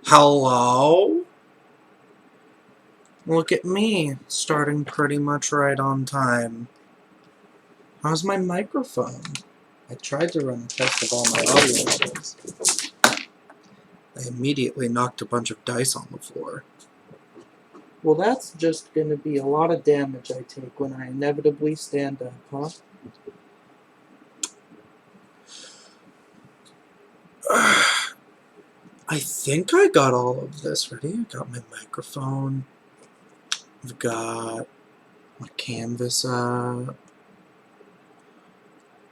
Hello? Look at me, starting pretty much right on time. How's my microphone? I tried to run a test of all my audio levels. I immediately knocked a bunch of dice on the floor. Well, that's just going to be a lot of damage I take when I inevitably stand up, huh? I think I got all of this ready. I got my microphone. I've got my canvas up.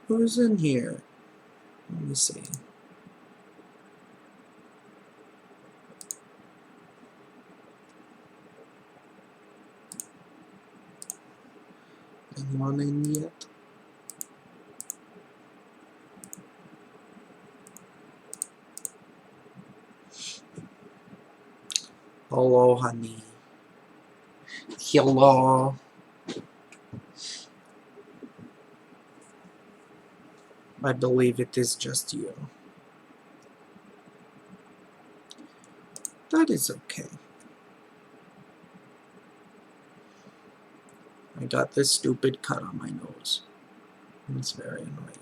Who's in here? Let me see. Anyone in yet? Hello, honey. Hello. I believe it is just you. That is okay. I got this stupid cut on my nose. It's very annoying.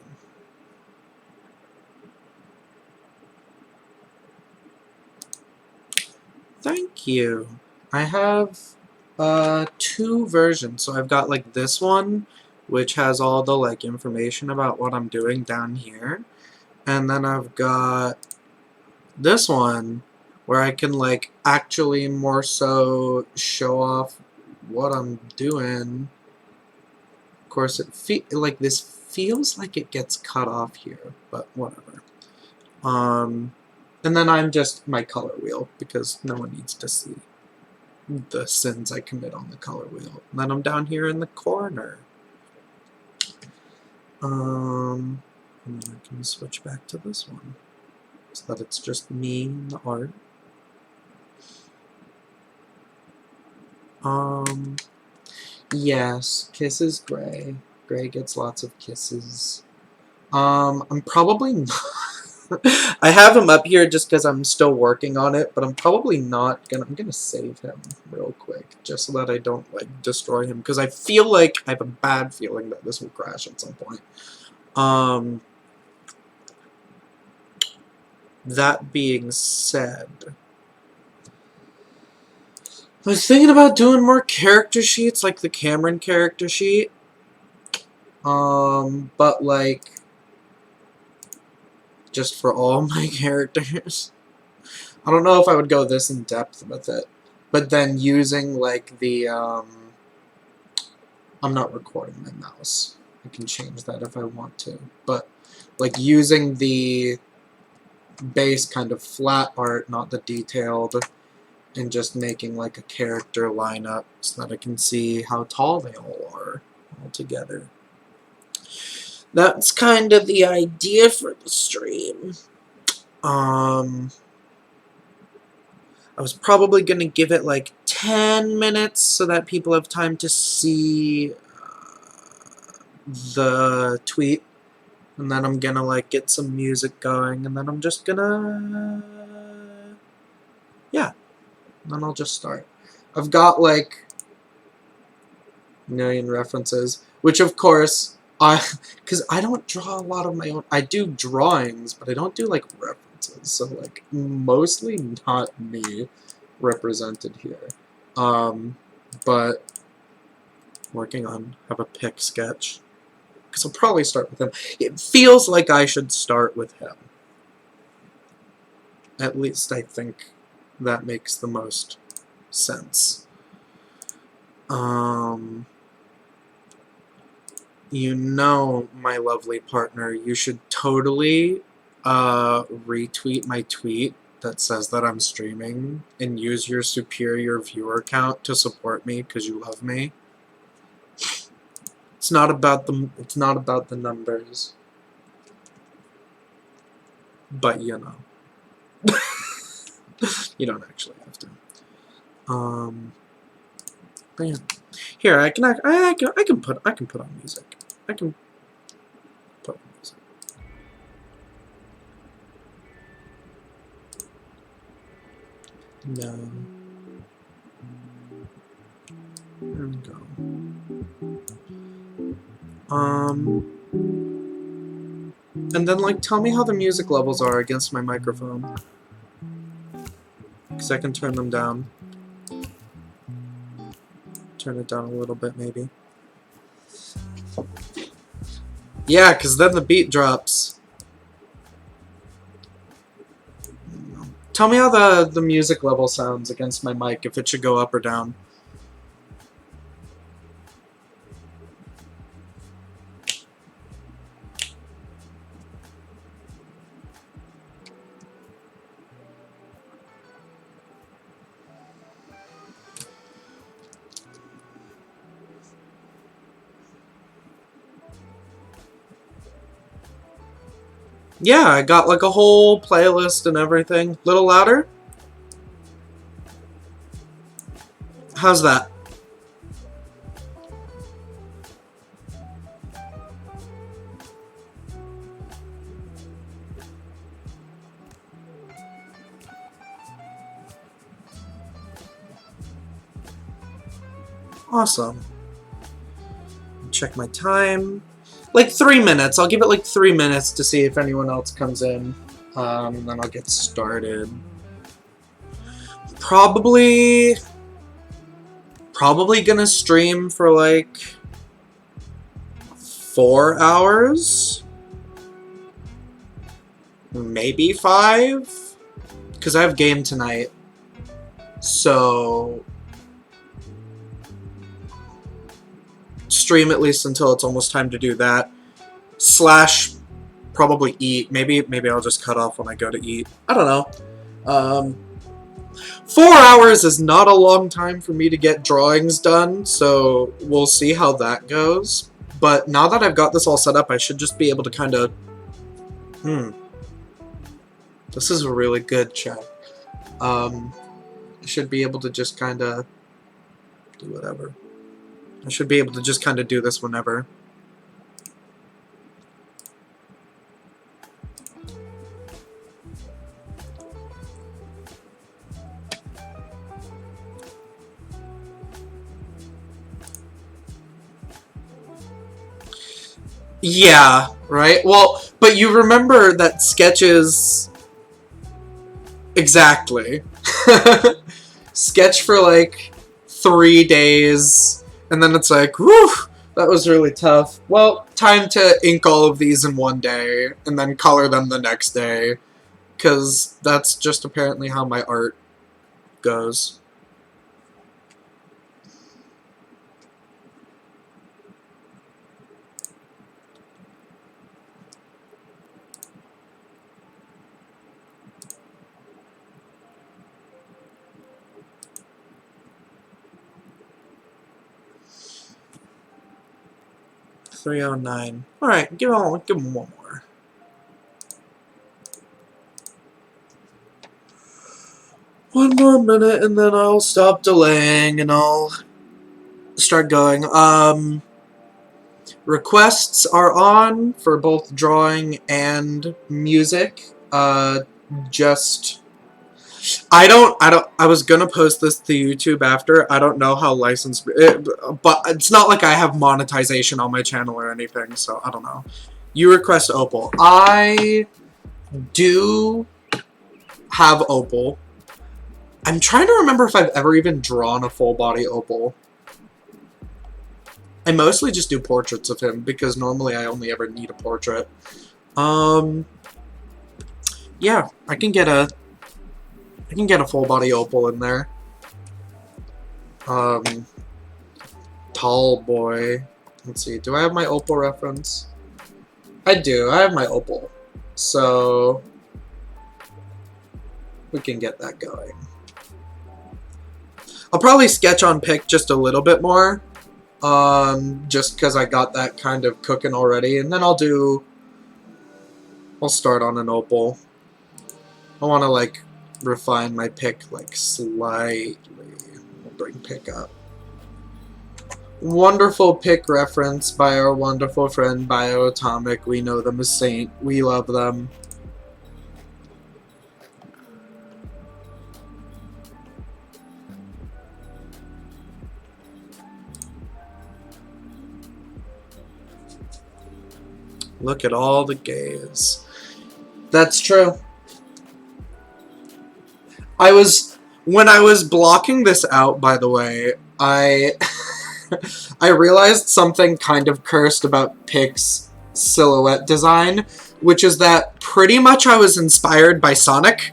Thank you. I have two versions. So I've got like this one, which has all the like information about what I'm doing down here. And then I've got this one where I can like actually more so show off what I'm doing. Of course, like this feels like it gets cut off here, but whatever. And then I'm just my color wheel because no one needs to see the sins I commit on the color wheel. And then I'm down here in the corner. And then I can switch back to this one so that it's just me and the art. Yes, kisses Gray. Gray gets lots of kisses. I'm probably not. I have him up here just because I'm still working on it, but I'm probably not gonna. I'm gonna save him real quick just so that I don't like destroy him because I feel like I have a bad feeling that this will crash at some point. That being said, I was thinking about doing more character sheets, like the Cameron character sheet. But like, just for all my characters. I don't know if I would go this in depth with it. But then using like the, I'm not recording my mouse. I can change that if I want to. But like using the base kind of flat art, not the detailed, and just making like a character lineup so that I can see how tall they all are all together. That's kind of the idea for the stream. I was probably going to give it like 10 minutes so that people have time to see the tweet. And then I'm going to like get some music going. And then I'm just going to... Yeah. And then I'll just start. I've got like a million references. Which of course, because I don't draw a lot of my own... I do drawings, but I don't do like references. So like mostly not me represented here. But working on have a pick sketch because I'll probably start with him. It feels like I should start with him. At least I think that makes the most sense. You know, my lovely partner, you should totally retweet my tweet that says that I'm streaming and use your superior viewer count to support me because you love me. It's not about the numbers. But you know. You don't actually have to. But yeah. Here, I can put on music. I can put on music. No. There we go. And then, like, tell me how the music levels are against my microphone. Because I can turn them down. Turn it down a little bit, maybe. Yeah, because then the beat drops. Tell me how the music level sounds against my mic, if it should go up or down. Yeah, I got like a whole playlist and everything. Little louder? How's that? Awesome. Check my time. Like 3 minutes. I'll give it like 3 minutes to see if anyone else comes in. And then I'll get started. Probably gonna stream for like 4 hours. Maybe 5. Because I have game tonight. So stream at least until it's almost time to do that. / probably eat. Maybe I'll just cut off when I go to eat. I don't know. 4 hours is not a long time for me to get drawings done, so we'll see how that goes. But now that I've got this all set up, I should just be able to kind of... This is a really good chat. I should be able to just kind of do whatever. I should be able to just kind of do this whenever. Yeah, right? Well, but you remember that sketches... Exactly. Sketch for like 3 days... And then it's like, whew, that was really tough. Well, time to ink all of these in 1 day, and then color them the next day. Because that's just apparently how my art goes. $309. Alright, give him one more. One more minute and then I'll stop delaying and I'll start going. Requests are on for both drawing and music. I was gonna post this to YouTube after. I don't know how licensed, but it's not like I have monetization on my channel or anything, so I don't know. You request Opal. I do have Opal. I'm trying to remember if I've ever even drawn a full body Opal. I mostly just do portraits of him because normally I only ever need a portrait. Yeah, I can get a full body Opal in there. Tall boy. Let's see, do I have my Opal reference? I do, I have my Opal. So we can get that going. I'll probably sketch on pick just a little bit more. Just because I got that kind of cooking already. And then I'll start on an Opal. I want to, like, refine my pick, like, slightly. We'll bring pick up. Wonderful pick reference by our wonderful friend Bioatomic. We know them as Saint. We love them. Look at all the gays. That's true. When I was blocking this out, by the way, I I realized something kind of cursed about Pick's silhouette design, which is that pretty much I was inspired by Sonic,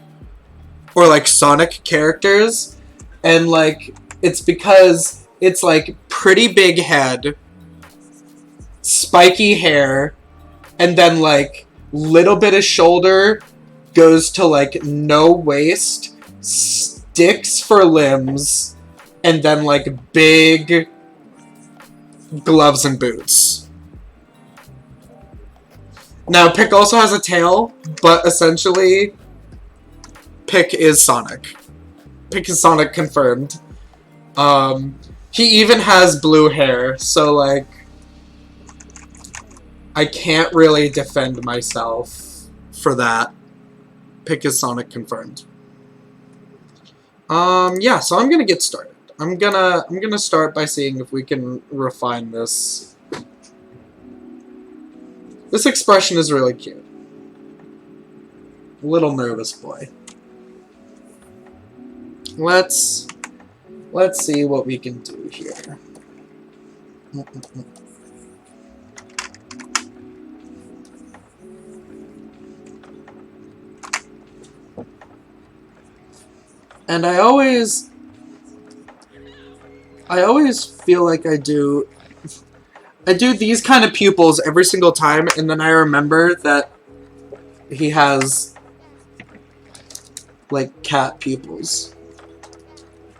or like Sonic characters, and like it's because it's like pretty big head, spiky hair, and then like little bit of shoulder goes to like no waist, sticks for limbs, and then like big gloves and boots. Now Pick also has a tail, but essentially Pick is Sonic. Pick is Sonic confirmed. He even has blue hair, so like I can't really defend myself for that. Pick is Sonic confirmed. Yeah, so I'm gonna get started. I'm gonna start by seeing if we can refine this. This expression is really cute. Little nervous boy. Let's see what we can do here. And I always feel like I do these kind of pupils every single time, and then I remember that he has like cat pupils.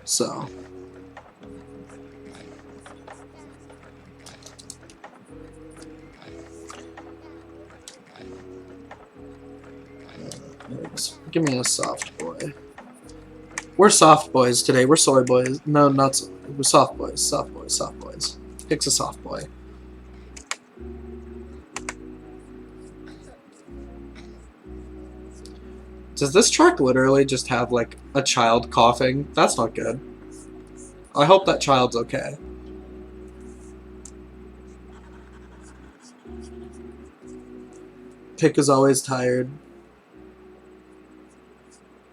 So give me a soft boy. We're soft boys today. We're soy boys. No, not so. We're soft boys. Soft boys. Soft boys. Pick's a soft boy. Does this track literally just have, like, a child coughing? That's not good. I hope that child's okay. Pick is always tired.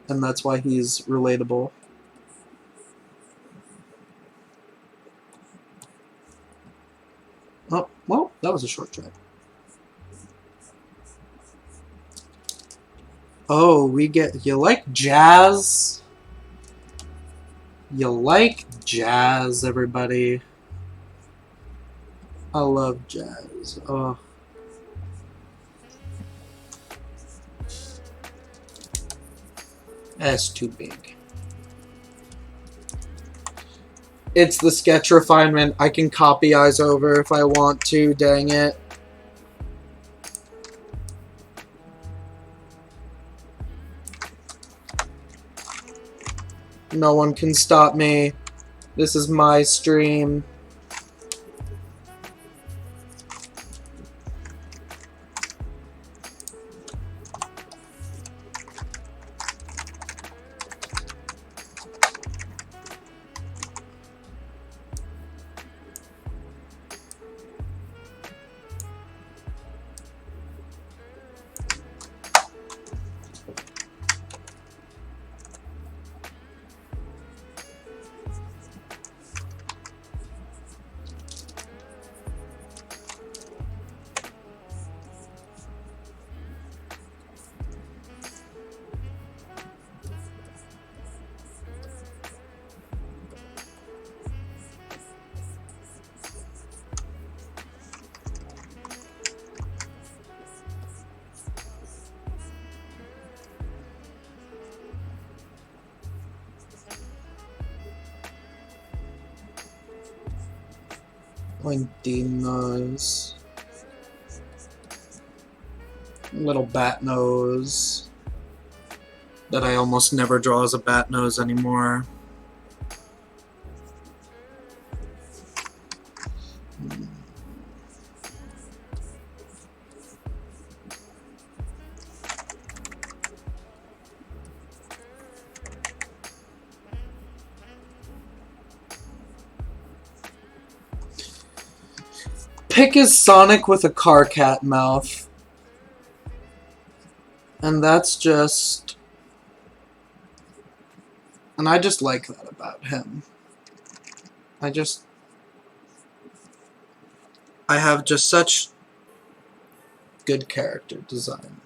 And that's why he's relatable. Oh, well, that was a short track. Oh, we get... You like jazz? You like jazz, everybody. I love jazz. Oh. That's too big. It's the sketch refinement. I can copy eyes over if I want to, dang it. No one can stop me. This is my stream. Pointy nose. Little bat nose. That I almost never draw as a bat nose anymore. Pick is Sonic with a car cat mouth. And that's just... And I just like that about him. I have just such good character design.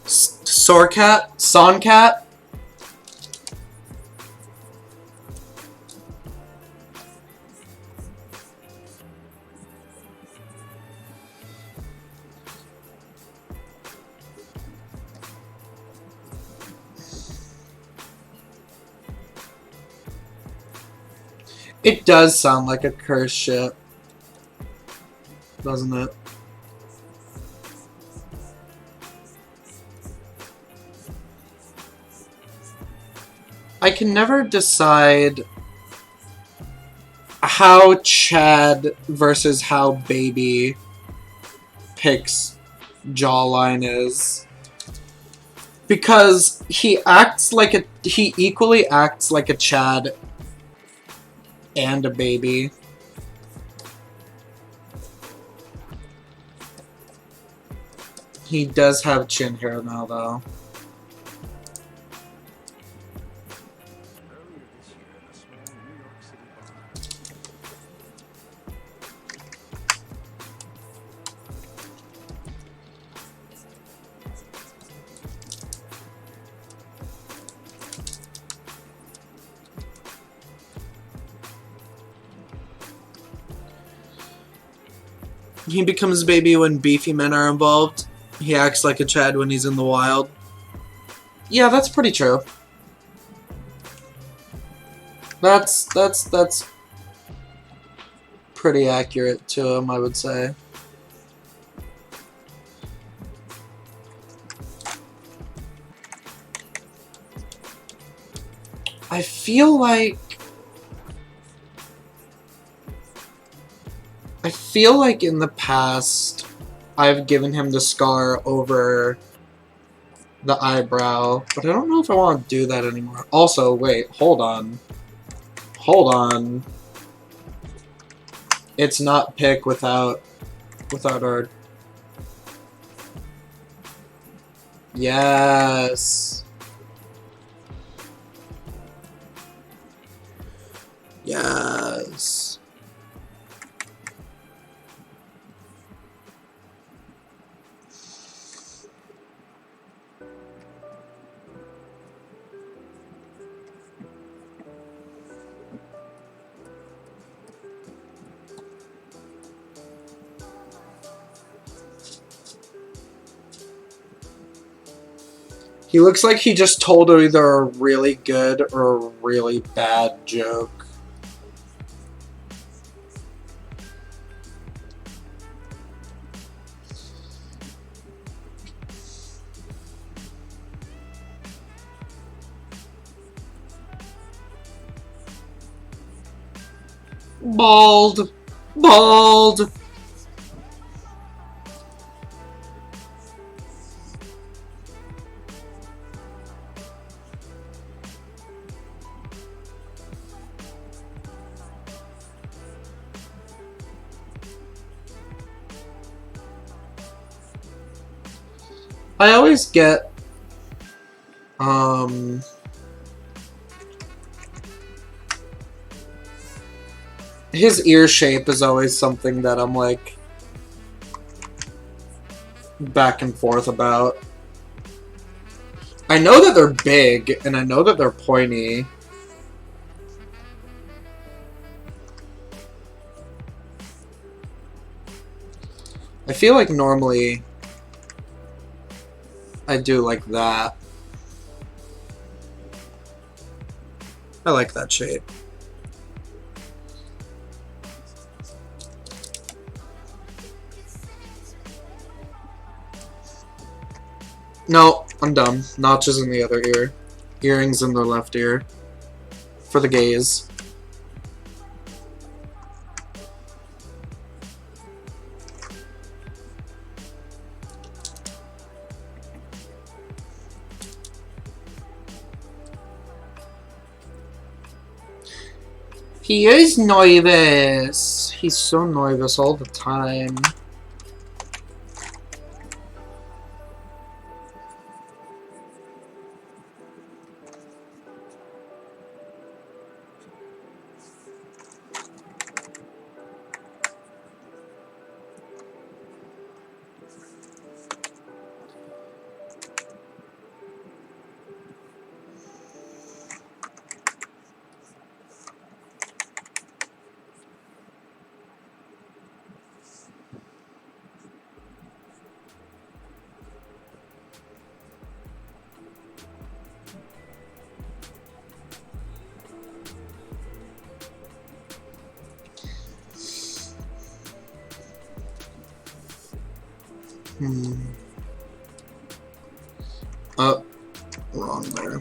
Sorcat? Soncat? It does sound like a cursed ship, doesn't it? I can never decide how Chad versus how Baby picks jawline is. Because he equally acts like a Chad and a Baby. He does have chin hair now, though. He becomes Baby when beefy men are involved. He acts like a Chad when he's in the wild. Yeah, that's pretty true. That's pretty accurate to him, I would say. I feel like in the past I've given him the scar over the eyebrow, but I don't know if I want to do that anymore. Also, wait, hold on. Hold on. It's not pick without our... Yes. Yes. He looks like he just told either a really good or a really bad joke. Bald. Bald. I always get, his ear shape is always something that I'm, like, back and forth about. I know that they're big, and I know that they're pointy. I feel like normally I do like that. I like that shape. No, I'm dumb. Notches in the other ear. Earrings in the left ear. For the gays. He is nervous. He's so nervous all the time. Oh, wrong there.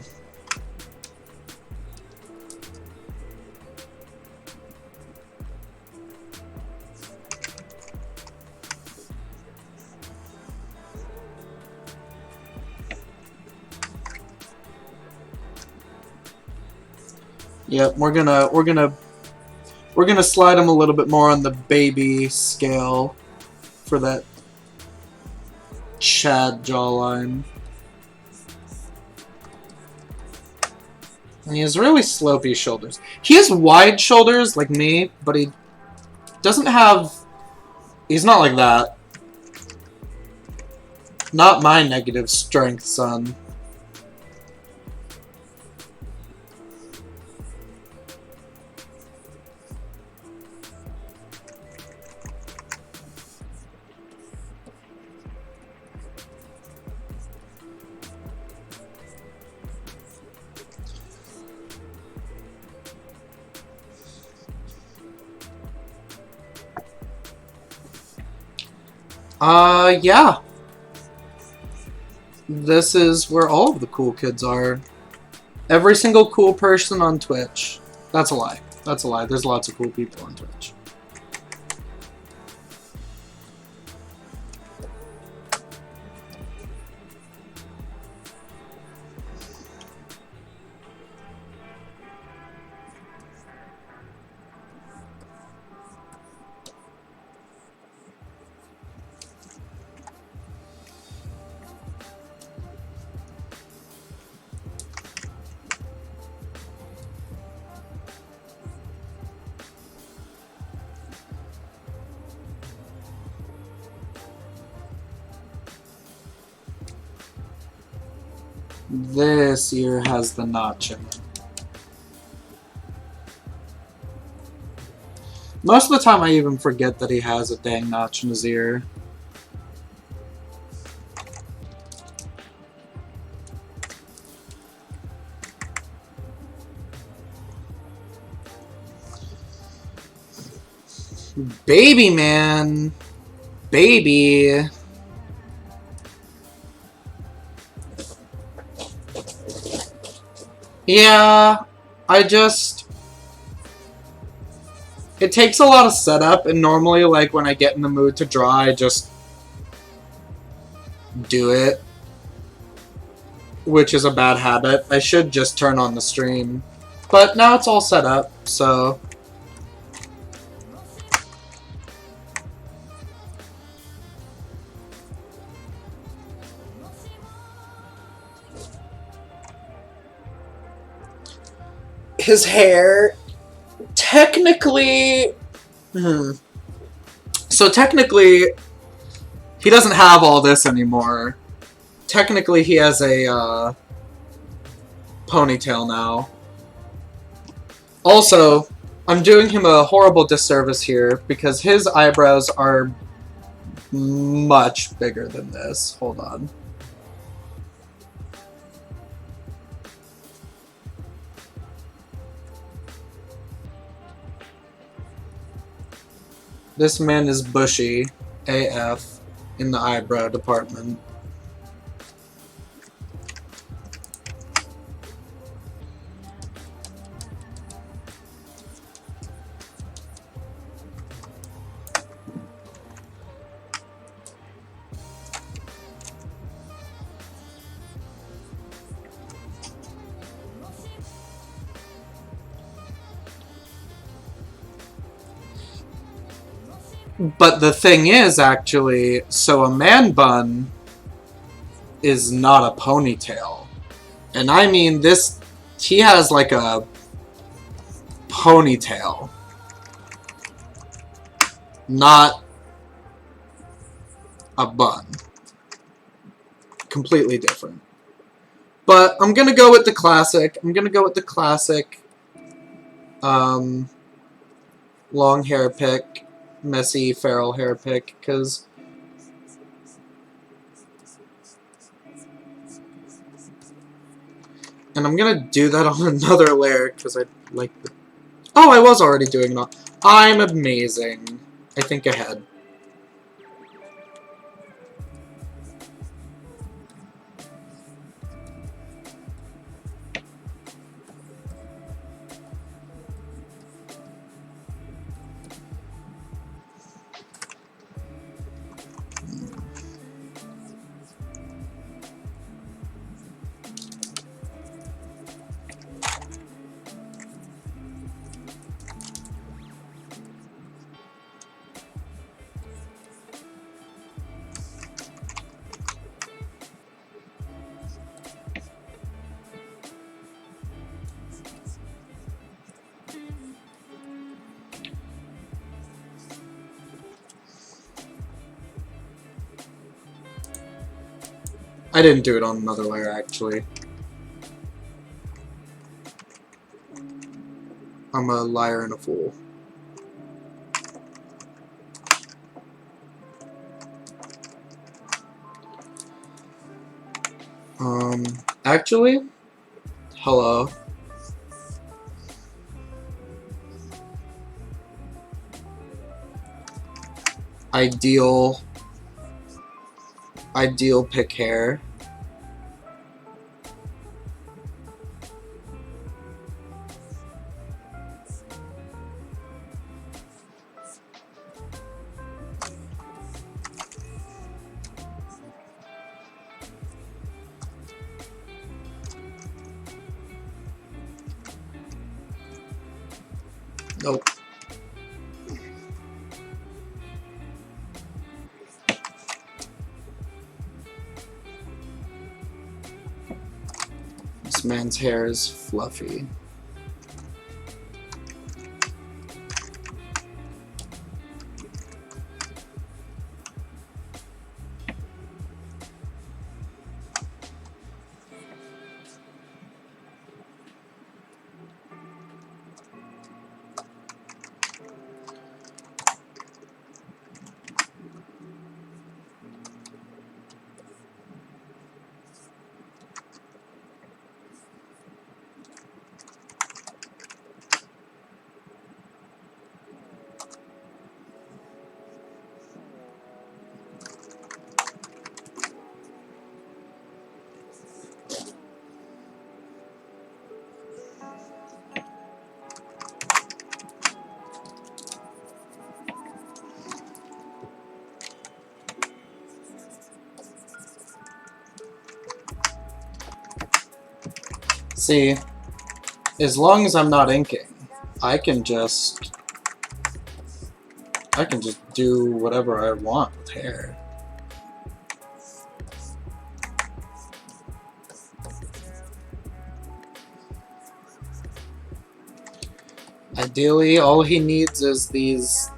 Yep, we're gonna slide him a little bit more on the baby scale for that Chad jawline. And he has really slopey shoulders. He has wide shoulders like me, but he doesn't have... He's not like that. Not my negative strength, son. Yeah. This is where all of the cool kids are. Every single cool person on Twitch. That's a lie. That's a lie. There's lots of cool people on Twitch. This ear has the notch in it. Most of the time I even forget that he has a dang notch in his ear. Baby, man. Baby. Yeah, it takes a lot of setup, and normally, like, when I get in the mood to draw, I just do it. Which is a bad habit. I should just turn on the stream. But now it's all set up, so... His hair, technically... So technically, he doesn't have all this anymore. Technically, he has a ponytail now. Also, I'm doing him a horrible disservice here because his eyebrows are much bigger than this. Hold on. This man is bushy AF in the eyebrow department. But the thing is, actually, so a man bun is not a ponytail. And I mean, this, he has like a ponytail. Not a bun. Completely different. But I'm gonna go with the classic. I'm gonna go with the classic long hair pick, messy feral hair pick, because and I'm gonna do that on another layer because I like the... Oh, I was already doing it. I'm amazing. I think ahead. I didn't do it on another layer, actually. I'm a liar and a fool. Actually, hello. Ideal pick hair. Nope. This man's hair is fluffy. See, as long as I'm not inking, I can just do whatever I want with hair. Ideally, all he needs is these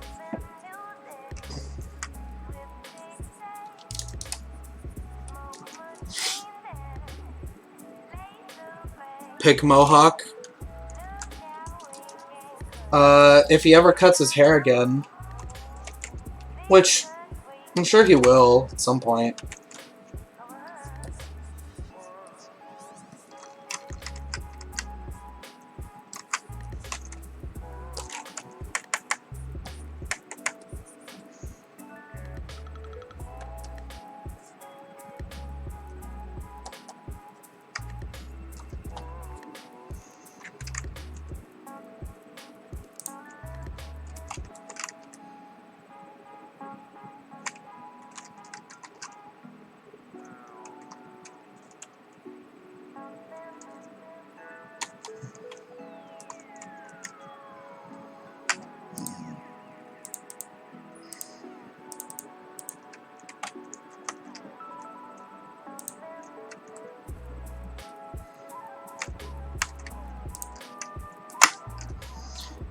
pick mohawk. If he ever cuts his hair again, which I'm sure he will at some point.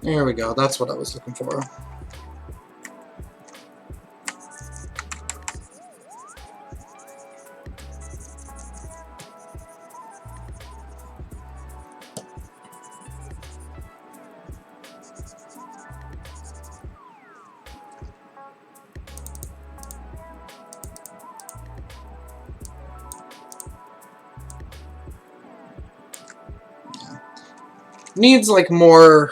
There we go. That's what I was looking for. Needs like more.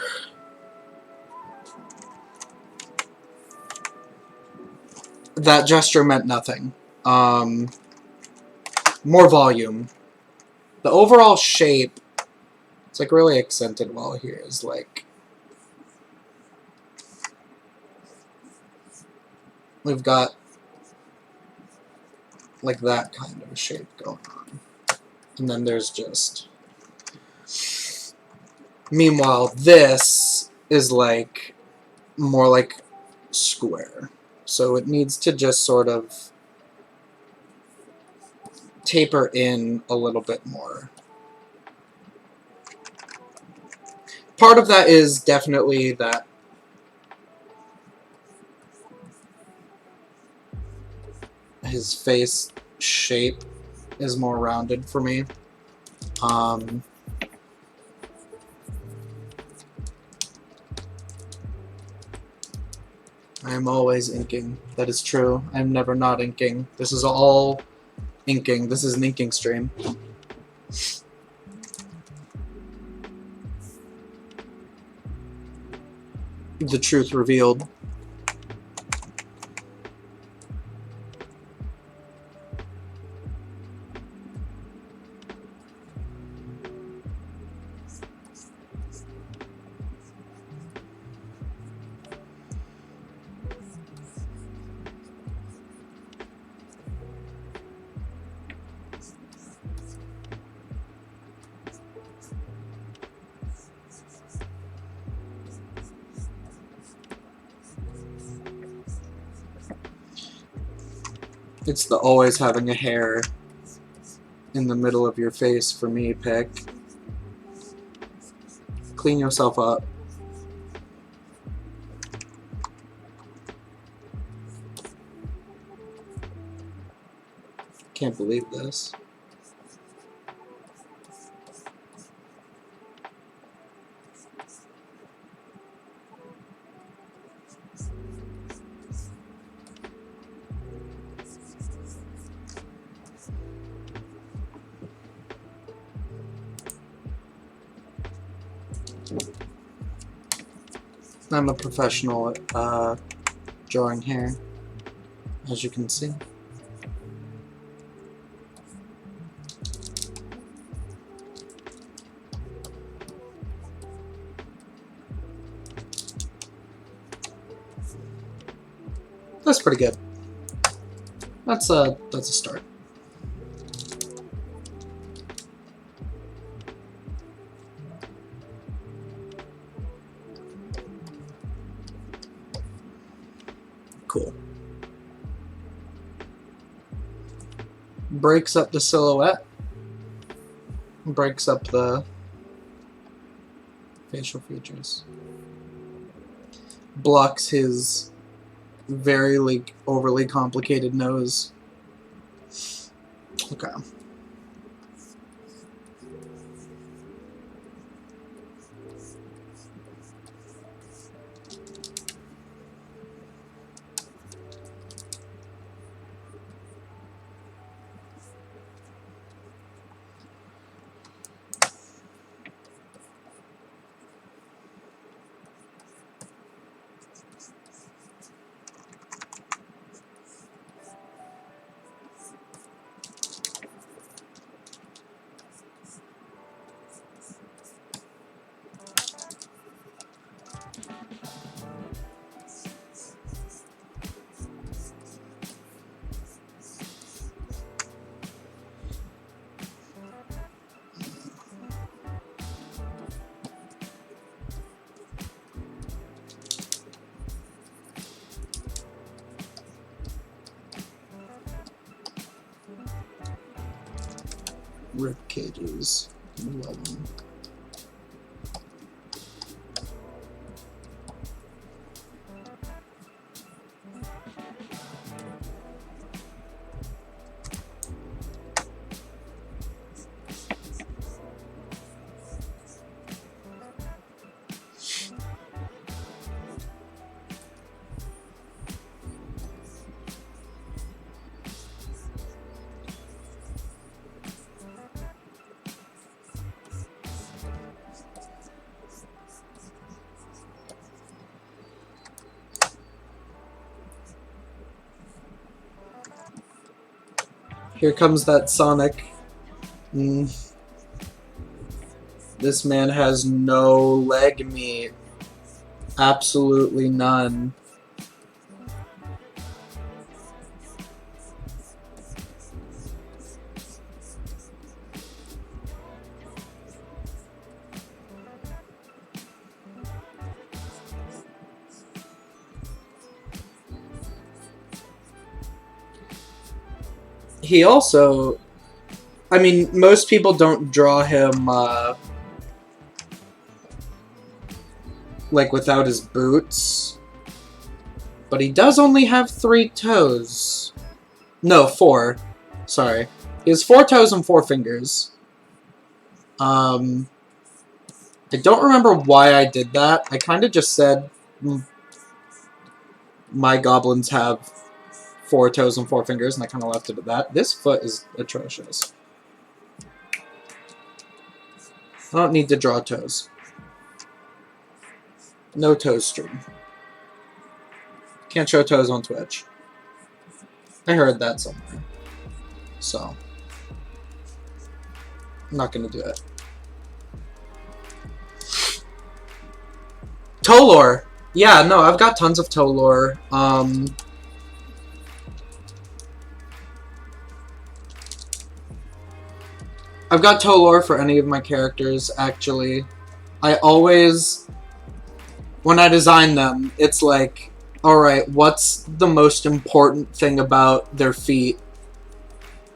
That gesture meant nothing. More volume. The overall shape, it's like really accented well here. Is like we've got like that kind of shape going on, and then there's just. Meanwhile, this is like more like square. So it needs to just sort of taper in a little bit more. Part of that is definitely that his face shape is more rounded for me. I am always inking. That is true. I'm never not inking. This is all inking. This is an inking stream. The truth revealed. It's the always having a hair in the middle of your face for me pick. Clean yourself up. Can't believe this. I'm a professional at drawing hair, as you can see. That's pretty good. That's a start. Cool. Breaks up the silhouette. Breaks up the facial features. Blocks his very overly complicated nose. Okay. Rib cages. 11. Here comes that Sonic. This man has no leg meat. Absolutely none. He also, I mean, most people don't draw him like without his boots, but he does only have 3 toes. No, 4. Sorry, he has 4 toes and 4 fingers. I don't remember why I did that. I kind of just said my goblins have 4 toes and 4 fingers, and I kind of left it at that. This foot is atrocious. I don't need to draw toes. No toes stream. Can't show toes on Twitch. I heard that somewhere. So, I'm not gonna do it. Toe lore. Yeah, no, I've got tons of toe lore. I've got toe lore for any of my characters, actually. I always, when I design them, it's like, alright, what's the most important thing about their feet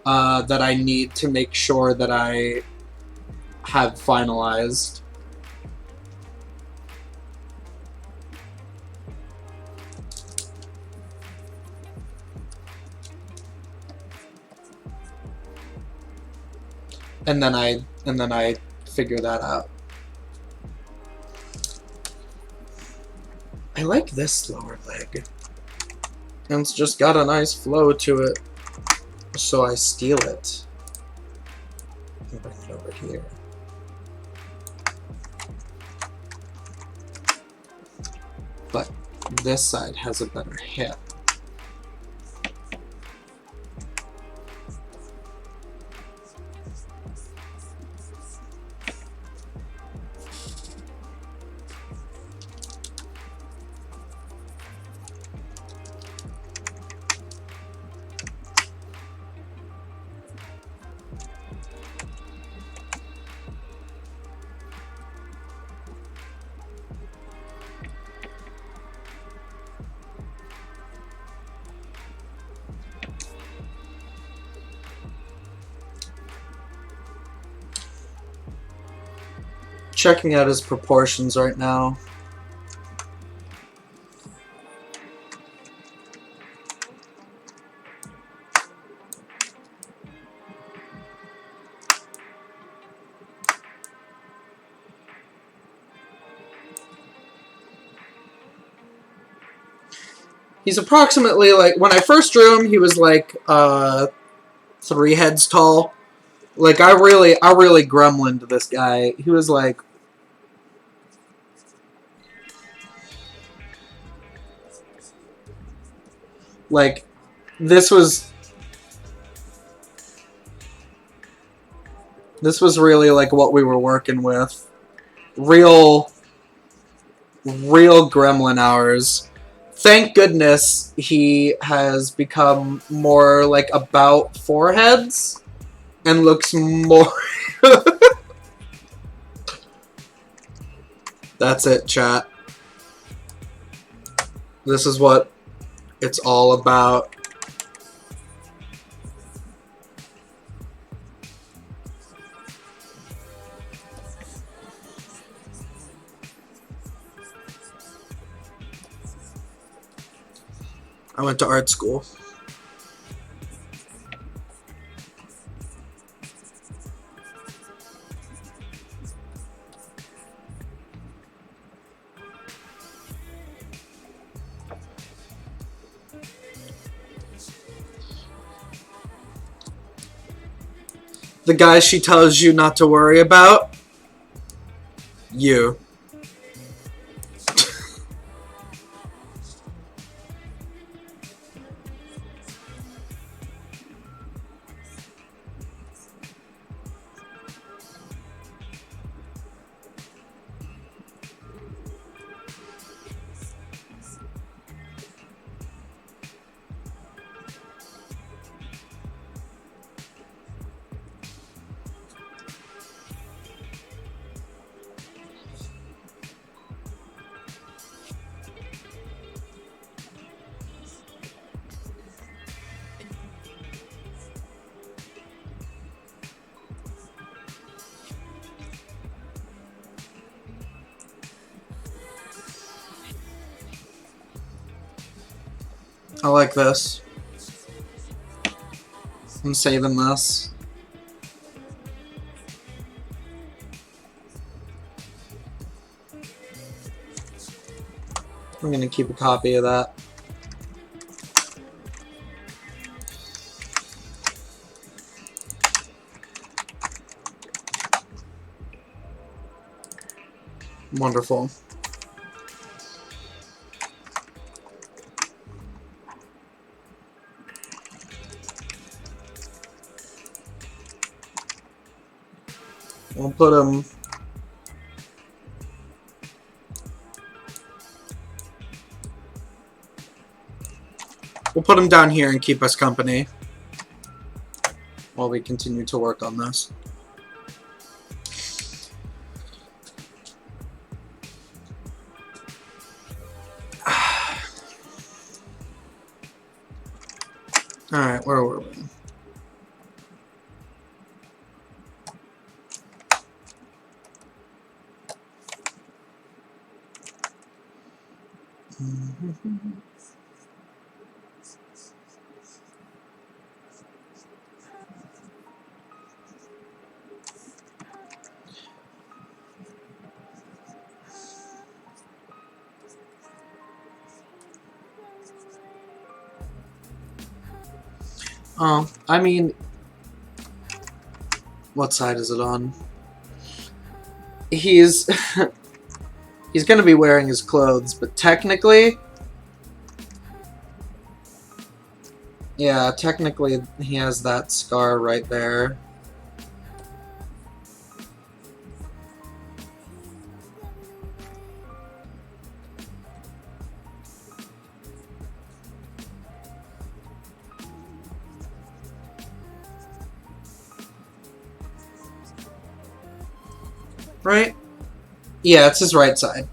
that I need to make sure that I have finalized? And then I figure that out. I like this lower leg. And it's just got a nice flow to it. So I steal it. And bring it over here. But this side has a better hip. Checking out his proportions right now. He's approximately like, when I first drew him, he was like 3 heads tall. Like I really gremlined this guy. He was like this was really like what we were working with. Real gremlin hours. Thank goodness he has become more like about 4 heads and looks more That's it, chat. This is what it's all about. I went to art school. The guy she tells you not to worry about? You. I like this. I'm saving this. I'm gonna keep a copy of that. Wonderful. We'll put him. We'll put him down here and keep us company while we continue to work on this. Alright, where were we? Oh, I mean, what side is it on? He's he's gonna be wearing his clothes, but technically, yeah, technically he has that scar right there. Right? Yeah, it's his right side.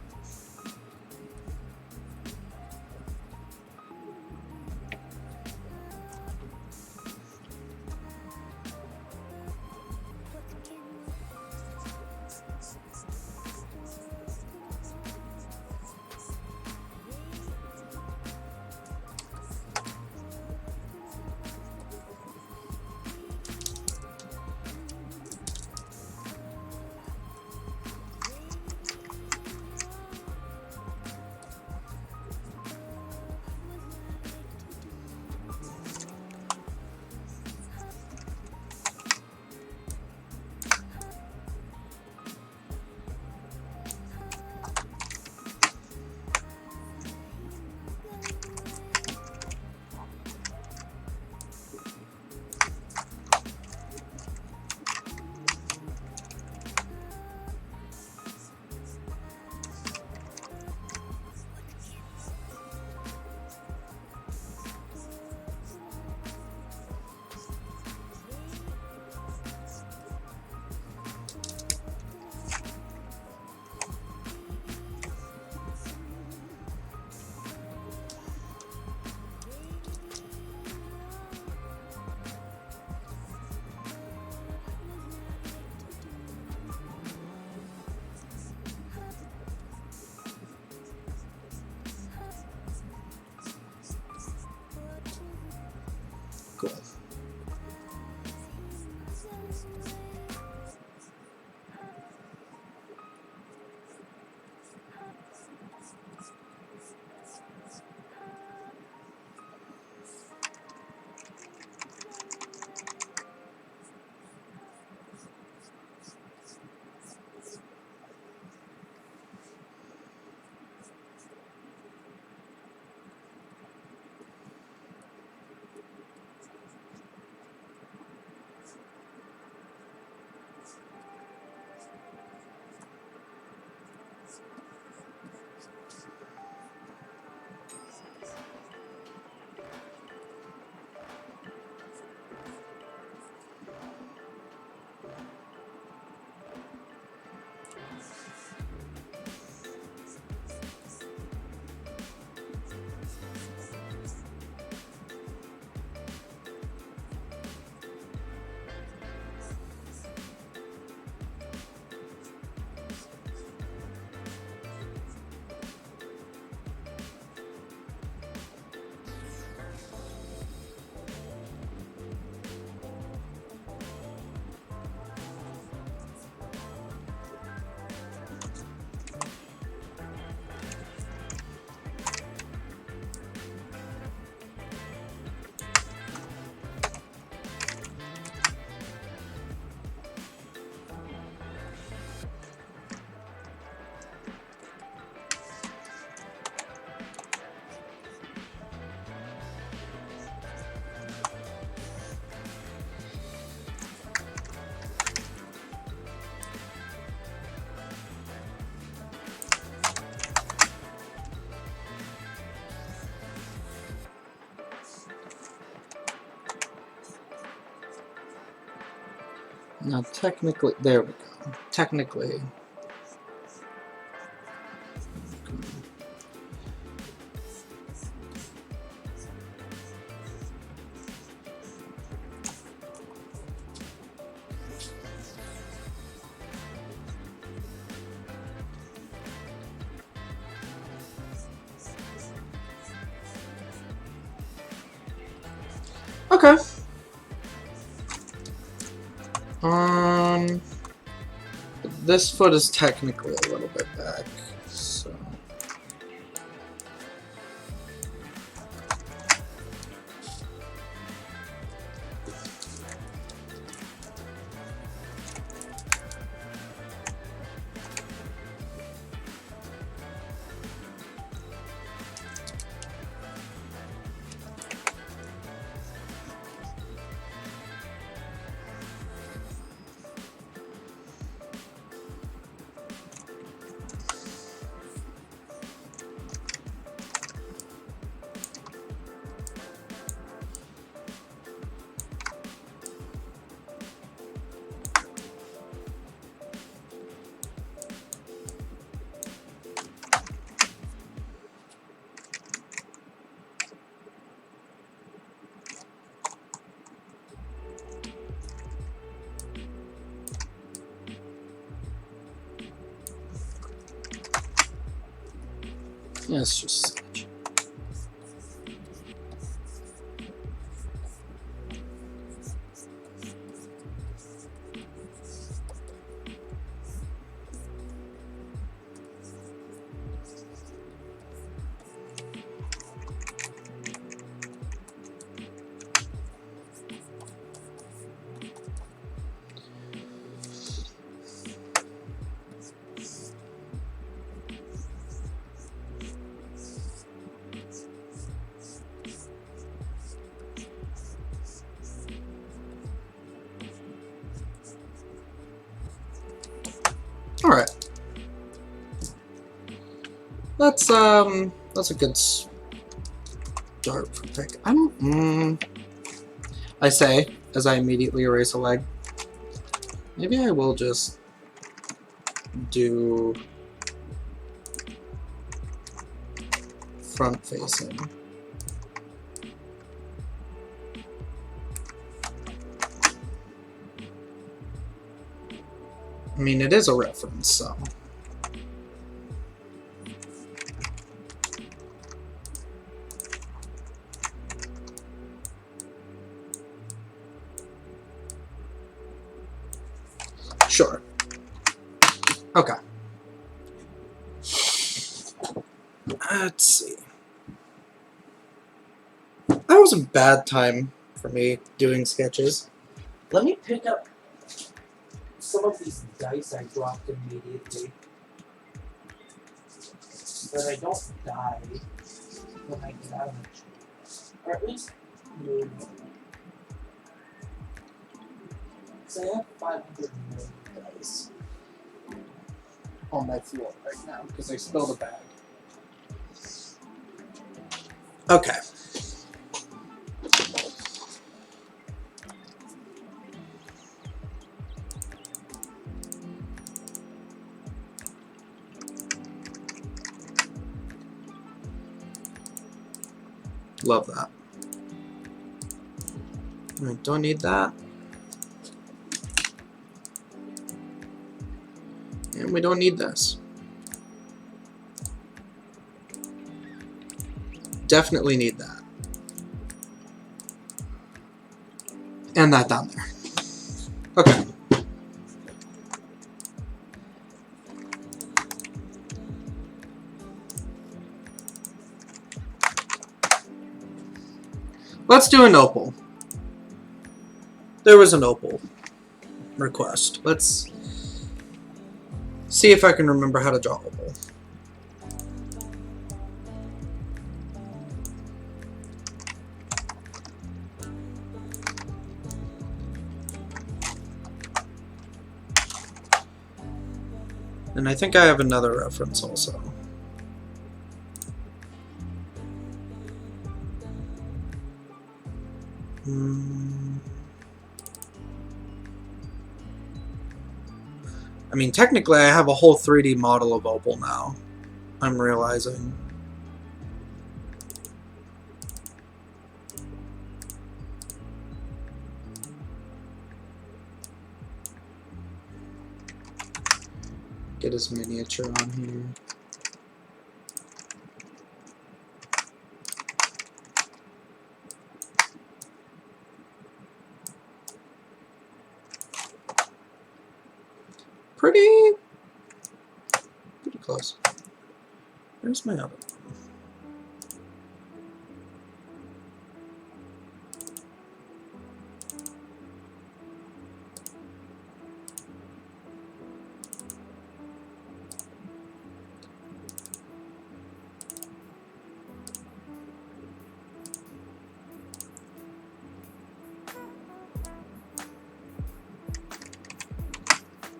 Now, technically, there we go. Technically. Okay. This foot is technically a little bit back, so. Yeah, it's just sketch. Alright. That's a good start for pick. I say, as I immediately erase a leg. Maybe I will just do front facing. I mean, it is a reference, so. Sure. Okay. Let's see. That was a bad time for me doing sketches. Let me pick up some of these dice I dropped immediately, so that I don't die when I get out of it. Or at least move. So I have 500 million dice on my floor right now because I spilled a bag. Okay. Love that. I don't need that. And we don't need this. Definitely need that. And that down there. Okay. Let's do an opal. There was an opal request. Let's see if I can remember how to draw opal. And I think I have another reference also. I mean, technically I have a whole 3D model of Opal now. I'm realizing. Get his miniature on here. Pretty close. Where's my other one?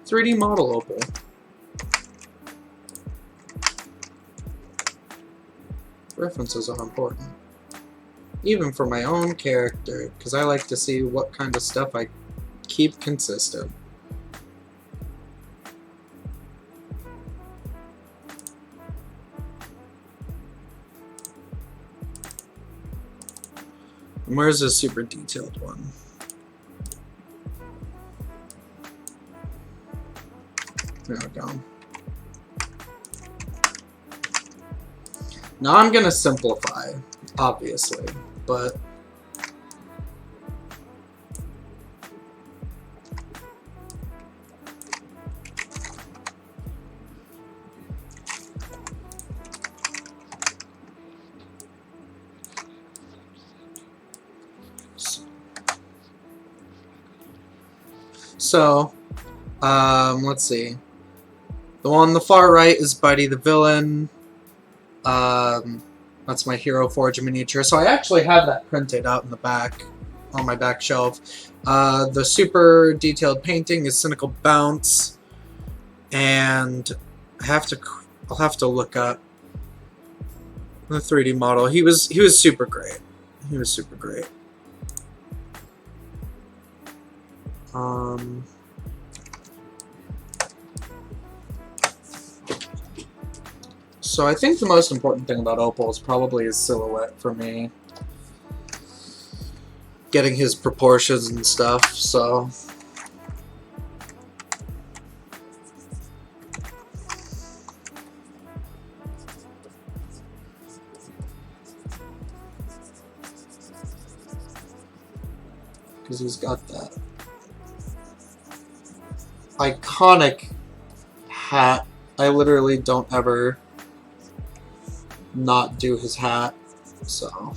3D model Opal. References are important. Even for my own character, because I like to see what kind of stuff I keep consistent. And where's the super detailed one? There we go. Now I'm gonna simplify, obviously, but so, let's see. The one on the far right is Buddy the villain. That's my Hero Forge miniature. So I actually have that printed out in the back, on my back shelf. The super detailed painting is Cynical Bounce, and I'll have to look up the 3D model. He was super great. He was super great. So I think the most important thing about Opal is probably his silhouette for me. Getting his proportions and stuff, so... because he's got that iconic hat. I literally don't ever not do his hat, so...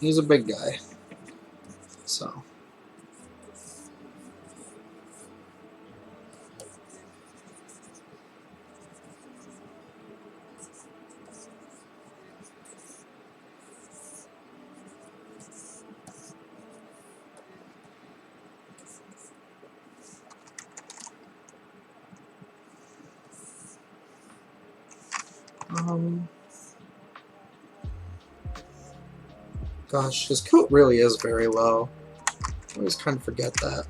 He's a big guy, so... Gosh, his coat really is very low. I always kind of forget that.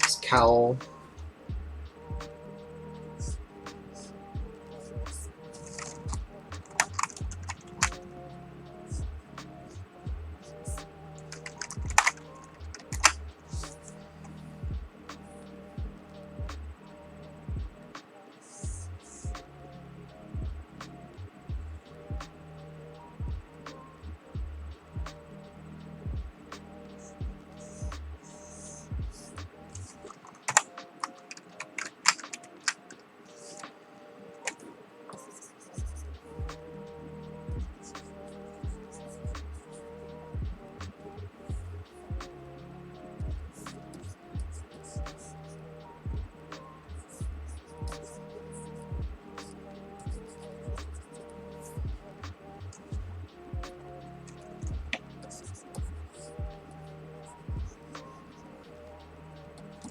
His cowl.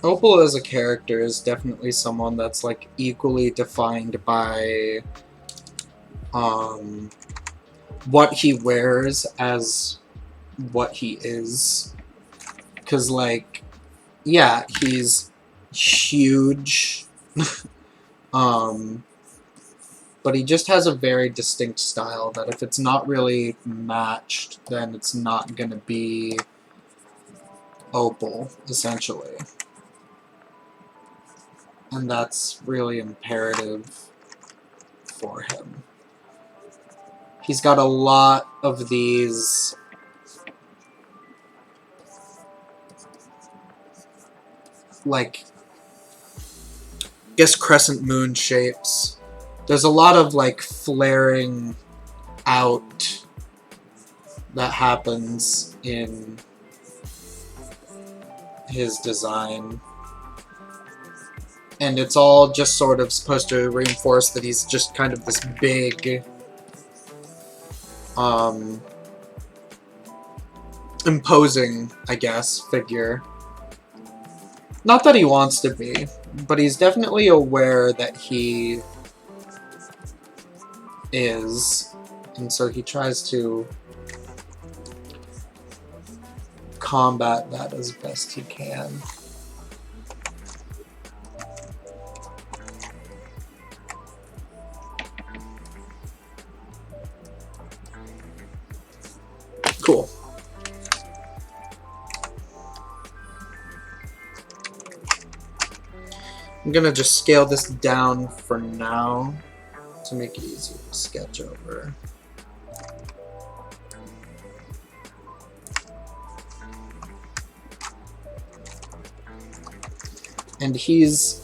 Opal as a character is definitely someone that's like equally defined by what he wears as what he is. Cause like, yeah, he's huge. But he just has a very distinct style that if it's not really matched, then it's not gonna be Opal, essentially. And that's really imperative for him. He's got a lot of these like, I guess crescent moon shapes. There's a lot of like flaring out that happens in his design. And it's all just sort of supposed to reinforce that he's just kind of this big, imposing, I guess, figure. Not that he wants to be, but he's definitely aware that he is, and so he tries to combat that as best he can. Cool. I'm gonna just scale this down for now to make it easier to sketch over. And he's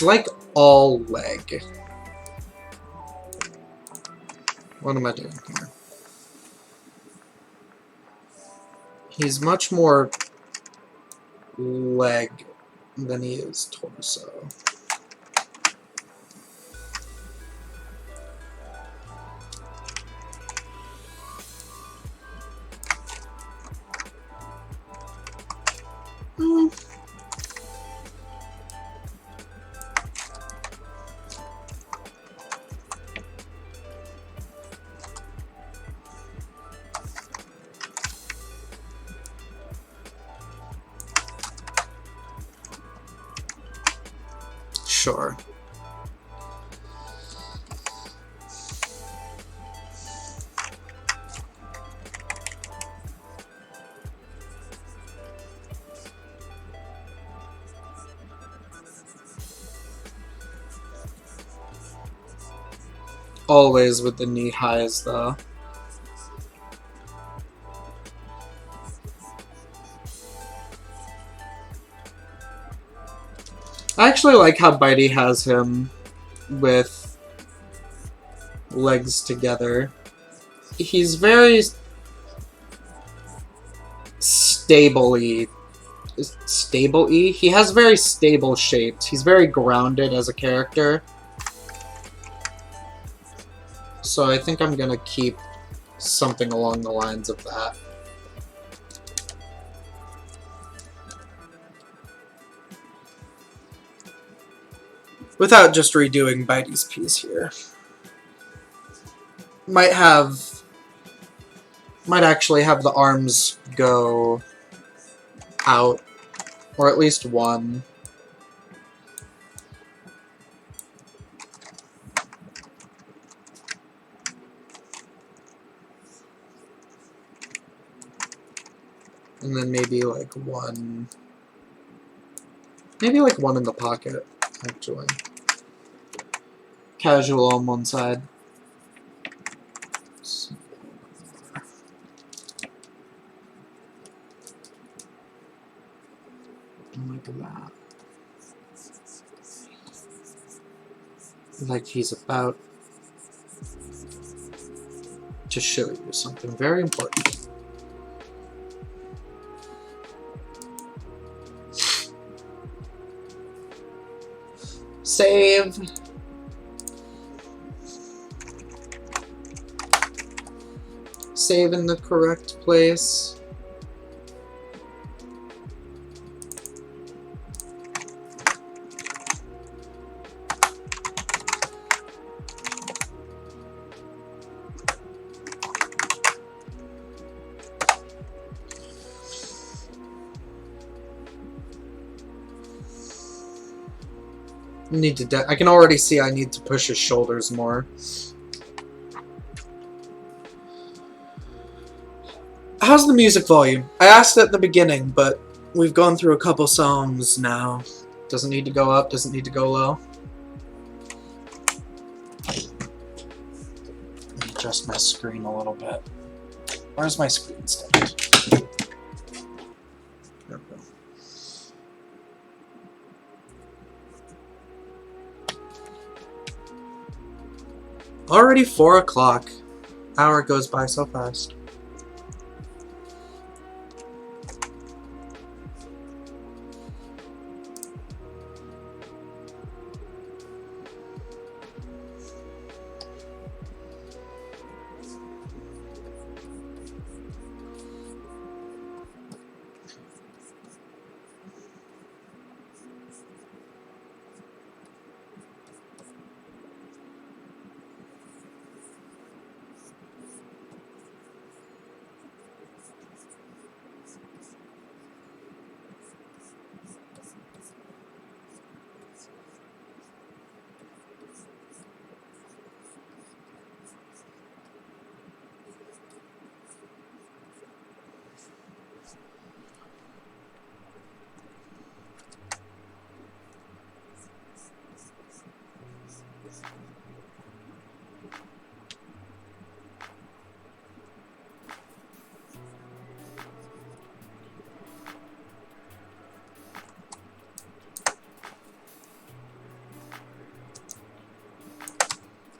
like all leg. What am I doing here? He's much more leg than he is torso. Sure. Always with the knee highs, though. I actually like how Bitey has him with legs together. He's very stable-y. Stable-y? He has very stable shapes. He's very grounded as a character. So I think I'm gonna keep something along the lines of that. Without just redoing Bitey's piece here. Might actually have the arms go out, or at least one. And then maybe like one in the pocket, actually. Casual on one side. Like that. Like he's about to show you something very important. Save. Save in the correct place. Need to. I can already see I need to push his shoulders more. How's the music volume? I asked at the beginning, but we've gone through a couple songs now. Doesn't need to go up, doesn't need to go low. Let me adjust my screen a little bit. Where's my screen stand? There we go. Already 4 o'clock. Hour goes by so fast.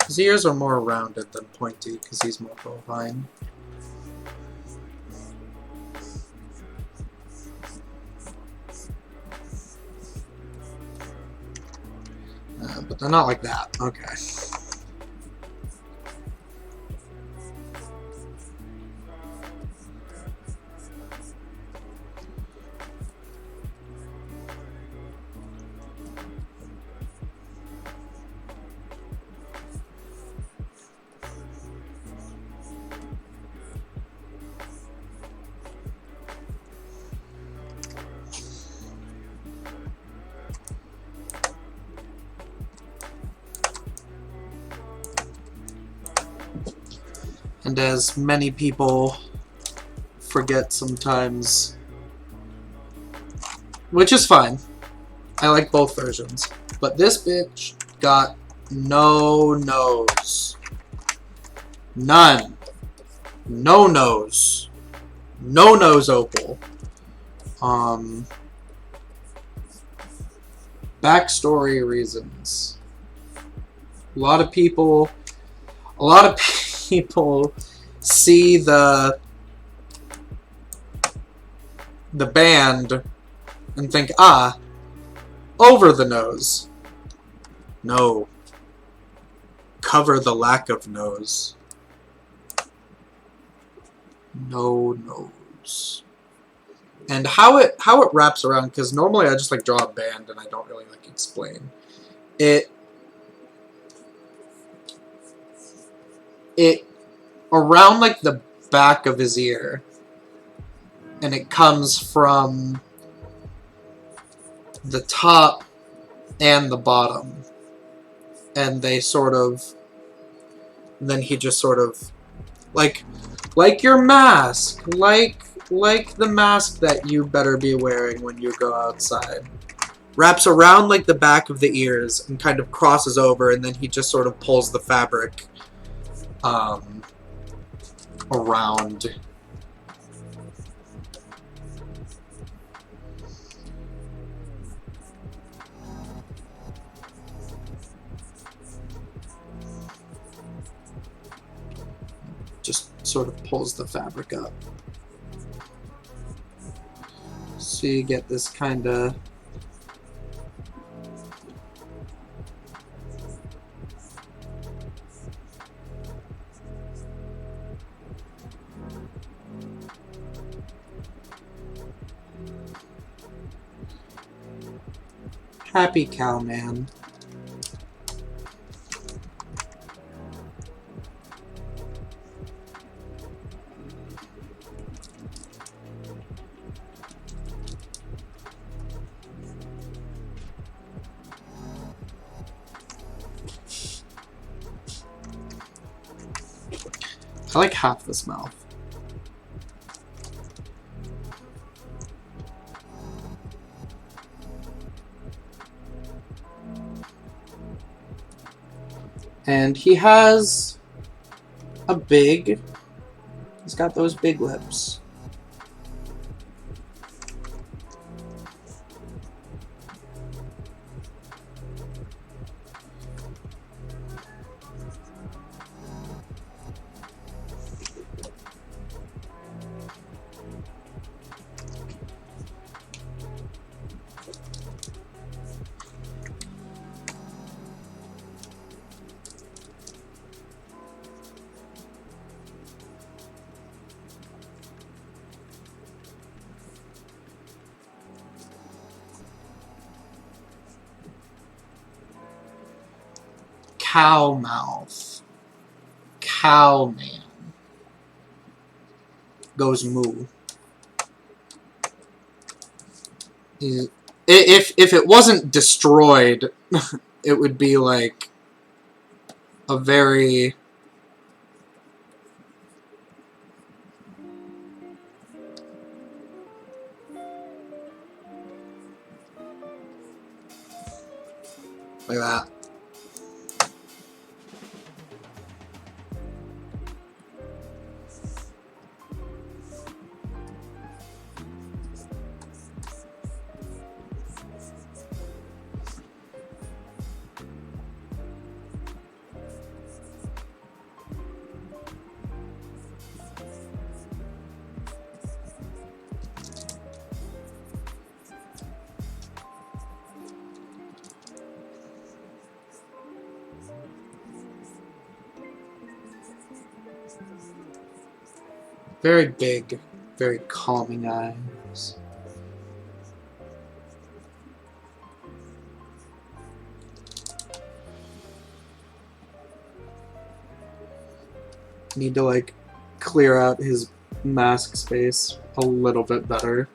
His ears are more rounded than pointy because he's more bovine. But they're not like that. Okay. And as many people forget sometimes, which is fine, I like both versions, but this bitch got no nose. None. No nose. No nose opal. Backstory reasons. A lot of people see the band and think, ah, over the nose. No. Cover the lack of nose. No nose. And how it wraps around, because normally I just like draw a band and I don't really like explain. It around like the back of his ear, and it comes from the top and the bottom, and they sort of, and then he just sort of like your mask, like the mask that you better be wearing when you go outside, wraps around like the back of the ears and kind of crosses over, and then he just sort of pulls the fabric around. Just sort of pulls the fabric up. So you get this kind of happy cow man. I like half this mouth. And he has he's got those big lips. Cow mouth. Cow man. Goes moo. If it wasn't destroyed, it would be like a very like that. Very big, very calming eyes. Need to like clear out his mask space a little bit better.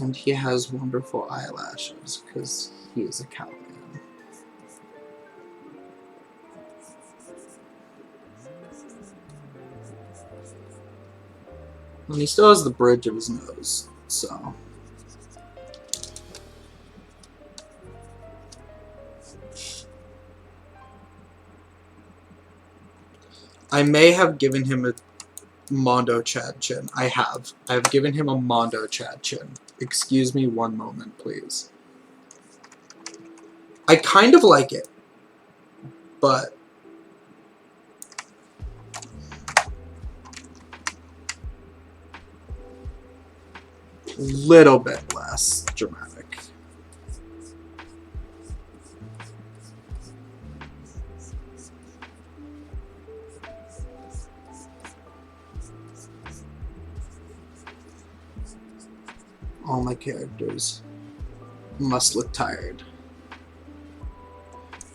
And he has wonderful eyelashes, because he is a cowman. And he still has the bridge of his nose, so... I may have given him a Mondo Chad chin. I have. I've given him a Mondo Chad chin. Excuse me one moment, please. I kind of like it, but a little bit less dramatic. All my characters must look tired.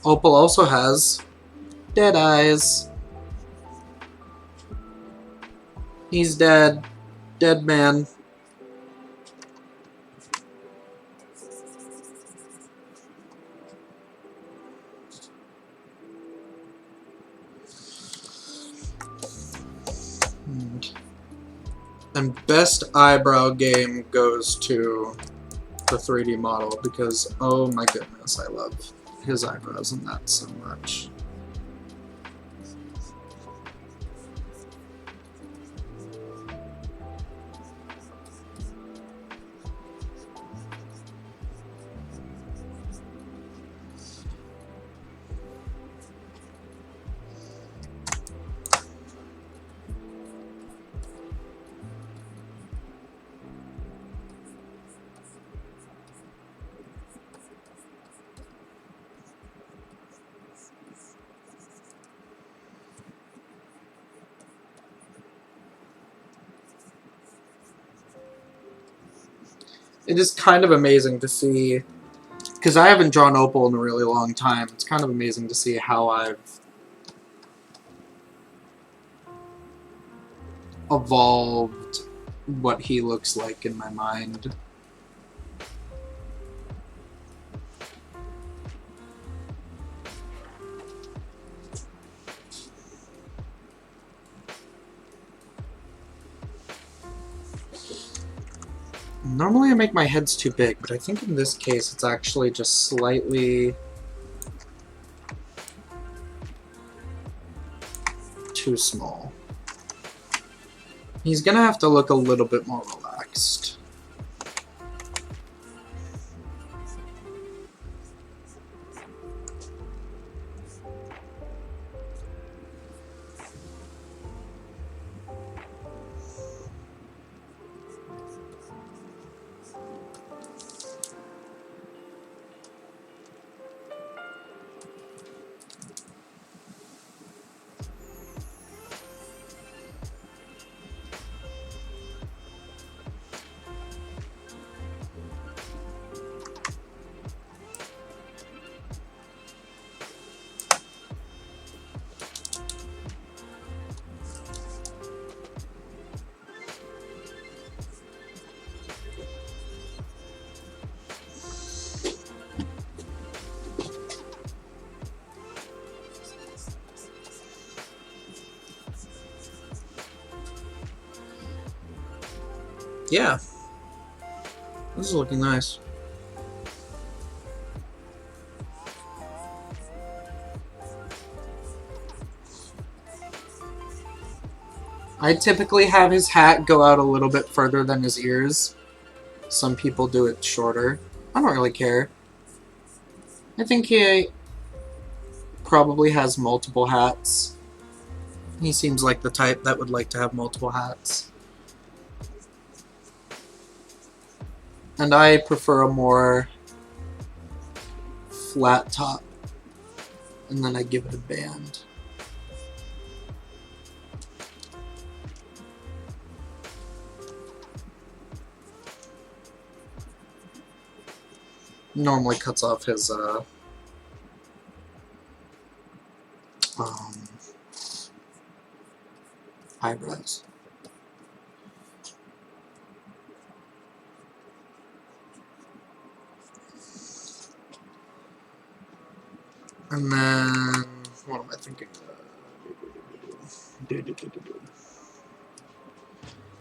Opal also has dead eyes. He's dead. Dead man. And best eyebrow game goes to the 3D model because, oh my goodness, I love his eyebrows in that so much. It is kind of amazing to see, because I haven't drawn Opal in a really long time. It's kind of amazing to see how I've evolved what he looks like in my mind. Normally I make my heads too big, but I think in this case it's actually just slightly too small. He's gonna have to look a little bit more relaxed. Yeah. This is looking nice. I typically have his hat go out a little bit further than his ears. Some people do it shorter. I don't really care. I think he probably has multiple hats. He seems like the type that would like to have multiple hats. And I prefer a more flat top. And then I give it a band. Normally cuts off his eyebrows. And then, what am I thinking?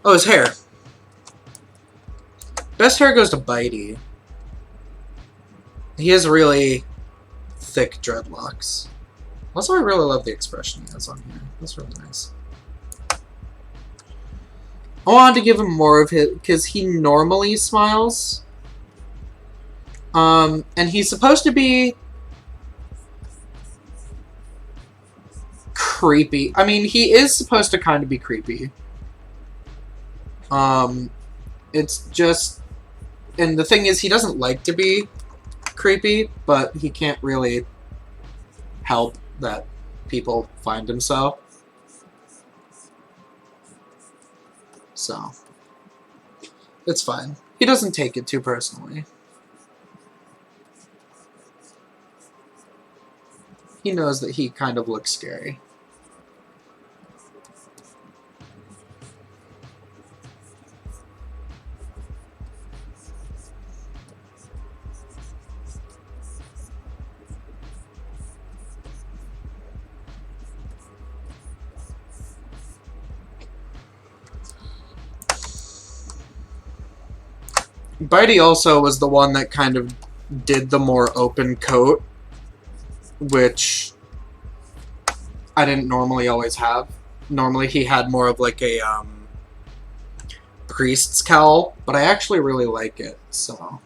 Oh, his hair. Best hair goes to Bitey. He has really thick dreadlocks. Also, I really love the expression he has on here. That's really nice. I wanted to give him more of his, because he normally smiles. And he's supposed to be creepy. I mean, he is supposed to kind of be creepy. It's just... And the thing is, he doesn't like to be creepy, but he can't really help that people find him so. So, it's fine. He doesn't take it too personally. He knows that he kind of looks scary. Bitey also was the one that kind of did the more open coat, which I didn't normally always have. Normally he had more of like a priest's cowl, but I actually really like it, so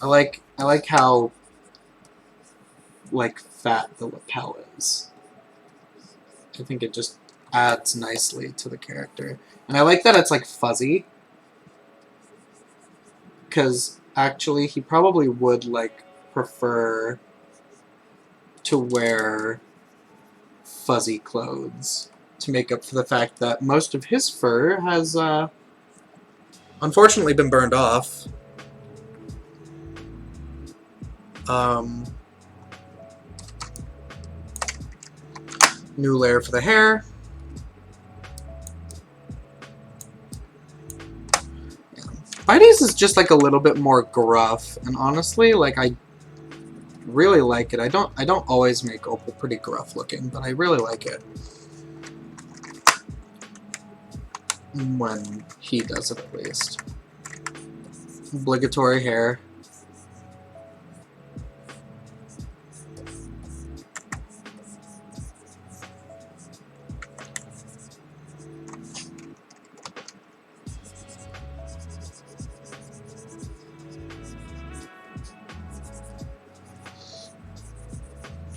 I like how like fat the lapel is. I think it just adds nicely to the character. And I like that it's like fuzzy, because actually he probably would like prefer to wear fuzzy clothes to make up for the fact that most of his fur has unfortunately been burned off. New layer for the hair. Bitey's is just like a little bit more gruff, and honestly, like I really like it. I don't always make Opal pretty gruff looking, but I really like it when he does it at least. Obligatory hair.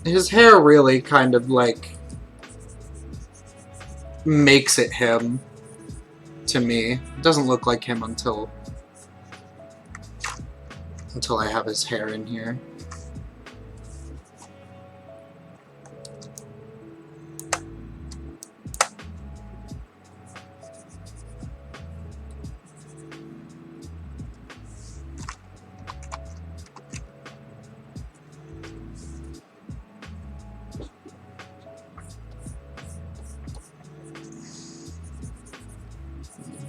His hair really kind of like makes it him to me. It doesn't look like him until I have his hair in here.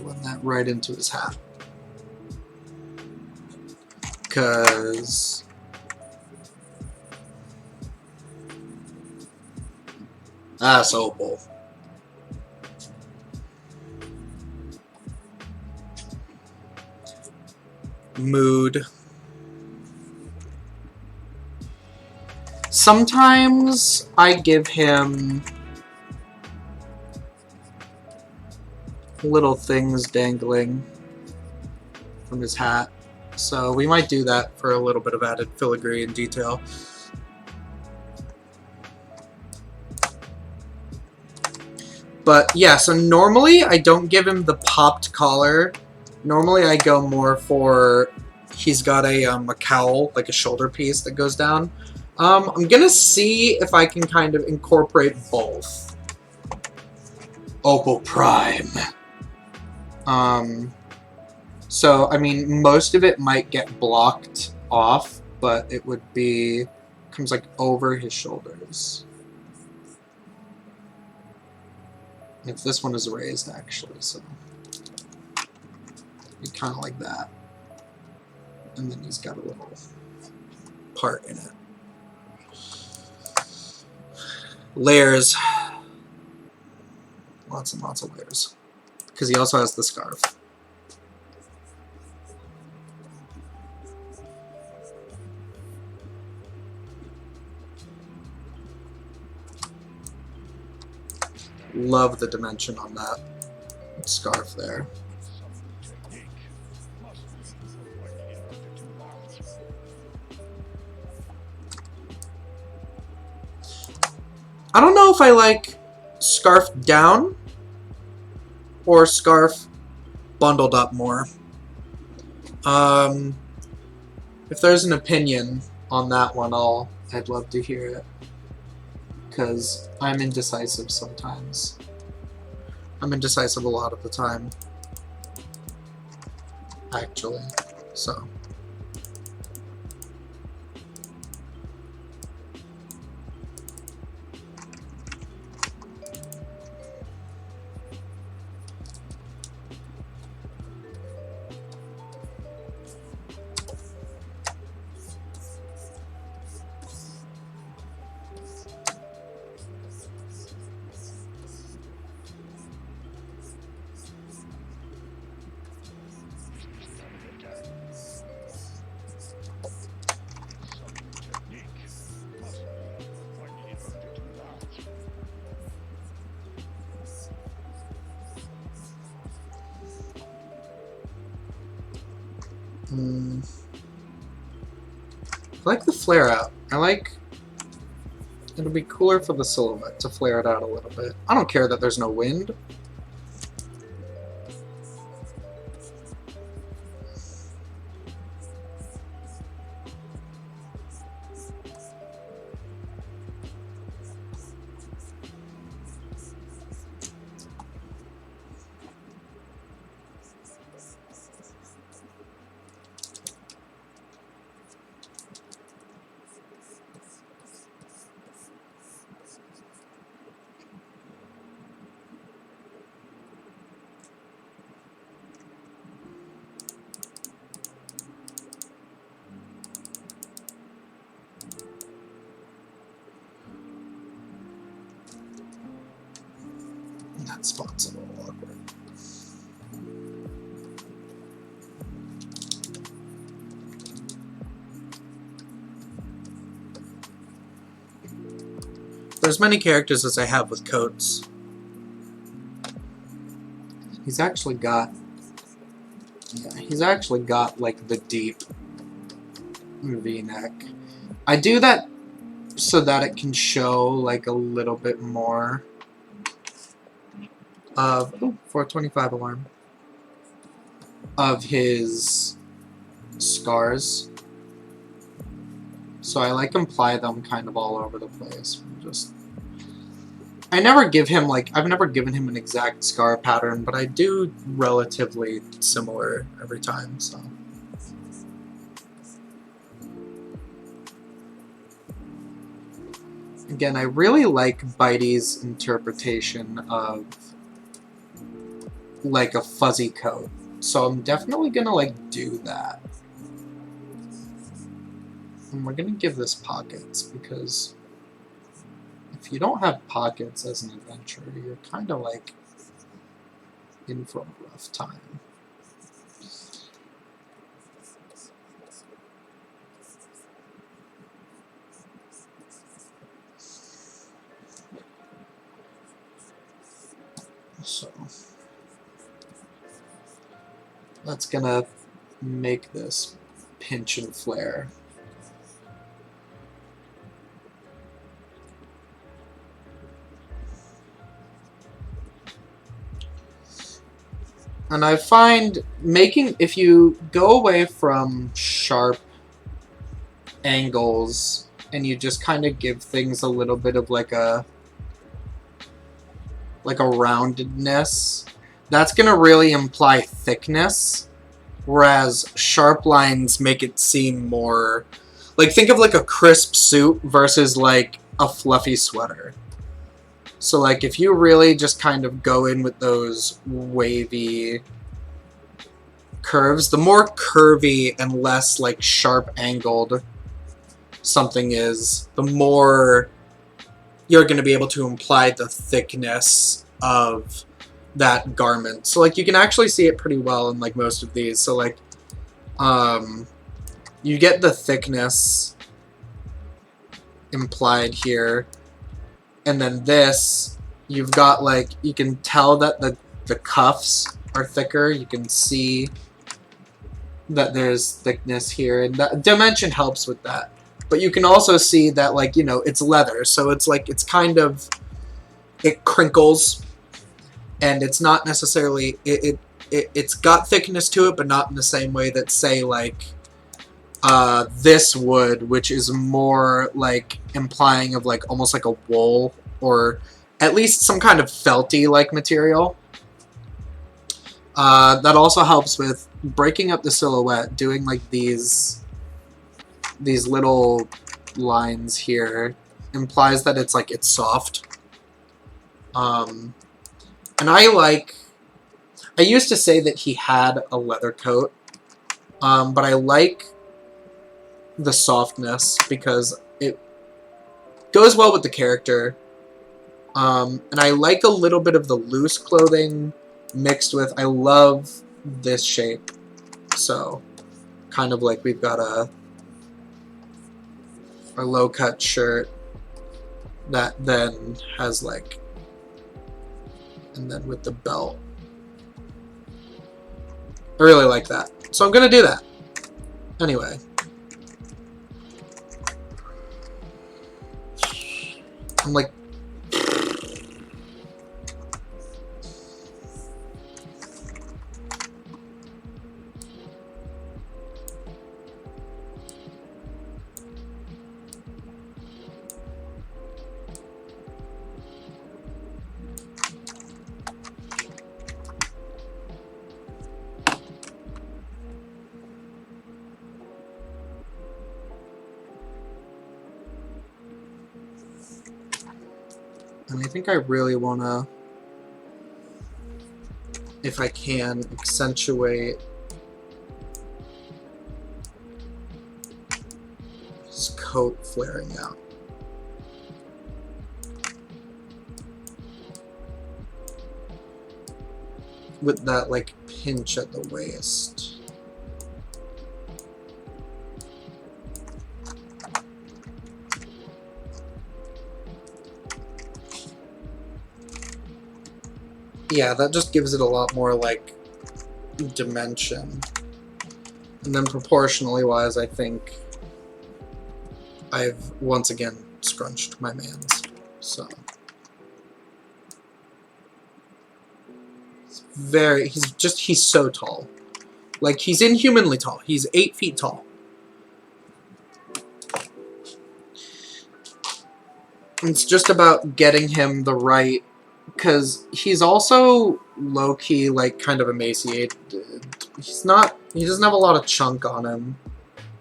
Blend that right into his hat. Because that's Opal. Mood. Sometimes I give him little things dangling from his hat. So we might do that for a little bit of added filigree and detail. But yeah, so normally I don't give him the popped collar. Normally I go more for, he's got a cowl, like a shoulder piece that goes down. I'm gonna see if I can kind of incorporate both. Opal Prime. So, I mean, most of it might get blocked off, but it would be, comes like over his shoulders. If this one is raised, actually, so kind of like that. And then he's got a little part in it. Layers. Lots and lots of layers. Because he also has the scarf. Love the dimension on that scarf there. I don't know if I like scarf down or scarf bundled up more. If there's an opinion on that one, I'd love to hear it. Because I'm indecisive sometimes. I'm indecisive a lot of the time. Actually. So. I like the flare out. It'll be cooler for the silhouette to flare it out a little bit. I don't care that there's no wind. that spot's a little awkward. For as many characters as I have with coats, he's actually got like the deep V-neck. I do that so that it can show like a little bit more of 425 alarm of his scars. So I like imply them kind of all over the place. I've never given him an exact scar pattern, but I do relatively similar every time, so. Again, I really like Bitey's interpretation of like a fuzzy coat, so I'm definitely gonna like do that. And we're gonna give this pockets, because if you don't have pockets as an adventurer, you're kind of like in for a rough time. So that's gonna make this pinch and flare. And I find if you go away from sharp angles and you just kind of give things a little bit of like a roundedness, that's going to really imply thickness, whereas sharp lines make it seem more like, think of like a crisp suit versus like a fluffy sweater. So like if you really just kind of go in with those wavy curves, the more curvy and less like sharp angled something is, the more you're going to be able to imply the thickness of that garment. So like you can actually see it pretty well in like most of these. So like you get the thickness implied here, and then this, you've got like, you can tell that the cuffs are thicker. You can see that there's thickness here, and that dimension helps with that. But you can also see that, like, you know, it's leather, so it's like, it's kind of, it crinkles, and it's not necessarily, it's got thickness to it, but not in the same way that, say, like, this would, which is more like implying of like almost like a wool, or at least some kind of felty like material. That also helps with breaking up the silhouette, doing like these little lines here implies that it's like, it's soft. And I used to say that he had a leather coat, but I like the softness because it goes well with the character. And I like a little bit of the loose clothing mixed with, I love this shape. So kind of like we've got a low cut shirt that then has like, and then with the belt. I really like that. So I'm gonna do that. Anyway. I'm like, and I think I really want to, if I can, accentuate his coat flaring out. with that like pinch at the waist. Yeah, that just gives it a lot more like dimension. And then proportionally wise, I think I've once again scrunched my mans. So he's so tall. Like, he's inhumanly tall. He's 8 feet tall. It's just about getting him the right, because he's also low-key, like, kind of emaciated. He doesn't have a lot of chunk on him,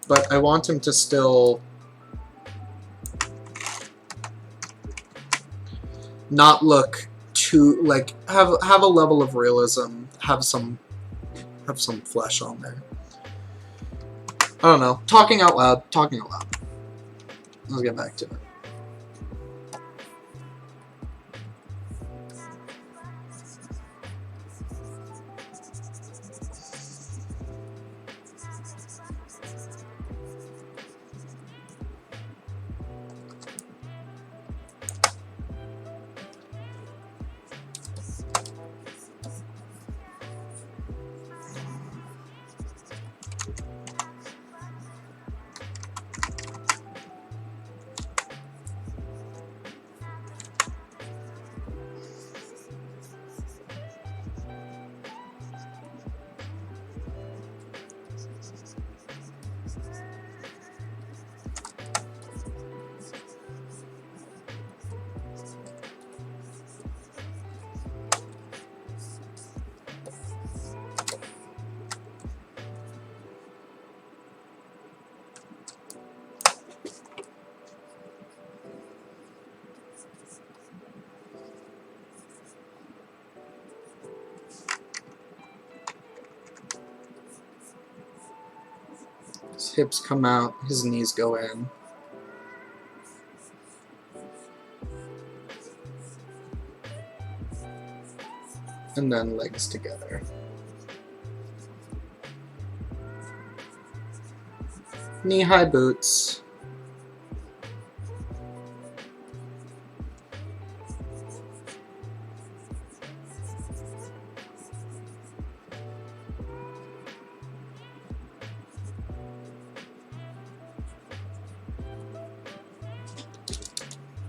but I want him to still not look too, like, have a level of realism, have some flesh on there. I don't know. Talking out loud. Let's get back to it. His hips come out, his knees go in. And then legs together. Knee-high boots.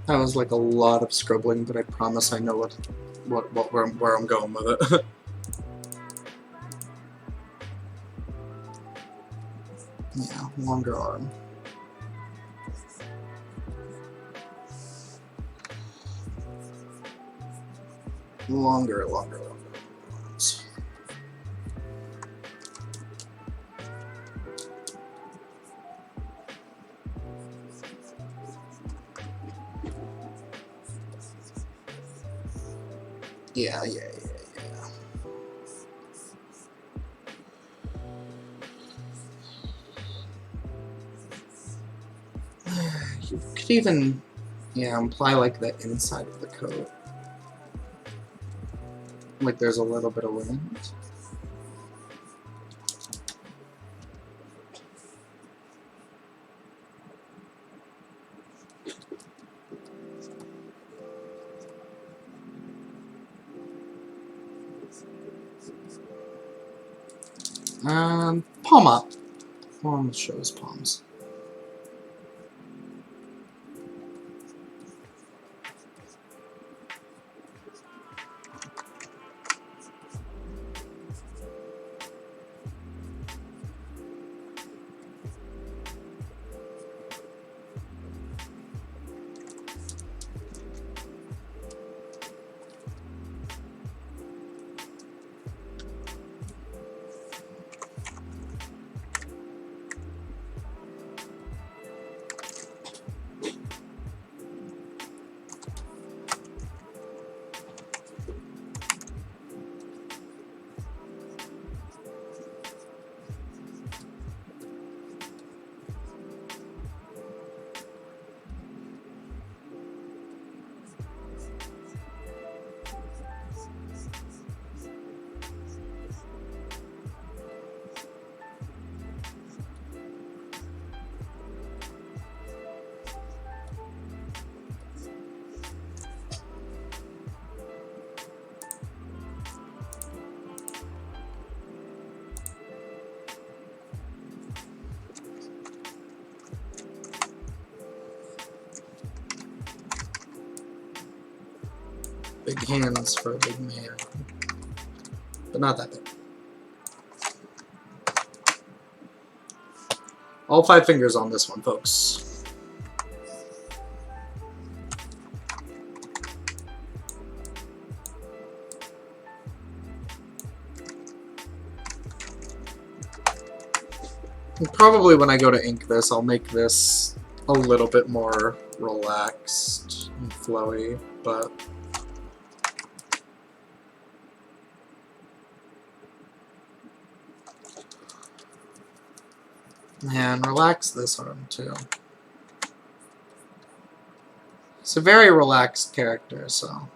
That was like a lot of scribbling, but I promise I know where I'm going with it. Yeah, longer arm. Longer arms. Yeah. You could even, imply like the inside of the coat. Like there's a little bit of wind. Palm up. Palm shows palms. Big hands for a big man. But not that big. All 5 fingers on this one, folks. And probably when I go to ink this, I'll make this a little bit more relaxed and flowy, but man, relax this arm too. He's a very relaxed character, so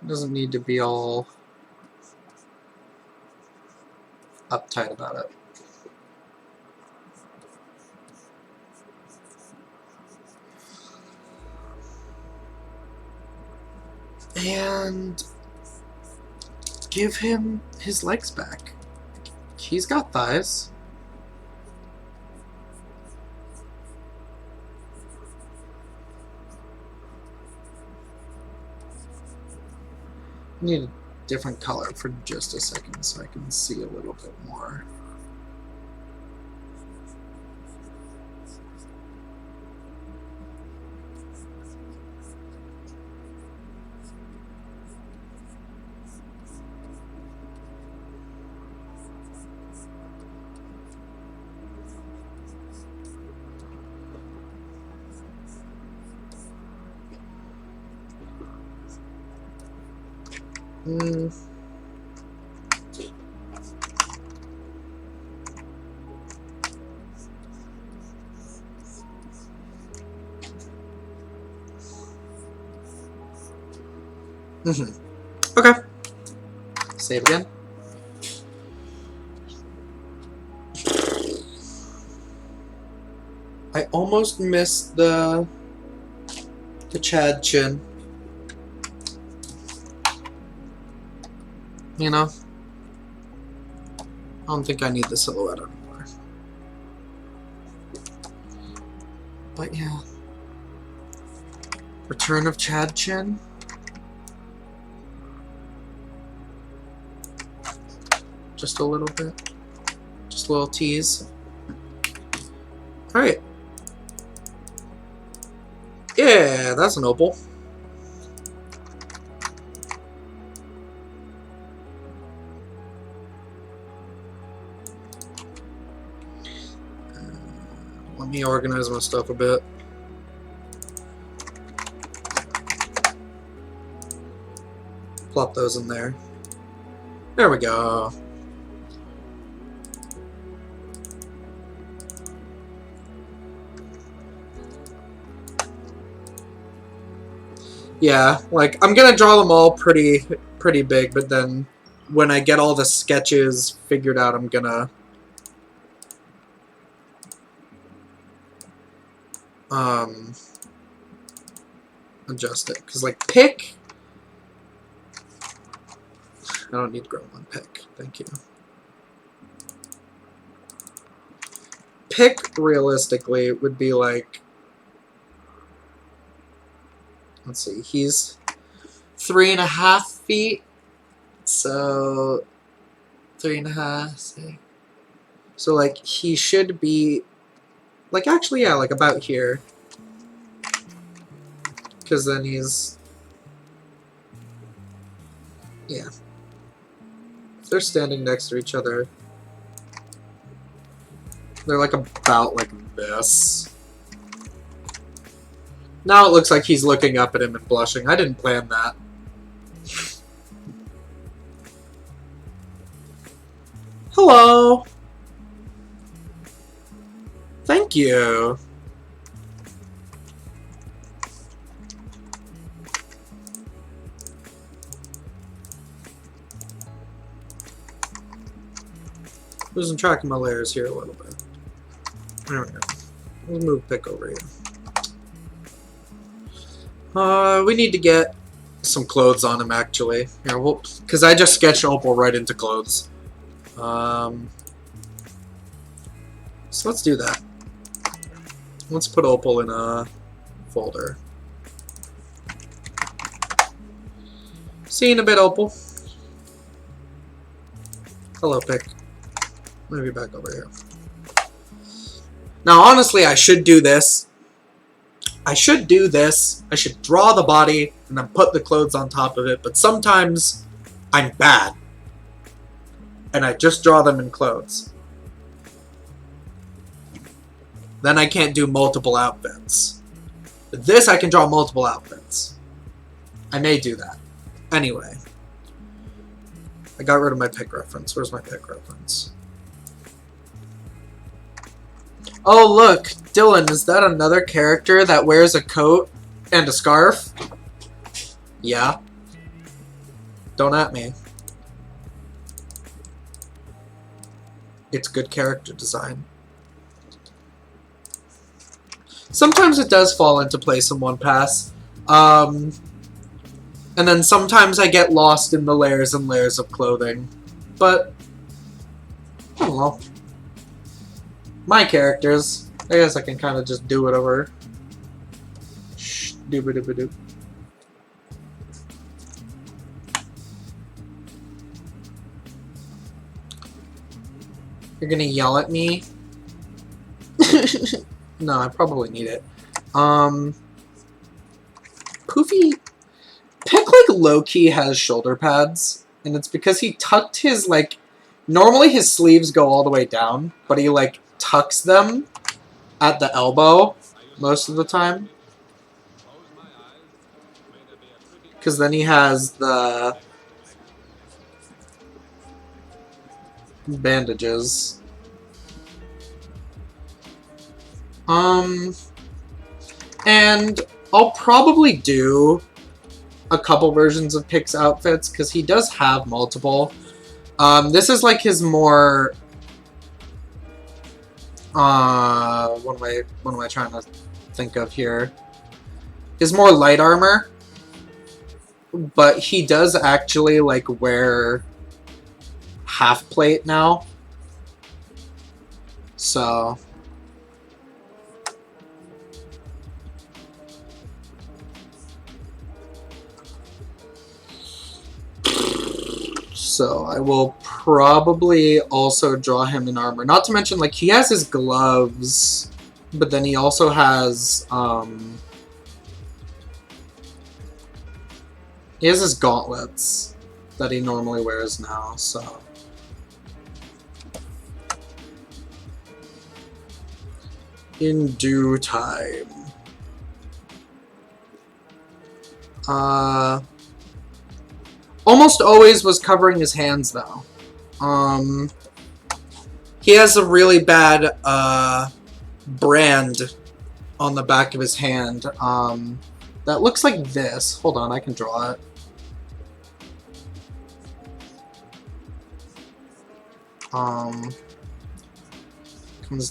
it doesn't need to be all uptight about it. And give him his legs back. He's got thighs. I need a different color for just a second so I can see a little bit more. Okay. Save again. I almost missed the Chad chin. You know, I don't think I need the silhouette anymore. But yeah. Return of Chad chin. Just a little bit. Just a little tease. Alright. Yeah, that's an opal. Let me organize my stuff a bit. Plop those in there. There we go. Yeah, like, I'm gonna draw them all pretty big, but then when I get all the sketches figured out, I'm gonna adjust it. Because, like, pick... I don't need gremlin pick. Thank you. Pick, realistically, would be like... Let's see, he's 3.5 feet, so 3.5. So like he should be, like actually yeah, like about here, because then he's yeah. If they're standing next to each other, they're like about like this. Now it looks like he's looking up at him and blushing. I didn't plan that. Hello. Thank you. Losing track of my layers here a little bit. There we go. We'll move pick over here. We need to get some clothes on him, actually. Here, because I just sketched Opal right into clothes. So let's do that. Let's put Opal in a folder. See you in a bit, Opal. Hello, Pick. Maybe back over here. Now, honestly, I should do this. I should draw the body and then put the clothes on top of it, but sometimes I'm bad. And I just draw them in clothes. Then I can't do multiple outfits. But this, I can draw multiple outfits. I may do that. Anyway. I got rid of my pick reference. Where's my pick reference? Oh, look. Dylan, is that another character that wears a coat and a scarf? Yeah. Don't at me. It's good character design. Sometimes it does fall into place in one pass. And then sometimes I get lost in the layers and layers of clothing. But, I don't know. My characters, I guess I can kind of just do whatever. Shh, dooba-dooba-doo. You're gonna yell at me? No, I probably need it. Poofy... Pick, like, low-key has shoulder pads, and it's because he tucked his, like... Normally his sleeves go all the way down, but he, like, tucks them at the elbow most of the time. Because then he has the... bandages. And I'll probably do a couple versions of Pick's outfits, because he does have multiple. This is like his more... what am I trying to think of here? His more light armor. But he does actually, like, wear half plate now. So... So I will probably also draw him in armor. Not to mention, like, he has his gloves, but then he also has, he has his gauntlets that he normally wears now, so. In due time. Almost always was covering his hands, though. He has a really bad, brand on the back of his hand, that looks like this. Hold on, I can draw it. Comes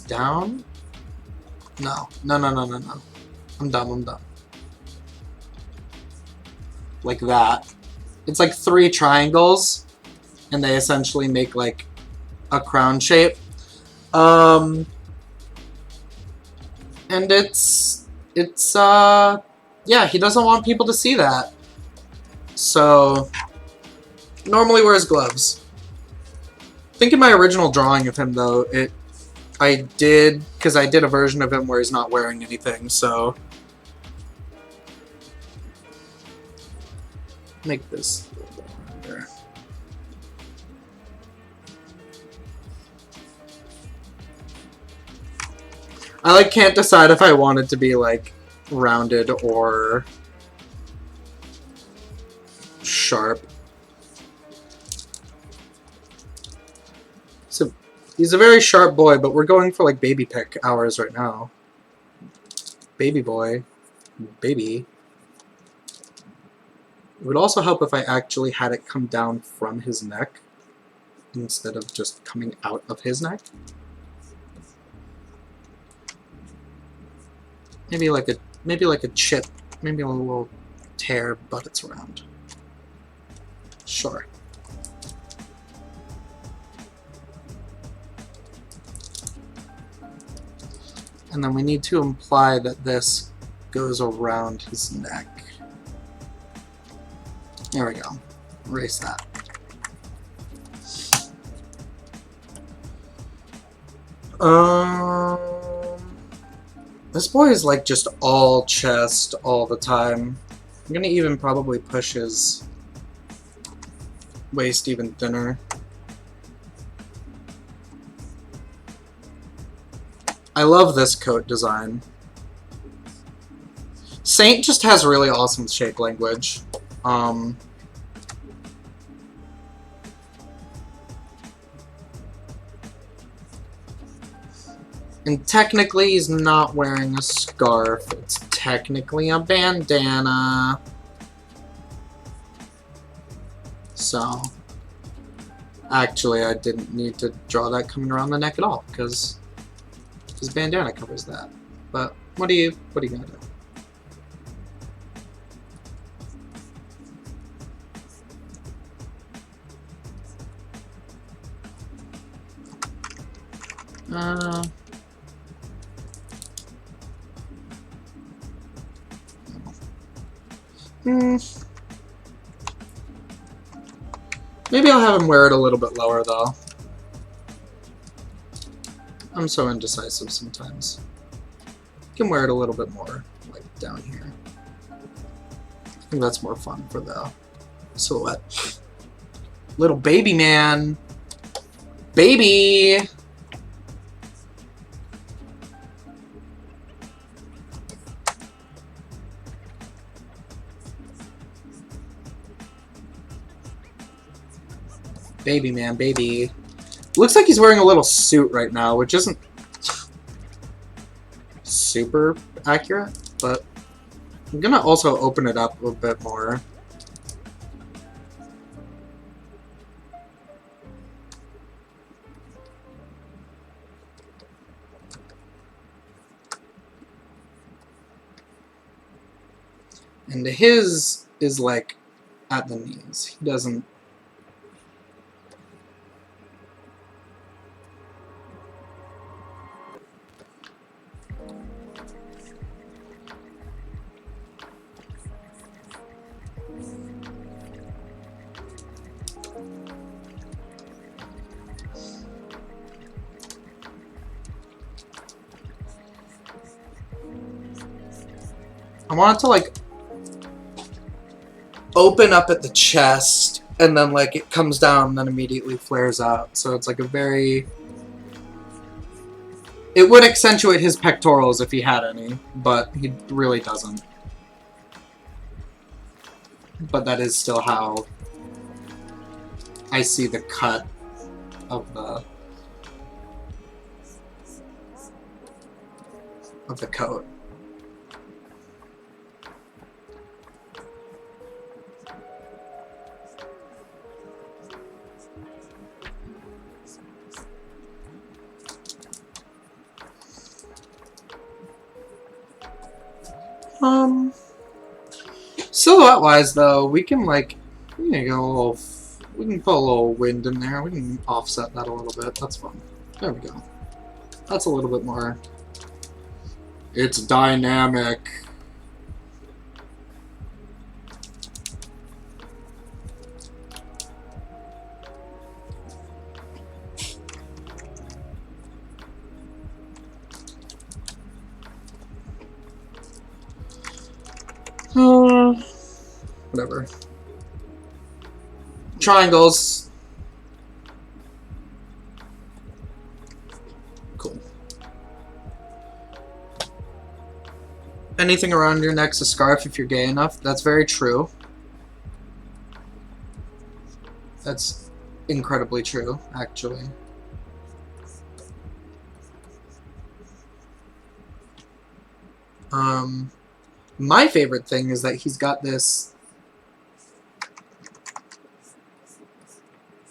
down? No. No. I'm done. Like that. It's like 3 triangles, and they essentially make like a crown shape. And yeah, he doesn't want people to see that. So, normally wears gloves. I think in my original drawing of him, though, because I did a version of him where he's not wearing anything, so... Make this a little bit rounder. I, like, can't decide if I want it to be, like, rounded or sharp. So, he's a very sharp boy, but we're going for, like, baby pick hours right now. Baby boy. Baby. It would also help if I actually had it come down from his neck instead of just coming out of his neck. Maybe like a chip, maybe a little tear, but it's round. Sure. And then we need to imply that this goes around his neck. There we go. Erase that. This boy is like just all chest all the time. I'm gonna even probably push his waist even thinner. I love this coat design. Saint just has really awesome shape language. And technically he's not wearing a scarf. It's technically a bandana. So, actually I didn't need to draw that coming around the neck at all, because his bandana covers that. But what are you gonna do? Maybe I'll have him wear it a little bit lower, though. I'm so indecisive sometimes. I can wear it a little bit more, like, down here. I think that's more fun for the silhouette. Little baby man! Baby! Baby man, baby. Looks like he's wearing a little suit right now, which isn't super accurate, but I'm gonna also open it up a bit more. And his is like at the knees. He doesn't. I want it to like open up at the chest, and then like it comes down and then immediately flares out. So it's like a very... It would accentuate his pectorals if he had any, but he really doesn't. But that is still how I see the cut of the coat. Silhouette-wise, though, we can like, we can go a little, we can put a little wind in there. We can offset that a little bit. That's fun. There we go. That's a little bit more. It's dynamic. Whatever. Triangles. Cool. Anything around your neck's a scarf if you're gay enough. That's very true. That's incredibly true, actually. My favorite thing is that he's got this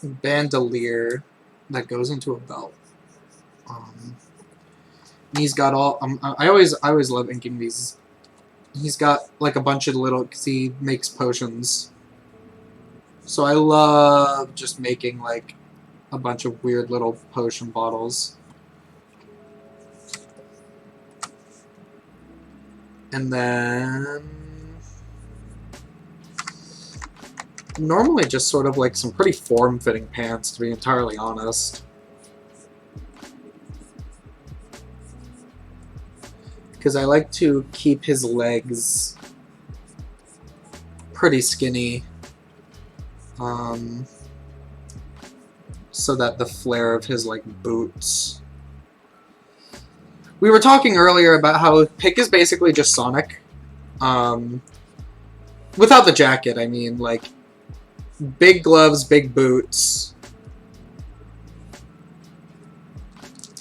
bandolier that goes into a belt. He's got all. I always love inking these. He's got like a bunch of little, because he makes potions. So I love just making like a bunch of weird little potion bottles. And then normally just sort of like some pretty form-fitting pants, to be entirely honest. Because I like to keep his legs pretty skinny, so that the flare of his like boots. We were talking earlier about how Pick is basically just Sonic, without the jacket. I mean, like big gloves, big boots,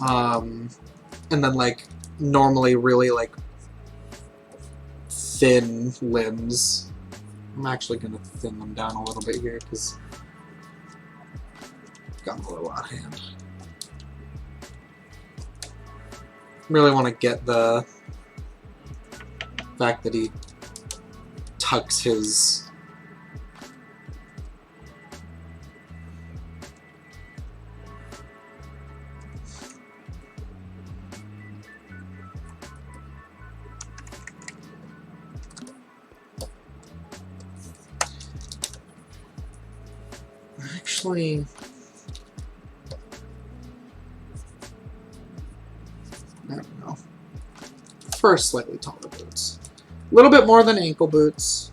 and then like normally really like thin limbs. I'm actually gonna thin them down a little bit here because I've got a little out of hand. Really want to get the fact that he tucks his actually I don't know. First, slightly taller boots. A little bit more than ankle boots.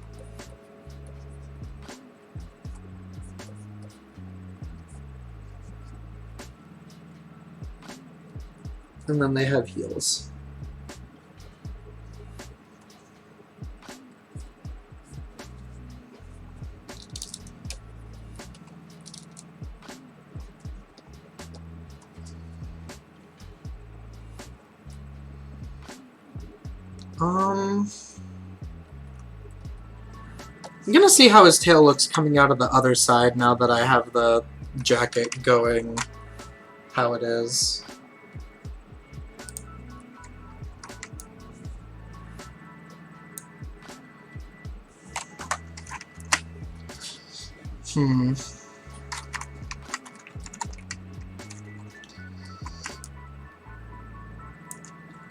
And then they have heels. I'm gonna see how his tail looks coming out of the other side now that I have the jacket going how it is.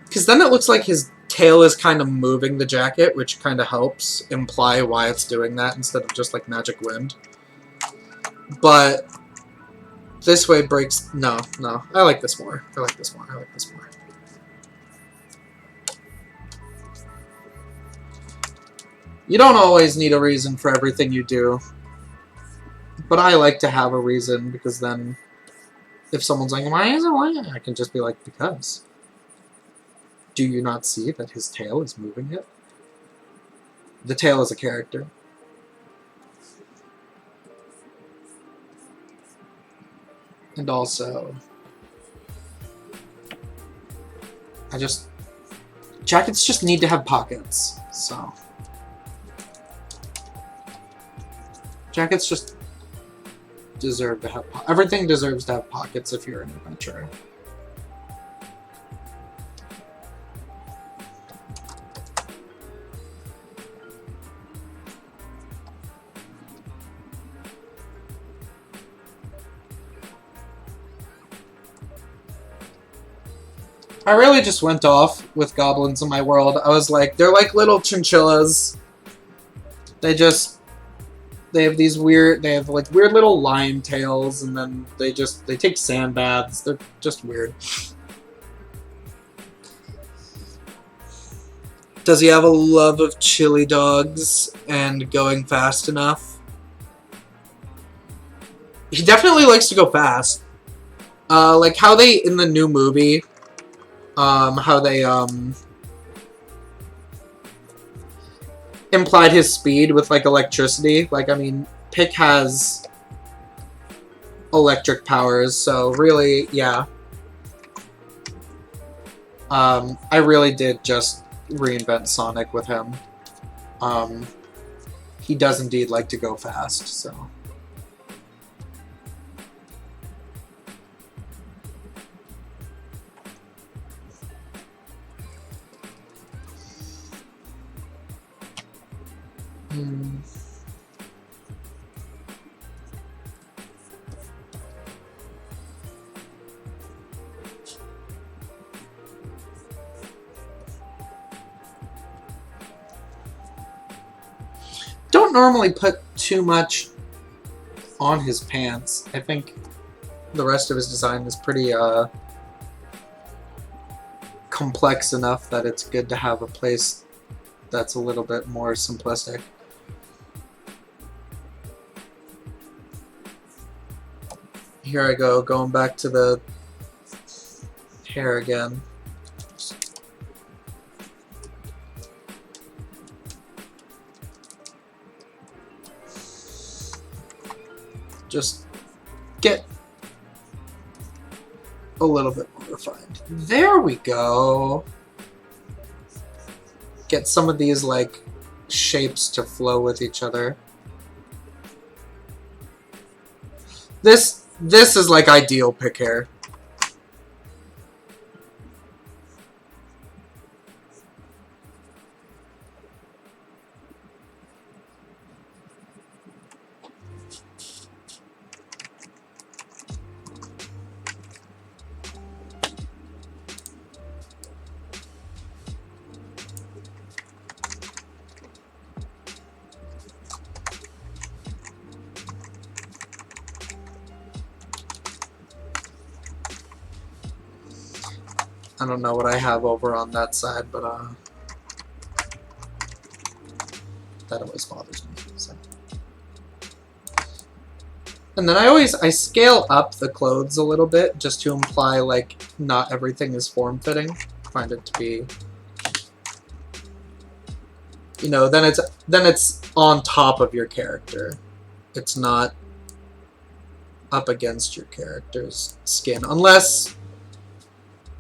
Because then it looks like his tail is kind of moving the jacket, which kind of helps imply why it's doing that instead of just like magic wind. But this way breaks... No. I like this more. I like this more. You don't always need a reason for everything you do. But I like to have a reason, because then if someone's like, why is it white? I can just be like, because. Do you not see that his tail is moving it? The tail is a character. And also, jackets just need to have pockets, so. Jackets just deserve to have, everything deserves to have pockets if you're an adventurer. I really just went off with goblins in my world. I was like, they're like little chinchillas. They have these weird, they have like weird little lion tails, and then they take sand baths. They're just weird. Does he have a love of chili dogs and going fast enough? He definitely likes to go fast. Like how they, in the new movie, how they, implied his speed with, like, electricity. Like, I mean, Pick has electric powers, so really, yeah. I really did just reinvent Sonic with him. He does indeed like to go fast, so... Don't normally put too much on his pants. I think the rest of his design is pretty complex enough that it's good to have a place that's a little bit more simplistic. Here I go, going back to the hair again. Just get a little bit more refined. There we go. Get some of these like shapes to flow with each other. This is like ideal pick hair. I don't know what I have over on that side, but that always bothers me. So. And then I scale up the clothes a little bit just to imply like not everything is form-fitting. Find it to be, you know, then it's on top of your character. It's not up against your character's skin, unless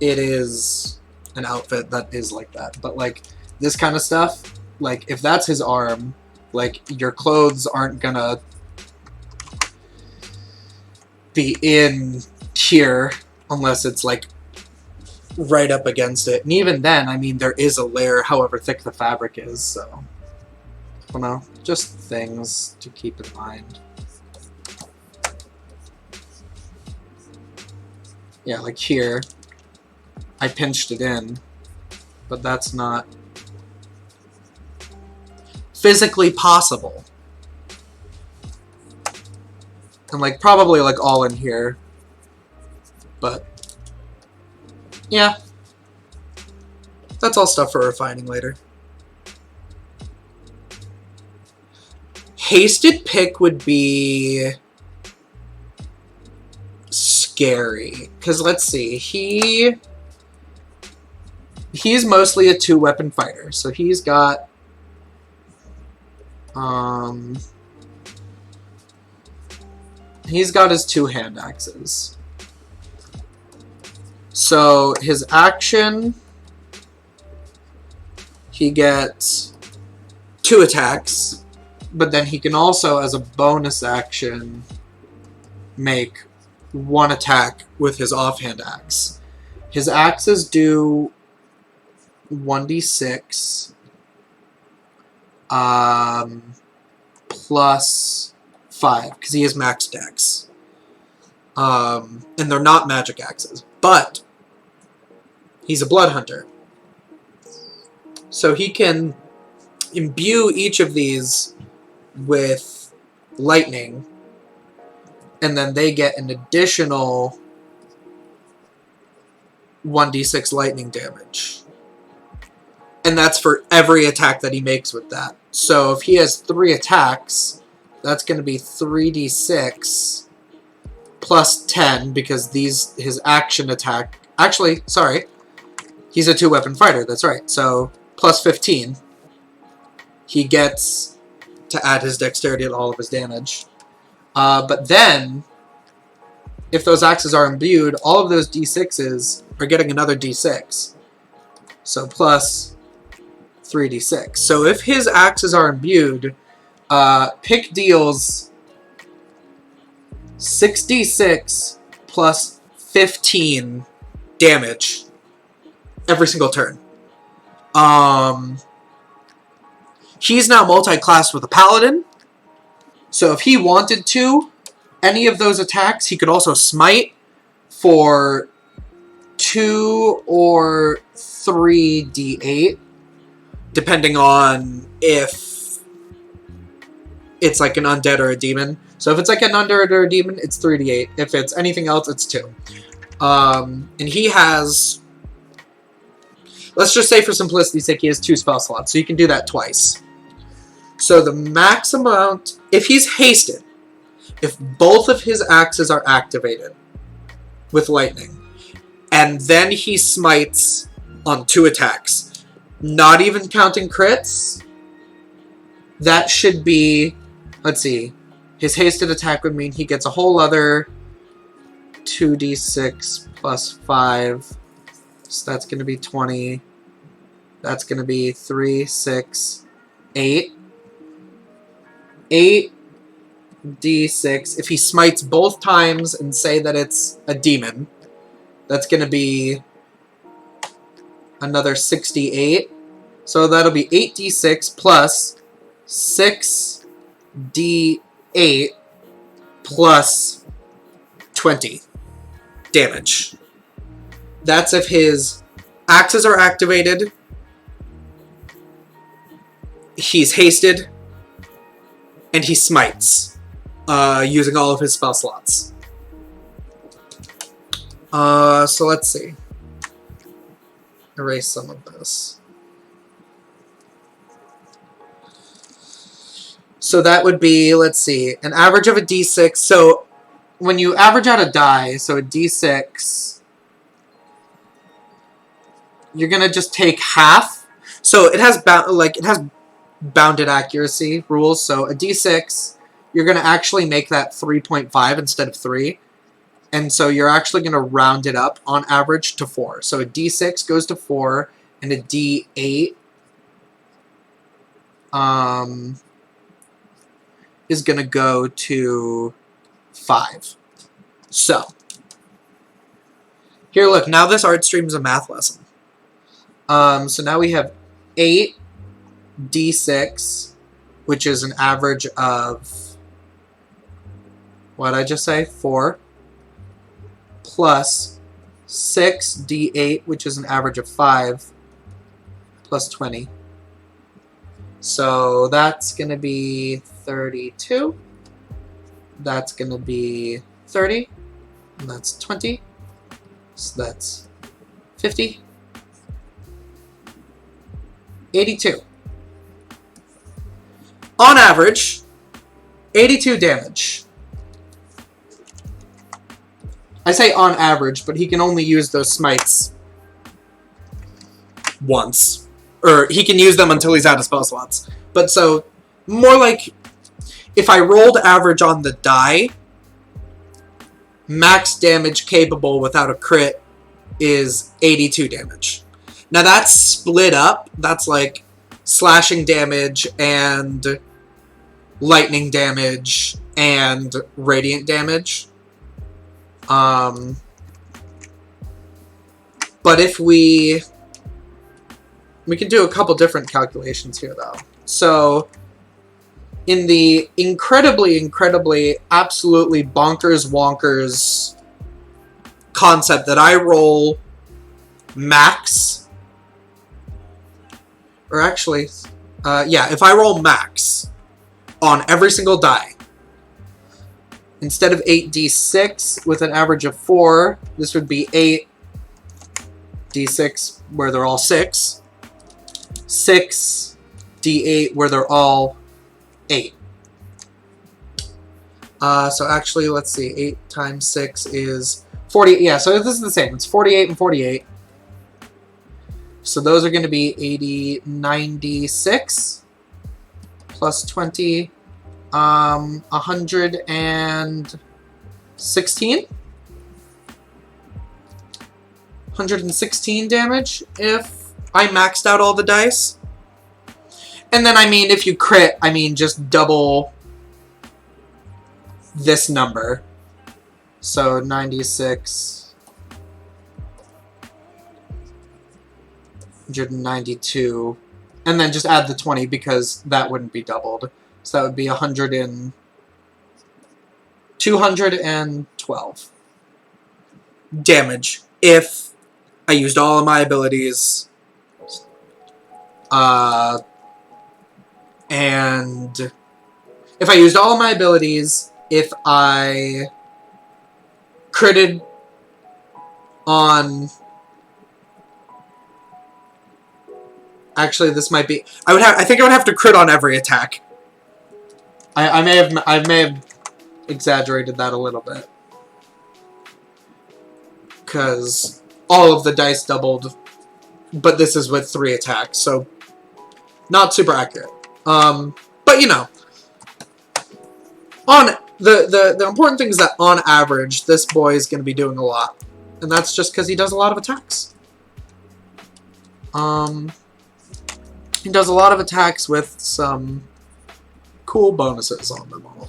it is an outfit that is like that. But like this kind of stuff, like if that's his arm, like your clothes aren't gonna be in here unless it's like right up against it. And even then, I mean, there is a layer however thick the fabric is, so I don't know, just things to keep in mind. Yeah, like here I pinched it in, but that's not physically possible. And like probably like all in here, but yeah, that's all stuff for refining later. Hasted pick would be scary, because let's see, he's mostly a 2-weapon fighter, so he's got his 2 hand axes. So his action, he gets 2 attacks, but then he can also, as a bonus action, make 1 attack with his offhand axe. His axes do 1d6 plus 5, because he has max dex. And they're not magic axes, but he's a blood hunter. So he can imbue each of these with lightning, and then they get an additional 1d6 lightning damage. And that's for every attack that he makes with that. So if he has 3 attacks, that's going to be 3d6 plus 10, because his action attack... Actually, sorry. He's a 2-weapon fighter, that's right. So plus 15. He gets to add his dexterity to all of his damage. But then, if those axes are imbued, all of those d6s are getting another d6. So plus 3d6. So if his axes are imbued, Pick deals 6d6 plus 15 damage every single turn. He's now multi-classed with a paladin, so if he wanted to, any of those attacks, he could also smite for 2 or 3d8, depending on if it's like an undead or a demon. So if it's like an undead or a demon, it's 3d8. If it's anything else, it's 2. And he has... Let's just say for simplicity's sake, he has 2 spell slots, so you can do that twice. So the max amount... If he's hasted, if both of his axes are activated with lightning, and then he smites on 2 attacks, not even counting crits, that should be... Let's see. His hasted attack would mean he gets a whole other 2d6 plus 5. So that's going to be 20. That's going to be 3, 6, 8. 8d6. If he smites both times and say that it's a demon, that's going to be another 68. So that'll be 8d6 plus 6d8 plus 20 damage. That's if his axes are activated, he's hasted, and he smites using all of his spell slots. So let's see. Erase some of this. So that would be, let's see, an average of a d6. So when you average out a die, so a d6, you're gonna just take half. So it has bounded accuracy rules. So a d6, you're gonna actually make that 3.5 instead of 3, and so you're actually gonna round it up on average to 4. So a d6 goes to 4, and a d8 is going to go to 5. So, here, look, now this art stream is a math lesson. So now we have 8d6, which is an average of, what did I just say? 4, plus 6d8, which is an average of 5, plus 20. So that's going to be 32. That's going to be 30. And that's 20. So that's 50. 82. On average, 82 damage. I say on average, but he can only use those smites once. Or he can use them until he's out of spell slots. But so, more like, if I rolled average on the die, max damage capable without a crit is 82 damage. Now that's split up. That's like slashing damage and lightning damage and radiant damage. But if we can do a couple different calculations here, though. So, in the incredibly, absolutely bonkers concept that I roll max, or actually, yeah, if I roll max on every single die, instead of 8d6 with an average of 4, this would be 8d6 where they're all 6. 6d8 where they're all 8. So actually, let's see. 8 times 6 is 40. Yeah, so this is the same. It's 48 and 48. So those are going to be 96 plus 20. 116. 116 damage if I maxed out all the dice. And then, I mean, if you crit, I mean, just double this number. So, 96, 192, and then just add the 20 because that wouldn't be doubled. So that would be 212 damage if I used all of my abilities. And if I used all of my abilities if I critted on... Actually, this might be... I think I would have to crit on every attack. I may have exaggerated that a little bit. Because all of the dice doubled, but this is with 3 attacks, so not super accurate. But you know, on the important thing is that on average, this boy is going to be doing a lot, and that's just because he does a lot of attacks. He does a lot of attacks with some cool bonuses on them all.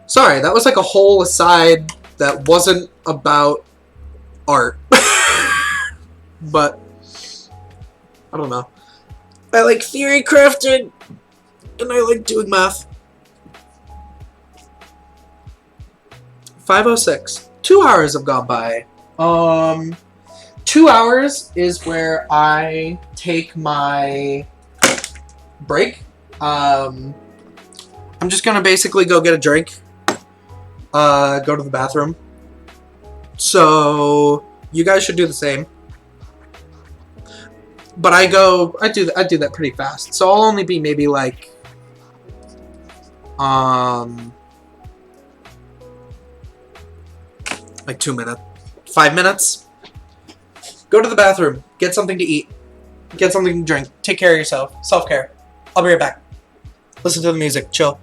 Sorry, that was like a whole aside that wasn't about art. But, I don't know. I like theory crafting, and I like doing math. 5:06. 2 hours have gone by. 2 hours is where I take my break. I'm just gonna basically go get a drink. Go to the bathroom. So you guys should do the same. But I do that pretty fast. So I'll only be maybe like like 2 minutes, 5 minutes. Go to the bathroom, get something to eat, get something to drink, take care of yourself, self-care. I'll be right back. Listen to the music, chill.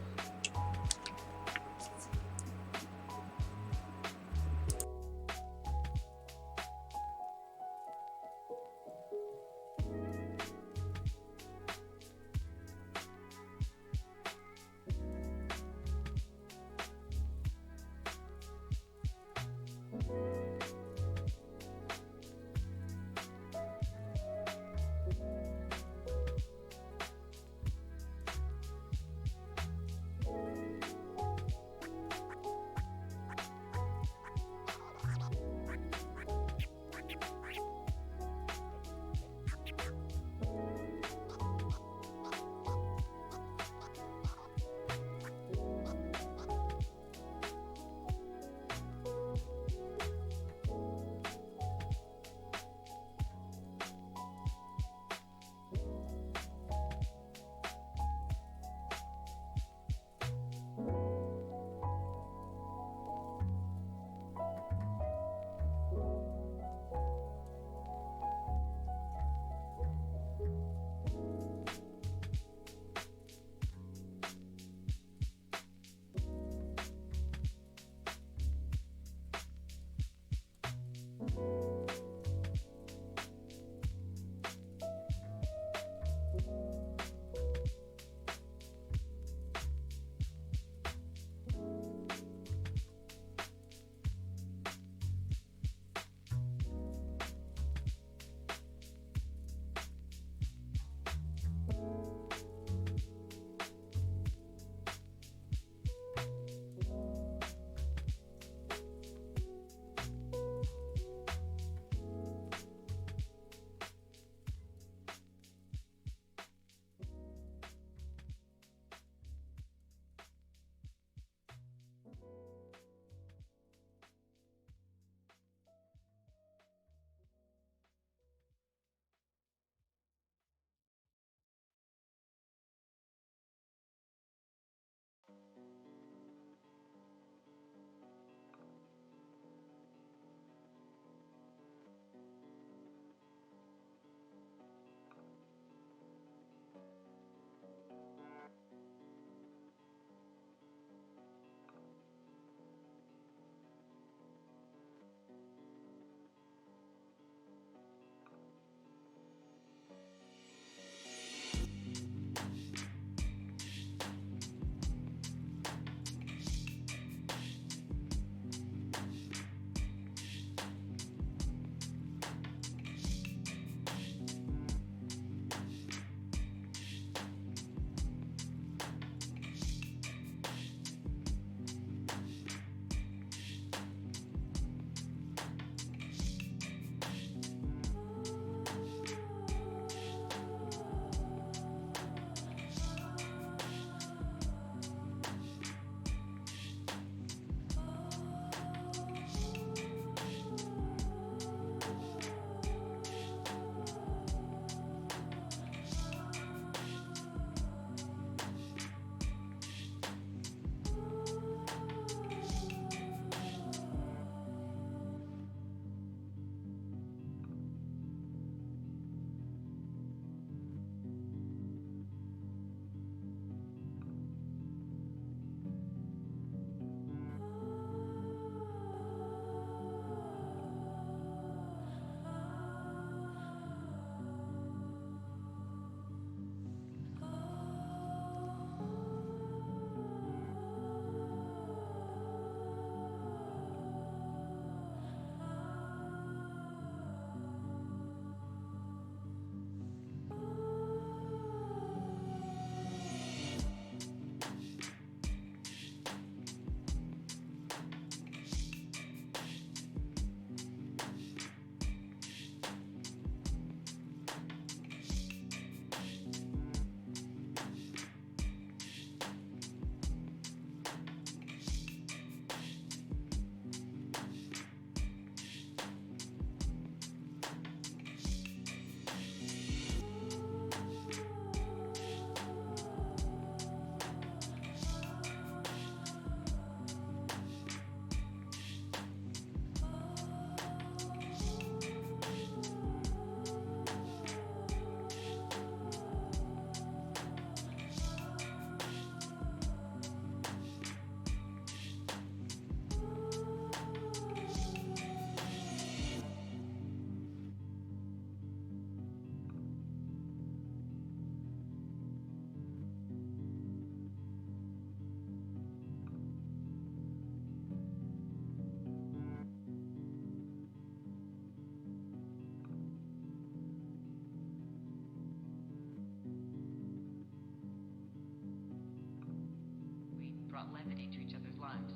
proximity to each other's lives.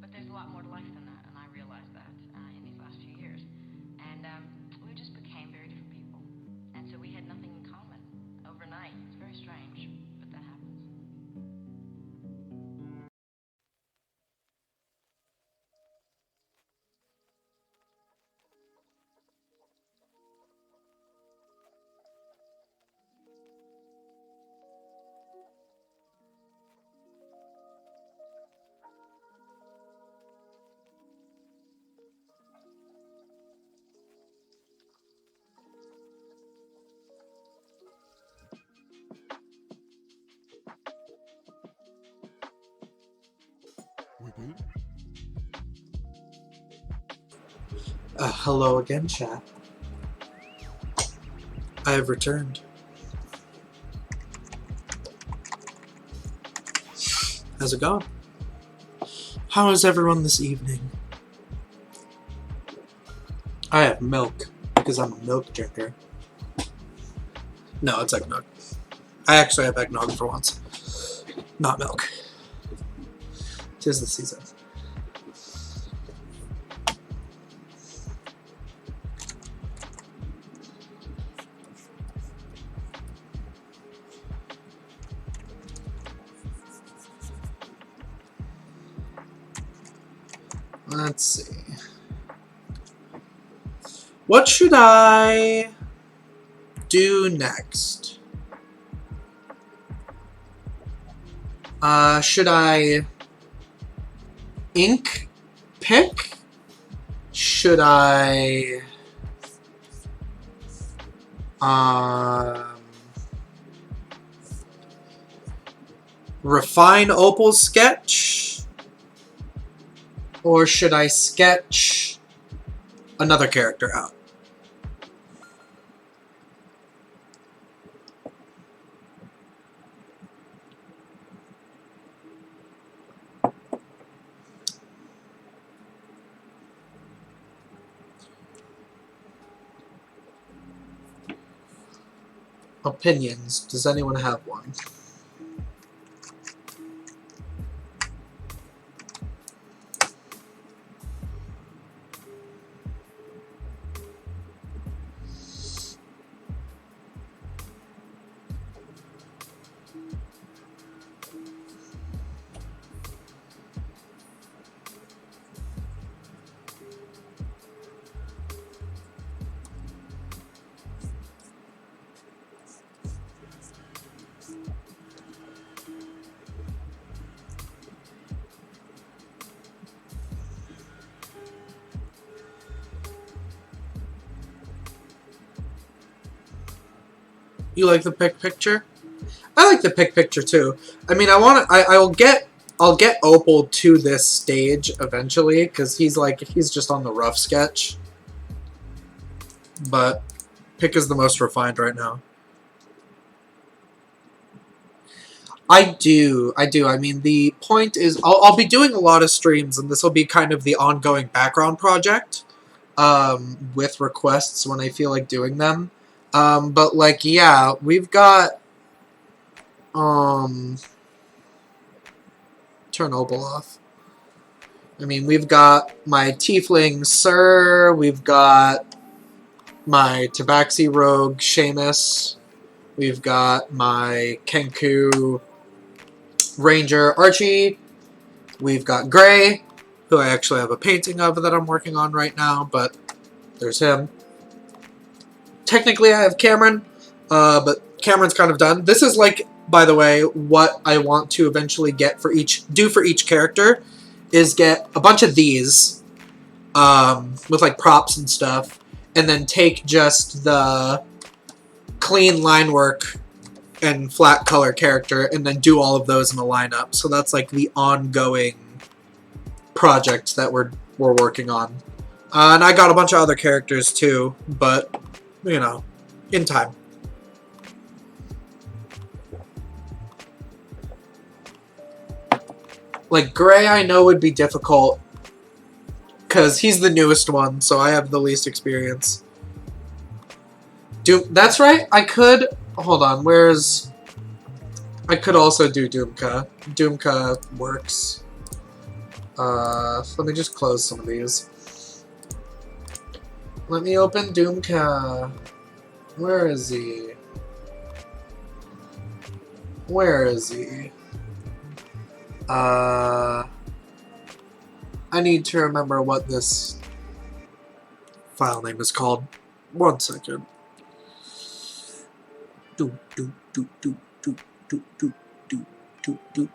But there's a lot more to life than that, and I realized that in these last few years. And we just became very different people. And so we had nothing in common overnight. It's very strange, but that happens. Hello again, chat. I have returned. How's it going? How is everyone this evening? I have milk, because I'm a milk drinker. No, it's eggnog. I actually have eggnog for once. Not milk. 'Tis the season. Let's see. What should I do next? Should I ink pick? Should I refine Opal's sketch? Or should I sketch another character out? Opinions. Does anyone have one? You like the pick picture? I like the pick picture too. I mean, I'll get Opal to this stage eventually because he's just on the rough sketch. But pick is the most refined right now. I do. I mean, the point is, I'll be doing a lot of streams, and this will be kind of the ongoing background project, with requests when I feel like doing them. But like, yeah, we've got, turn Opal off. I mean, we've got my Tiefling Sir, we've got my Tabaxi Rogue Seamus, we've got my Kenku Ranger Archie, we've got Gray, who I actually have a painting of that I'm working on right now, but there's him. Technically I have Cameron, but Cameron's kind of done. This is like, by the way, what I want to eventually get for each character is get a bunch of these with like props and stuff, and then take just the clean line work and flat color character and then do all of those in a lineup. So that's like the ongoing project that we're working on. And I got a bunch of other characters too, but you know, in time. Like Gray, I know would be difficult because he's the newest one, so I have the least experience. That's right. I could. Hold on. Where's I could also do Doomka. Doomka works. Let me just close some of these. Let me open Doomka. Where is he? Where is he? I need to remember what this file name is called. 1 second. Do do do do do do do do do do.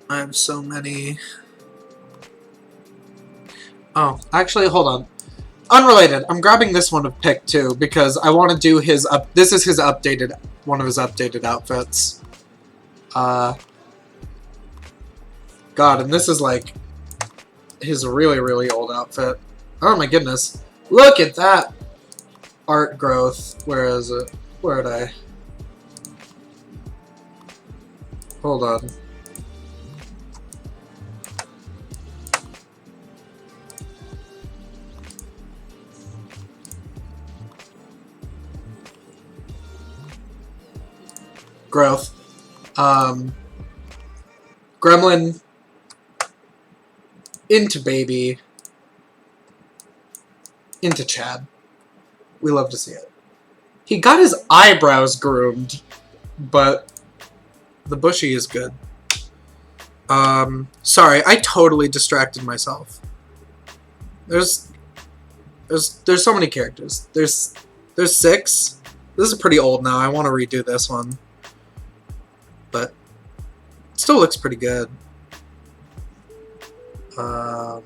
I have so many. Oh, actually, hold on. Unrelated. I'm grabbing this one of Pick too because I want to do his up. This is his updated, one of his updated outfits. God, and this is like his really, really old outfit. Oh my goodness! Look at that art growth. Where is it? Where did I? Hold on. Growth. Gremlin into baby into Chad. We love to see it. He got his eyebrows groomed, but the bushy is good. Sorry, I totally distracted myself. There's so many characters. There's 6. This is pretty old now. I want to redo this one. But it still looks pretty good. I'm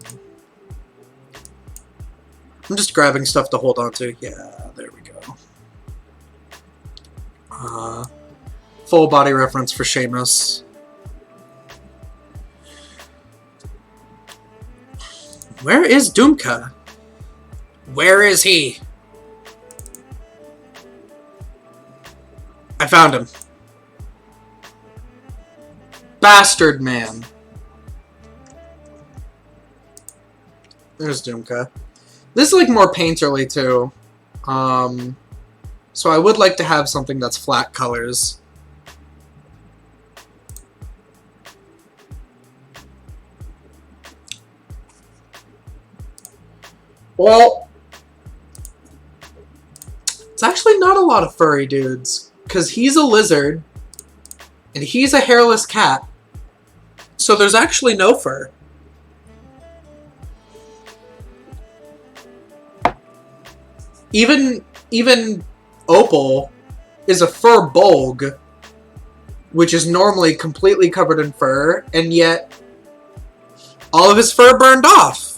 just grabbing stuff to hold on to. Yeah, there we go. Full body reference for Seamus. Where is Doomka? Where is he? I found him. Bastard man. There's Doomka. This is like more painterly too. So I would like to have something that's flat colors. Well, it's actually not a lot of furry dudes, because he's a lizard, and he's a hairless cat, so there's actually no fur. Even Opal is a fur bolg, which is normally completely covered in fur, and yet all of his fur burned off.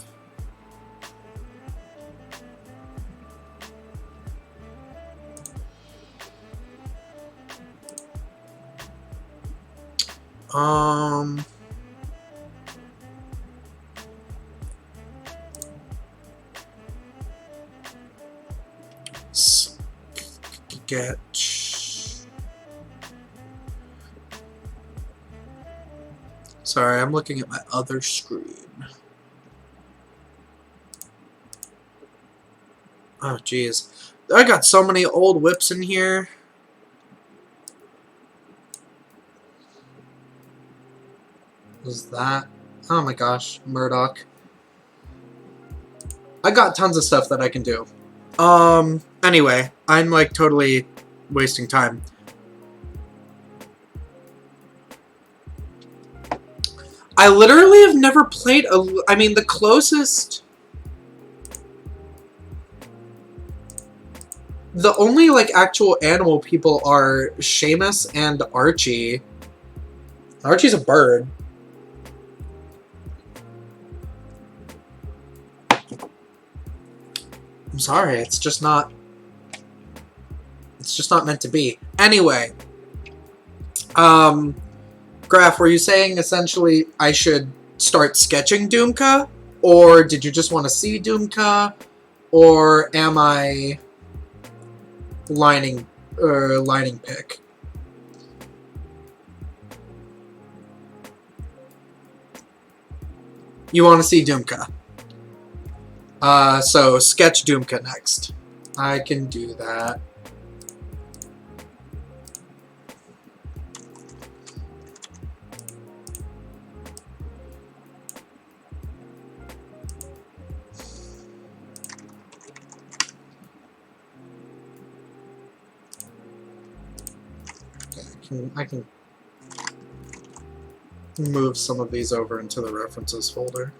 Sketch. Sorry, I'm looking at my other screen. Oh, jeez. I got so many old whips in here. Is that? Oh my gosh, Murdoch. I got tons of stuff that I can do. Anyway, I'm like totally wasting time. I literally have never played I mean, the closest... The only, like, actual animal people are Seamus and Archie. Archie's a bird. I'm sorry, it's just not... It's just not meant to be. Anyway. Graf, were you saying essentially I should start sketching Doomka? Or did you just want to see Doomka? Or am I lining pick? You want to see Doomka? So sketch Doomka next. I can do that. I can move some of these over into the references folder.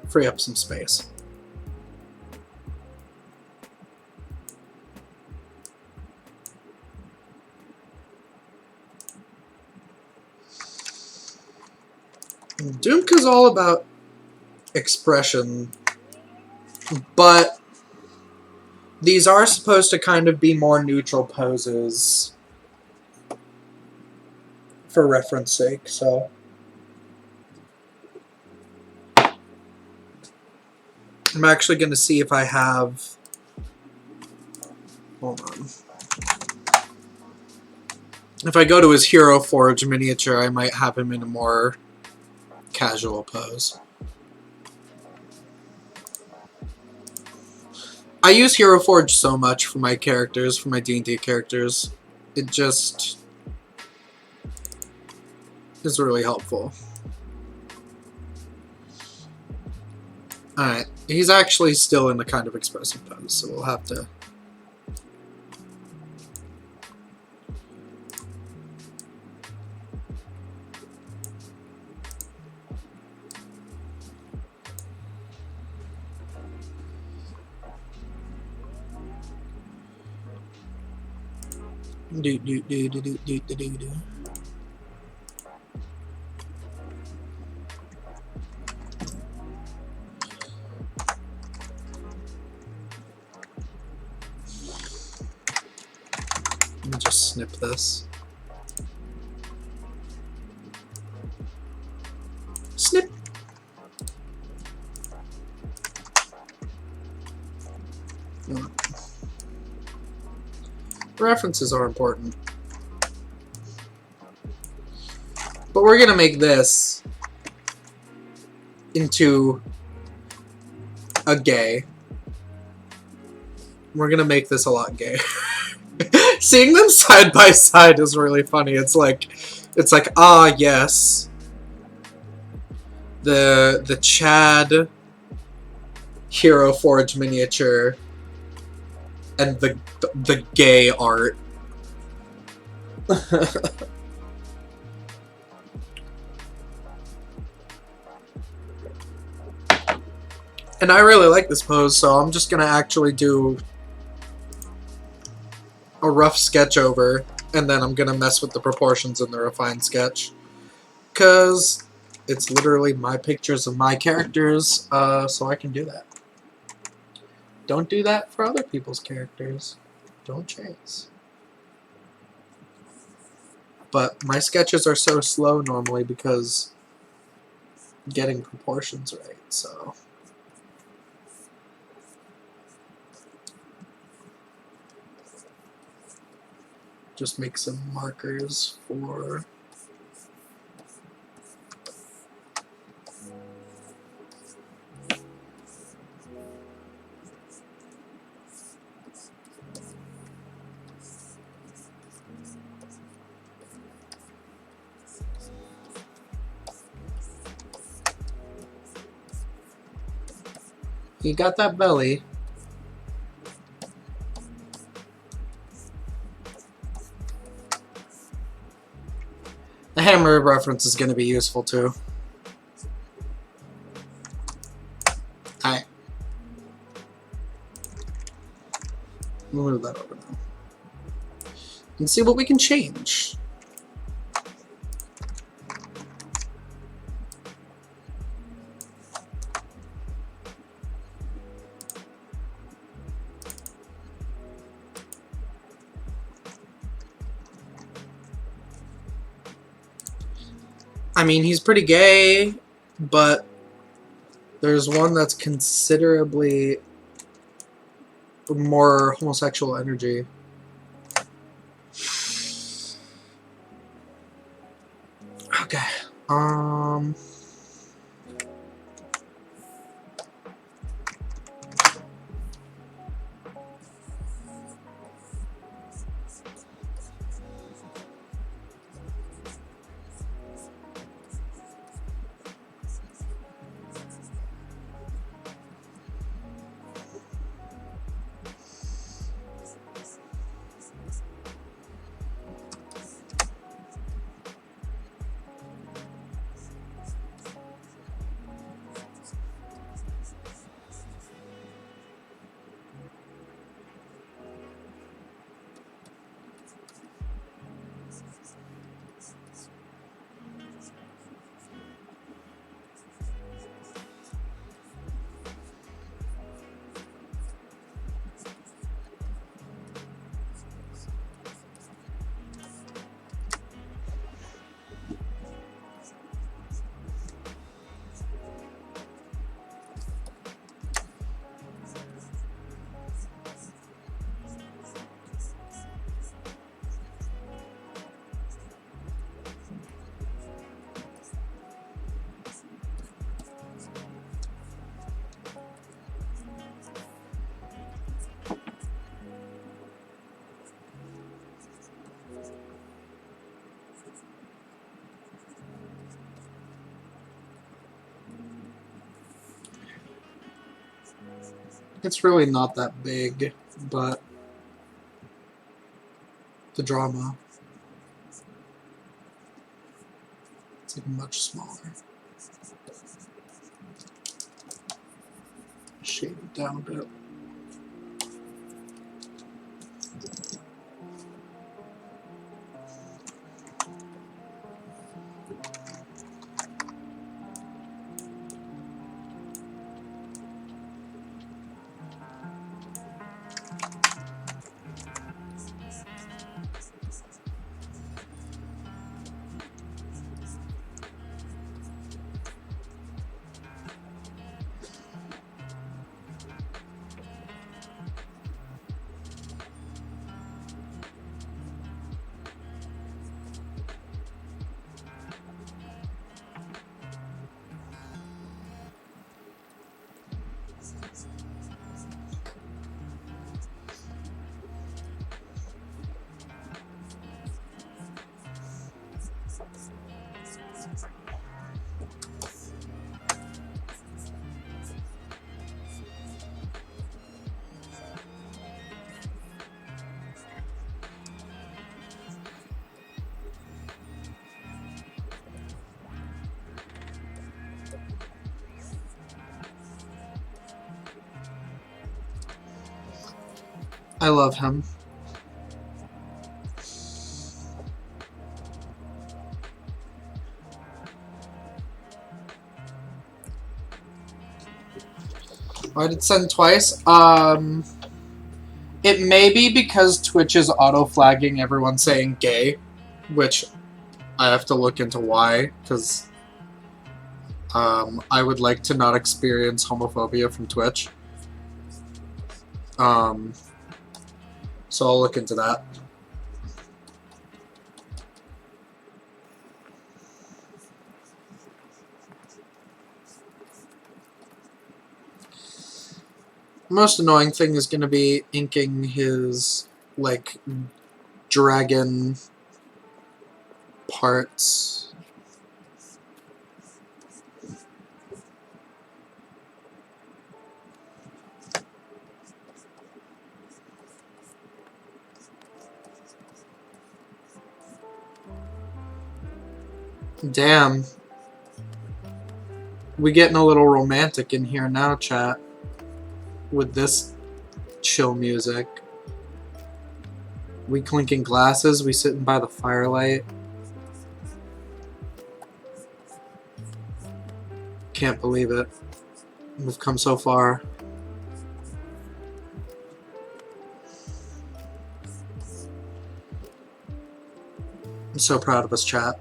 Free up some space. Doomka's all about expression, but these are supposed to kind of be more neutral poses for reference sake, so I'm actually going to see if I have... Hold on. If I go to his Hero Forge miniature, I might have him in a more casual pose. I use Hero Forge so much for my characters, for my D&D characters. It just is really helpful. Alright, he's actually still in the kind of expressive pose, so we'll have to... Do. Let me just snip this. Snip! References are important. But we're gonna make this into a gay. We're gonna make this a lot gay. Seeing them side by side is really funny. It's like, ah, yes. The Chad Hero Forge miniature and the gay art. And I really like this pose, so I'm just gonna actually do a rough sketch over, and then I'm gonna mess with the proportions in the refined sketch. Cause it's literally my pictures of my characters, so I can do that. Don't do that for other people's characters. Don't chase. But my sketches are so slow normally because getting proportions right, so... Just make some markers for... You got that belly. The hammer reference is going to be useful too. Alright. We'll move that over now. And see what we can change. I mean, he's pretty gay, but there's one that's considerably more homosexual energy. Okay. It's really not that big, but the drama, it's like much smaller. Shade it down a bit. I love him. Why did it send twice? It may be because Twitch is auto-flagging everyone saying gay, which I have to look into why, because I would like to not experience homophobia from Twitch. So I'll look into that. Most annoying thing is going to be inking his, like, dragon parts. Damn. We getting a little romantic in here now, chat. With this chill music. We clinking glasses, we sitting by the firelight. Can't believe it. We've come so far. I'm so proud of us, chat.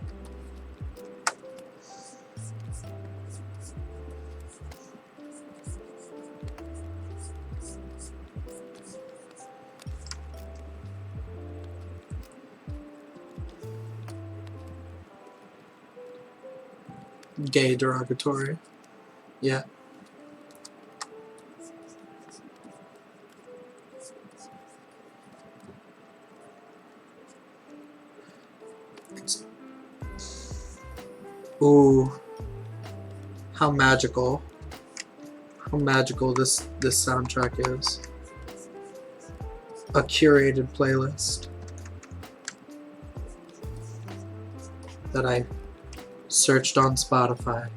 Gay derogatory. Yeah. Ooh. How magical. How magical this soundtrack is. A curated playlist that I searched on Spotify.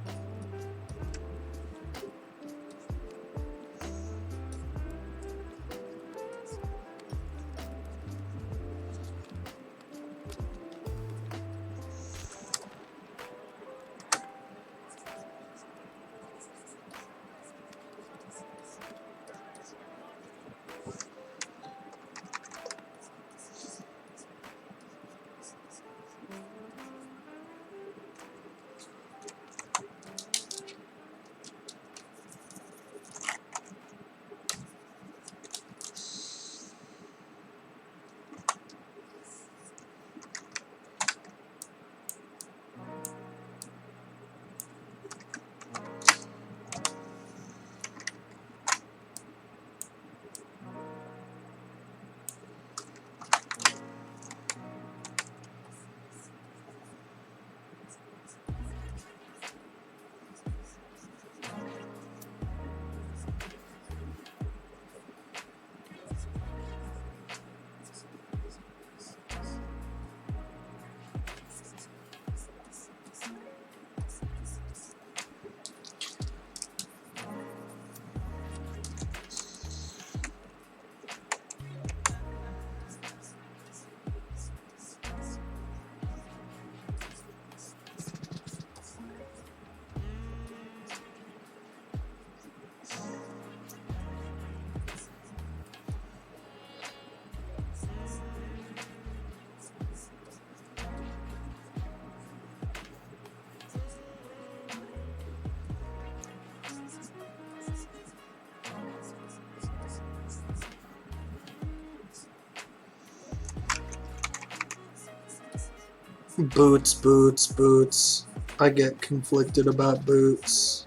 Boots, boots, boots. I get conflicted about boots.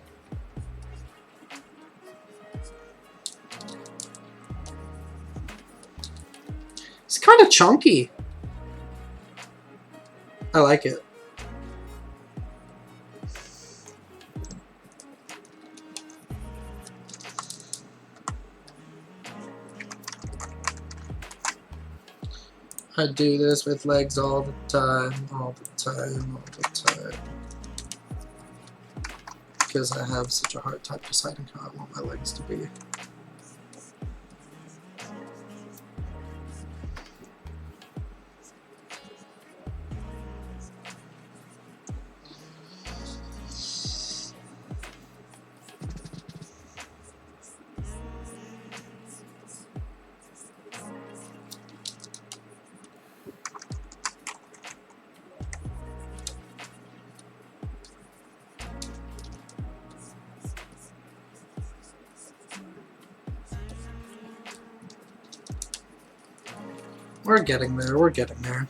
It's kind of chunky. I like it. I do this with legs all the time, all the time, all the time. Because I have such a hard time deciding how I want my legs to be. We're getting there, we're getting there.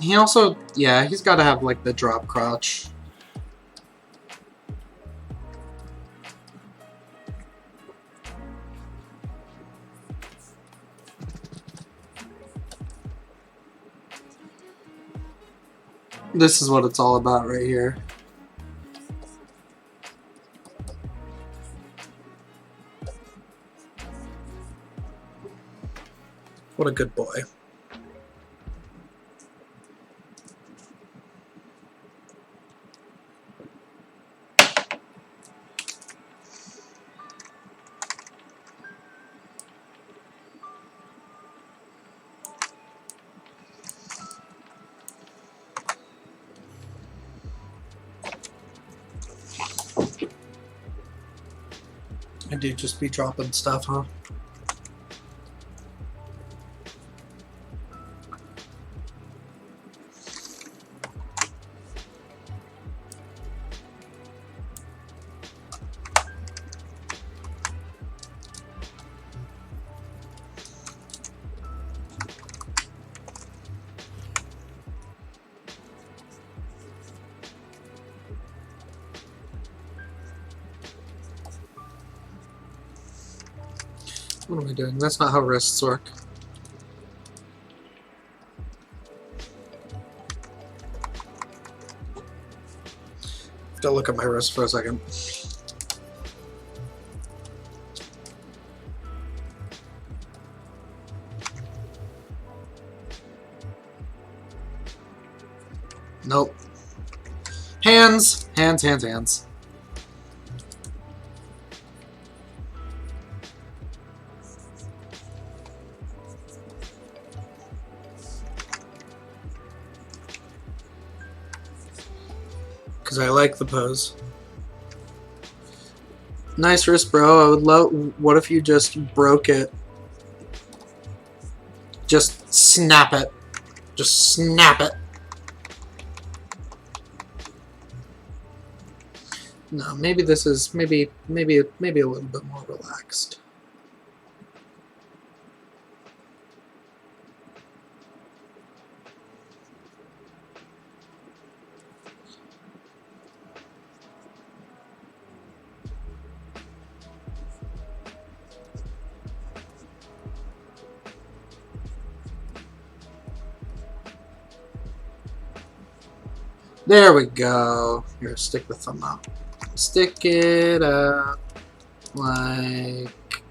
He also, yeah, he's got to have like the drop crotch. This is what it's all about right here. What a good boy. I do just be dropping stuff, huh? What am I doing? That's not how wrists work. Have to look at my wrist for a second. Nope. Hands! Hands, hands, hands. Because I like the pose. Nice wrist, bro. I would love... What if you just broke it? Just snap it. Just snap it. No, maybe this is... Maybe a little bit more relaxed. There we go. Here, stick the thumb out. Stick it up like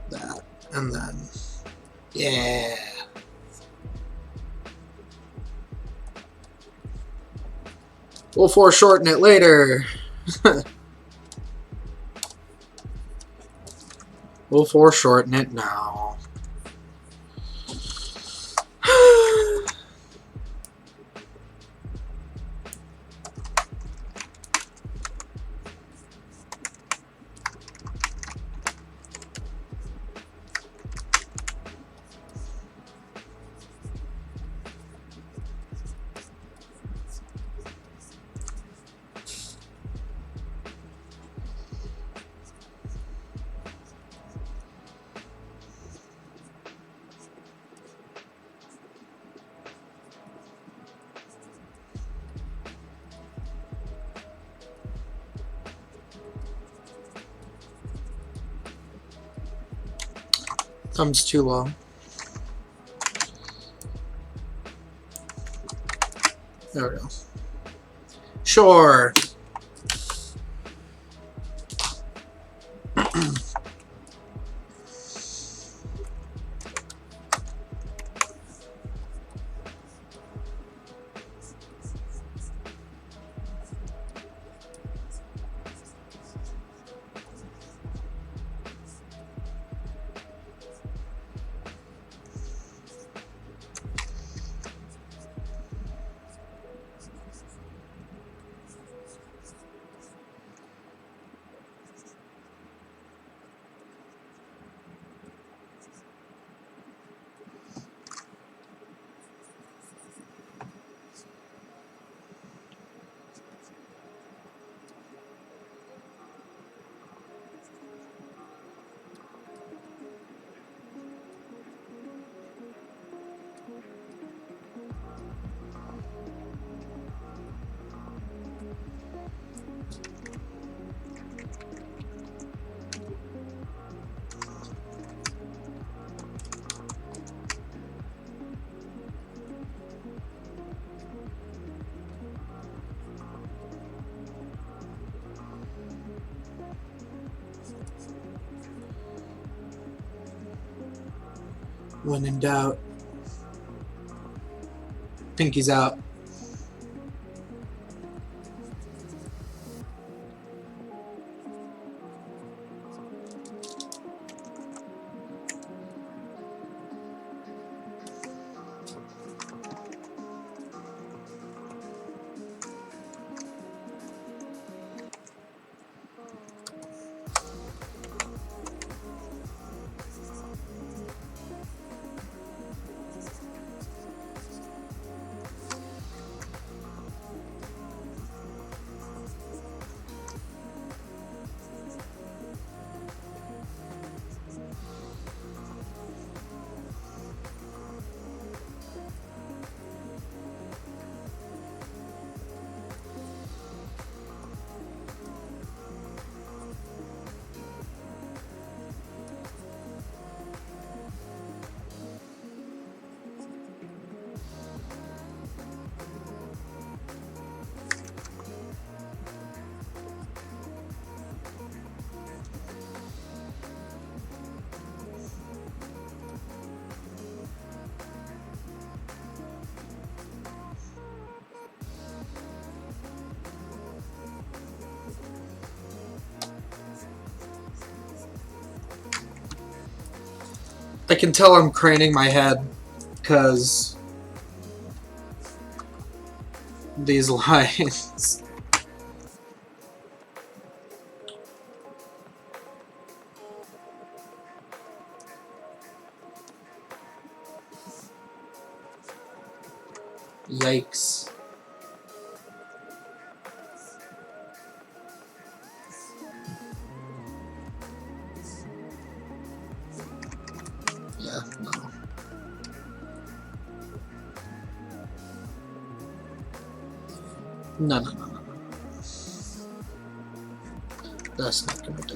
that. And then, yeah. We'll foreshorten it later. We'll foreshorten it now. Thumb's too long. There we go. Sure. When in doubt, pinky's out. I can tell I'm craning my head because these lines. Yikes. Yeah, no. No, no, no, no, no. That's not gonna do.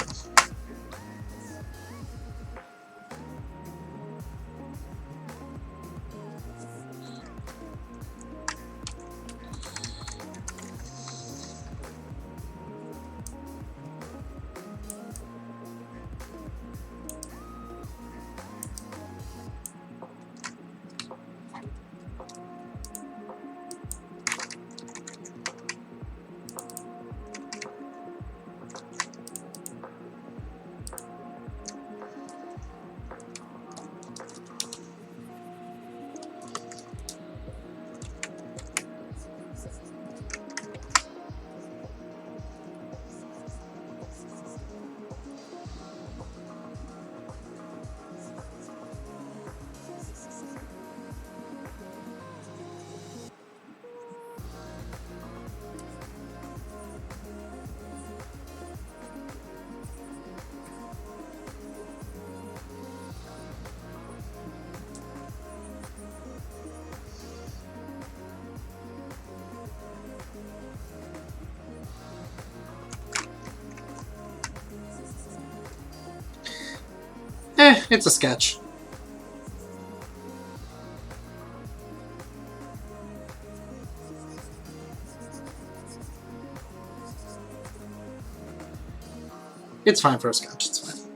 It's a sketch. It's fine for a sketch, it's fine.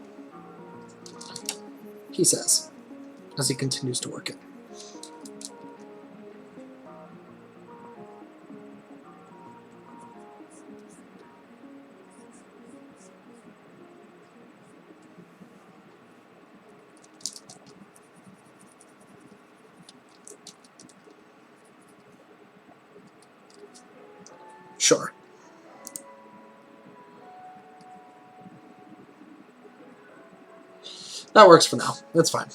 He says, as he continues to work it. Sure. That works for now. That's fine.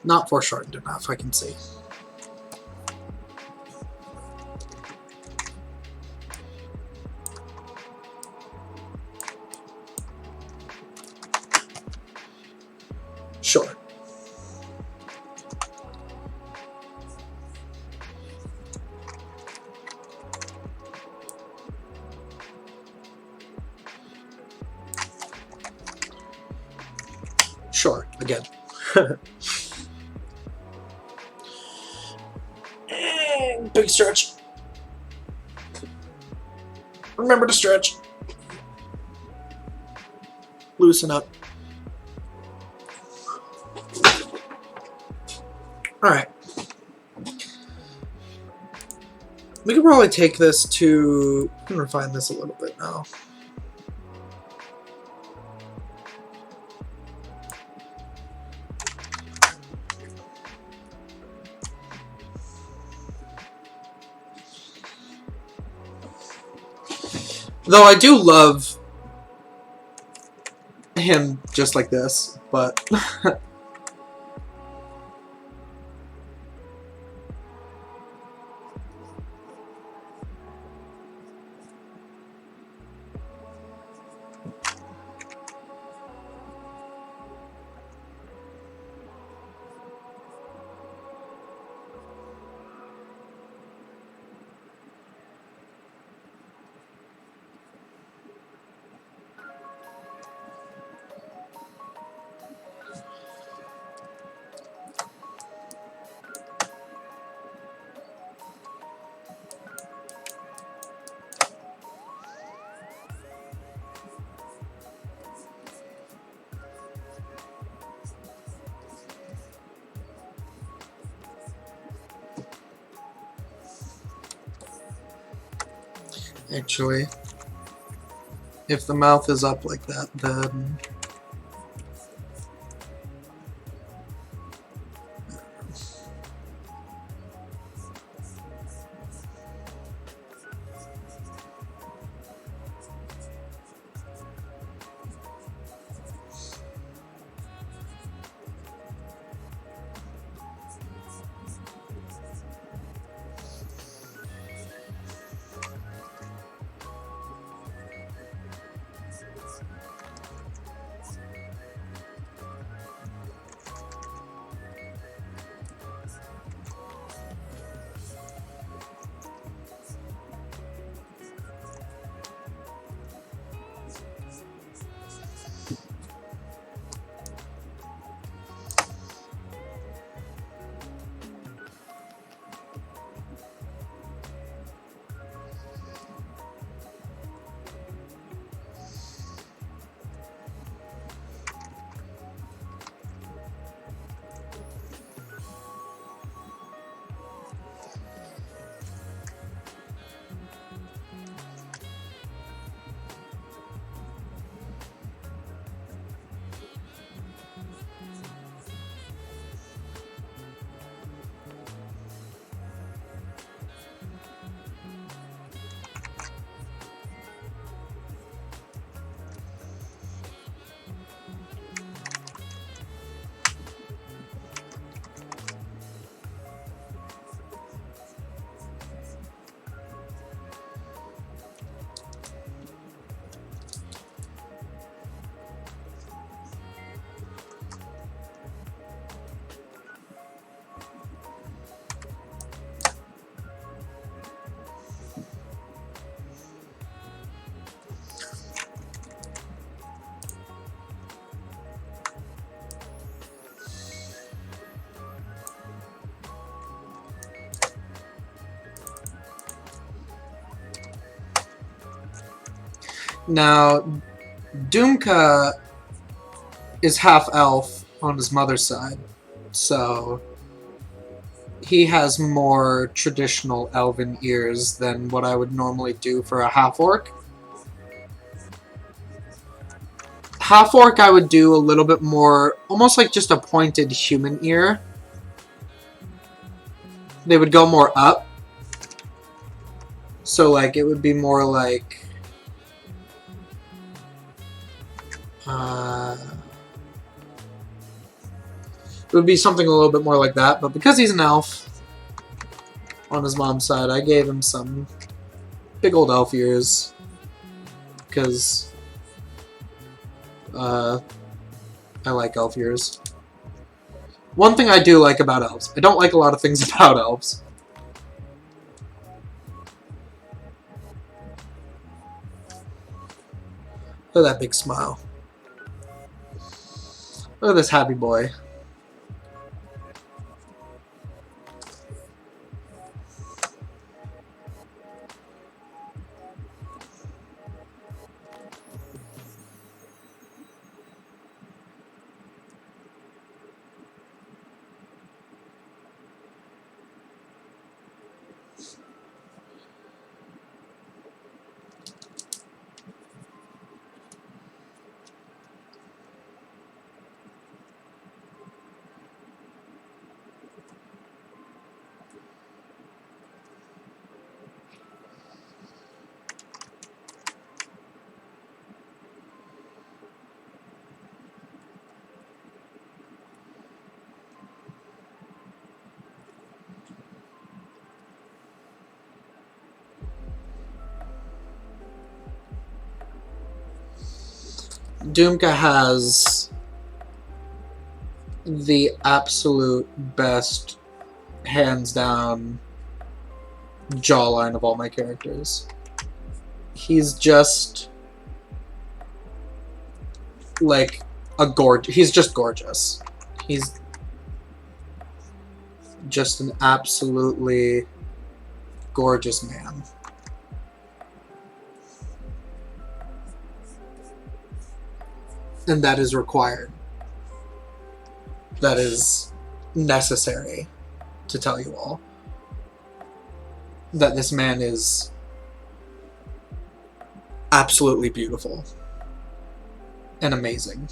Not foreshortened enough, I can see. Sure. Sure, again. Big stretch. Remember to stretch. Loosen up. Alright. We could probably take this to... I'm going to refine this a little bit now. Though I do love him just like this, but... Actually, if the mouth is up like that, then... Now, Doomka is half elf on his mother's side, so he has more traditional elven ears than what I would normally do for a half-orc. Half-orc I would do a little bit more, almost like just a pointed human ear. They would go more up. So, like, it would be more like... it would be something a little bit more like that, but because he's an elf on his mom's side, I gave him some big old elf ears. Because I like elf ears. One thing I do like about elves. I don't like a lot of things about elves. Look at that big smile. Look at this happy boy. Doomka has the absolute best, hands down, jawline of all my characters. He's just like he's just gorgeous. He's just an absolutely gorgeous man. And that is required. That is necessary to tell you all that this man is absolutely beautiful and amazing.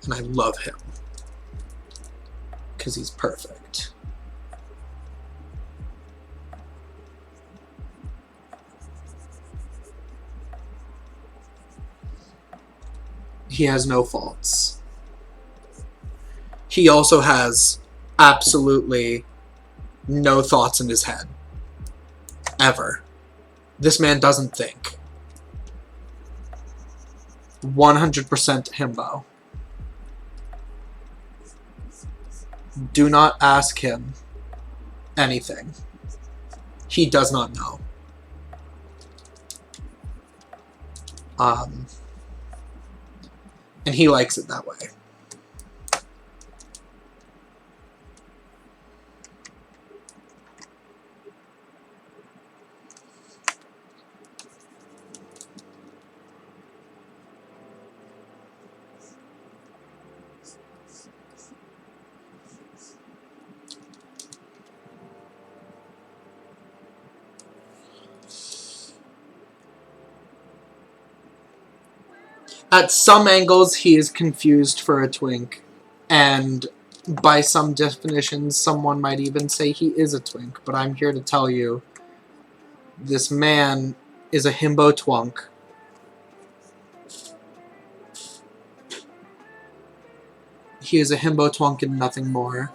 And I love him because he's perfect. He has no faults. He also has absolutely no thoughts in his head. Ever. This man doesn't think. 100% himbo. Do not ask him anything. He does not know. And he likes it that way. At some angles, he is confused for a twink, and by some definitions, someone might even say he is a twink, but I'm here to tell you, this man is a himbo twunk. He is a himbo twunk and nothing more.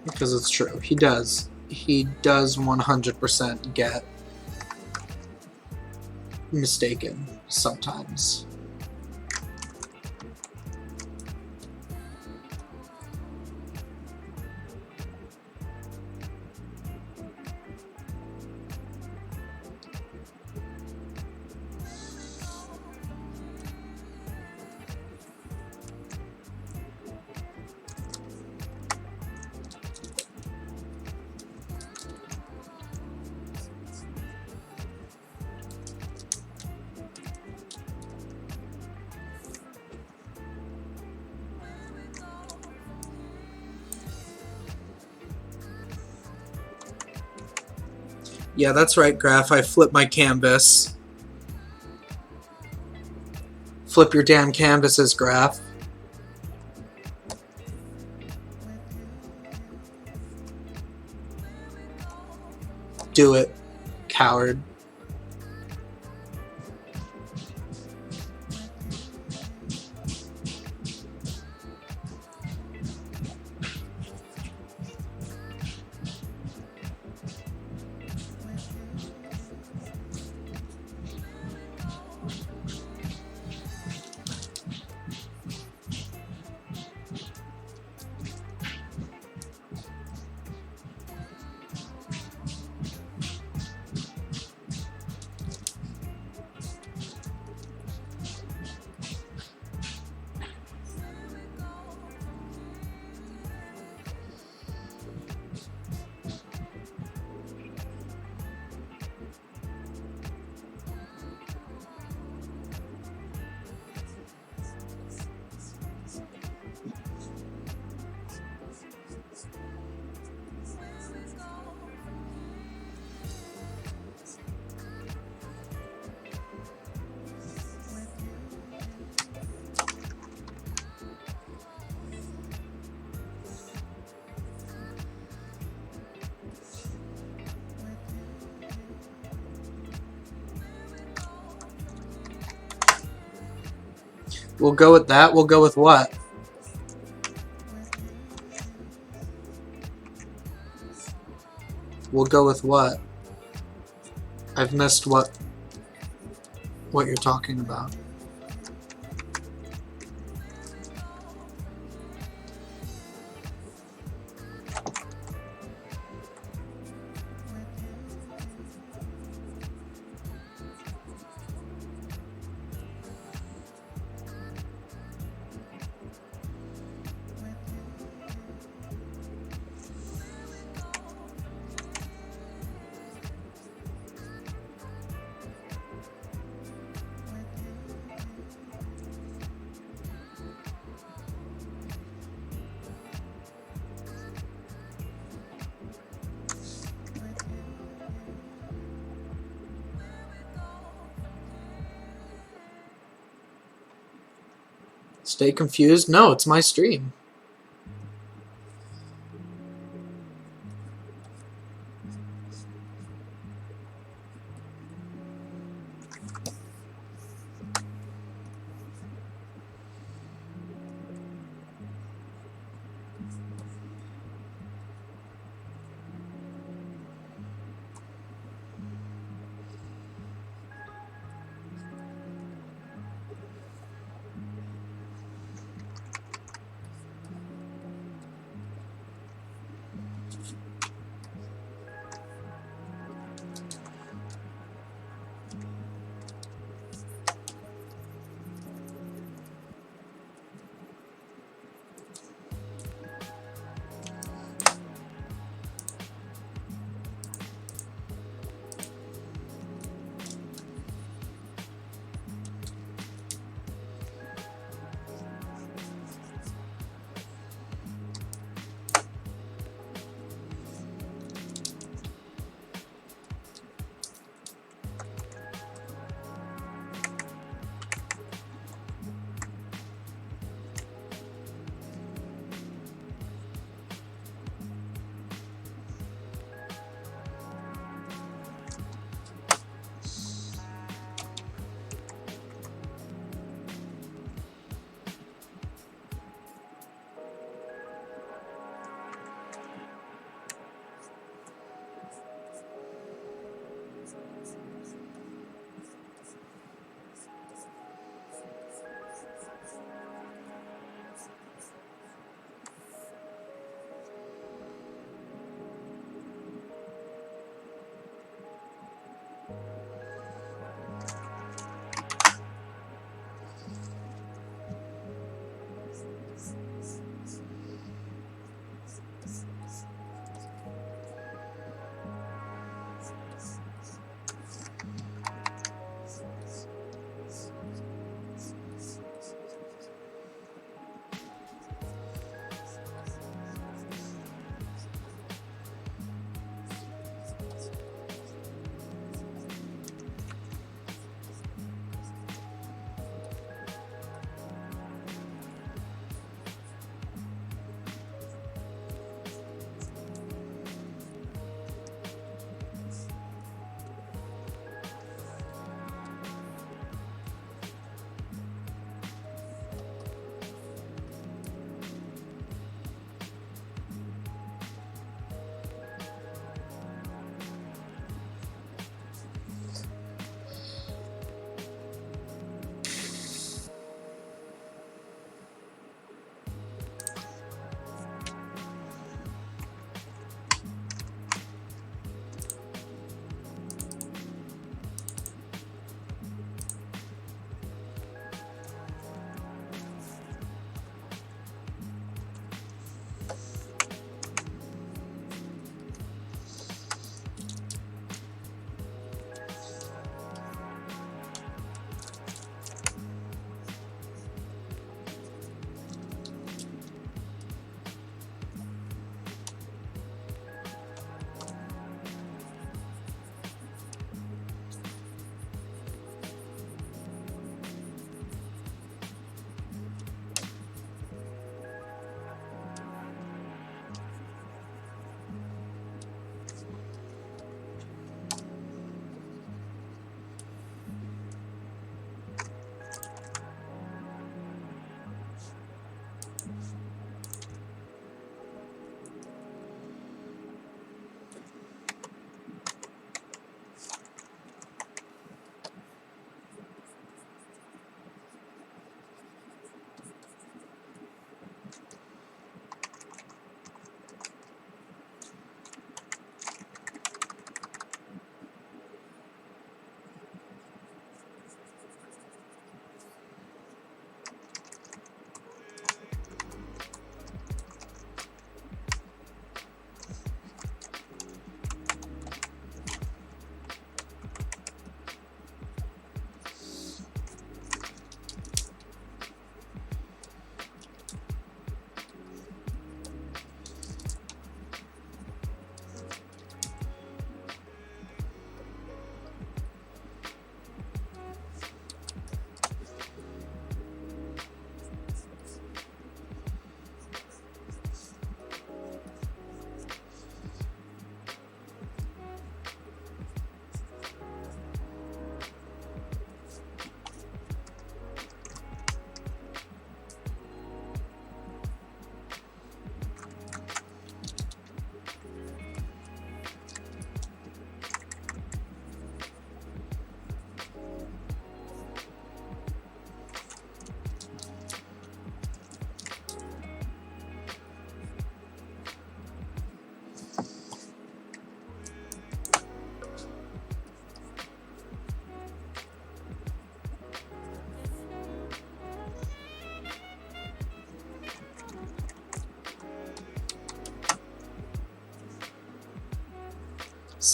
Because it's true. He does. He does 100% get mistaken sometimes. Yeah, that's right, Graph. I flipped my canvas. Flip your damn canvases, Graph. Do it, coward. We'll go with that. We'll go with what? We'll go with what? I've missed what you're talking about. Stay confused? No, it's my stream.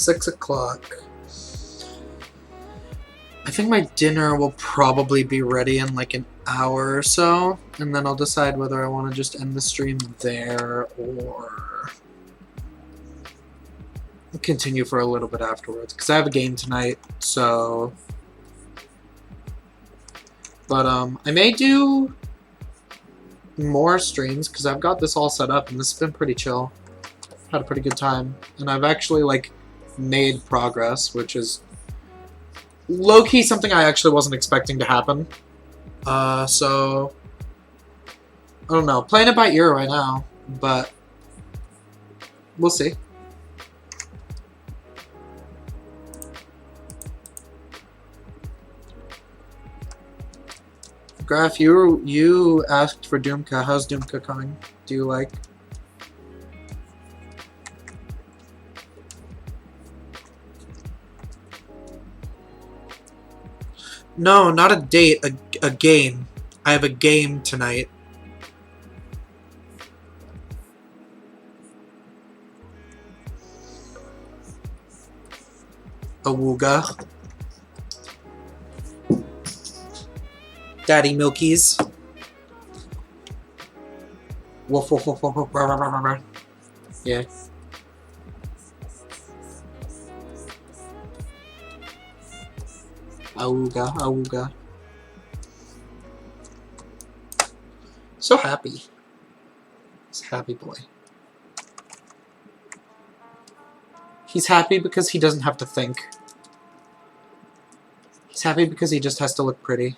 6 o'clock. I think my dinner will probably be ready in like an hour or so, and then I'll decide whether I want to just end the stream there or continue for a little bit afterwards, because I have a game tonight, so... But I may do more streams, because I've got this all set up, and this has been pretty chill. Had a pretty good time, and I've actually, like, made progress, which is low-key something I actually wasn't expecting to happen. So... I don't know. Playing it by ear right now, but we'll see. Graph, you asked for Doomka. How's Doomka coming? Do you like? No, not a date. A game. I have a game tonight. Awooga. Daddy Milkies. Woof woof woof woof woof. Rah, rah, rah, rah, rah. Yeah. Awooga, awooga. So happy. He's a happy boy. He's happy because he doesn't have to think. He's happy because he just has to look pretty.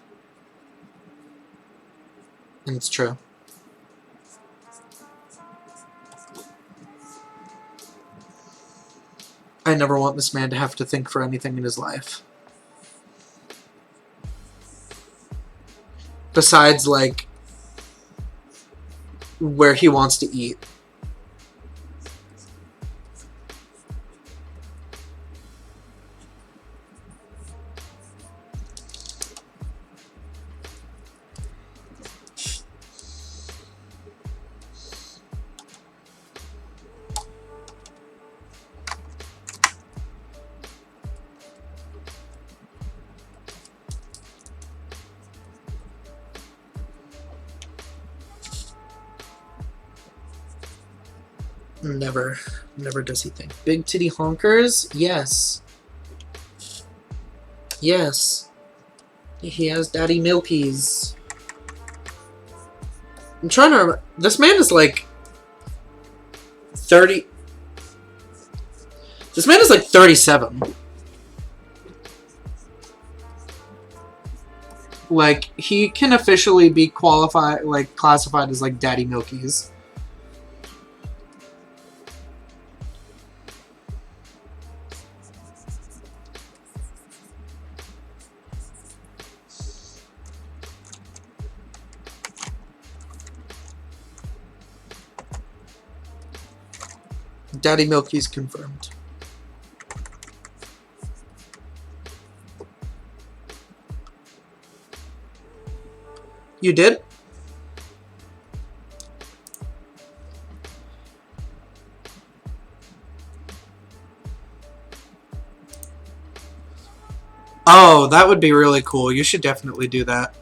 And it's true. I never want this man to have to think for anything in his life. Besides, like, where he wants to eat. Never does he think. Big titty honkers? Yes. Yes. He has daddy milkies. I'm trying to remember. This man is like 30. This man is like 37. Like, he can officially be qualified, like, classified as like daddy milkies. Daddy Milky's confirmed. You did? Oh, that would be really cool. You should definitely do that.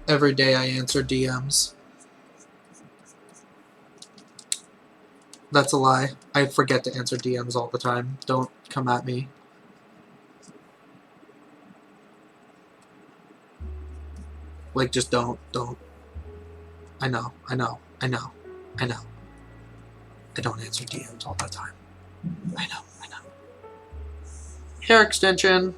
Every day I answer DMs. That's a lie. I forget to answer DMs all the time. Don't come at me. Like, just don't. I know. I don't answer DMs all the time. I know. Hair extension.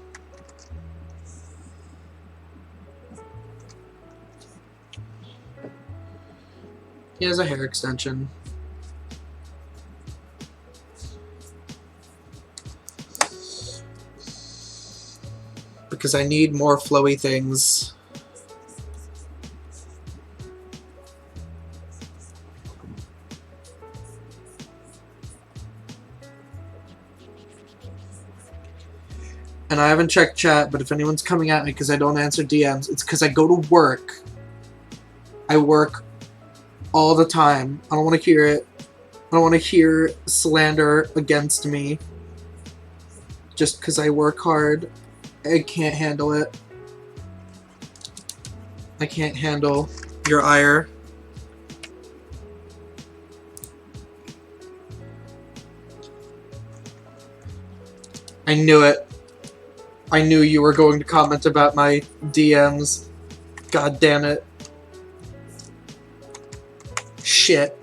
He has a hair extension. because I need more flowy things. And I haven't checked chat, but if anyone's coming at me because I don't answer DMs, it's because I go to work. I work all the time. I don't want to hear it. I don't want to hear slander against me. Just because I work hard. I can't handle it. I can't handle your ire. I knew it. I knew you were going to comment about my DMs. God damn it. Shit.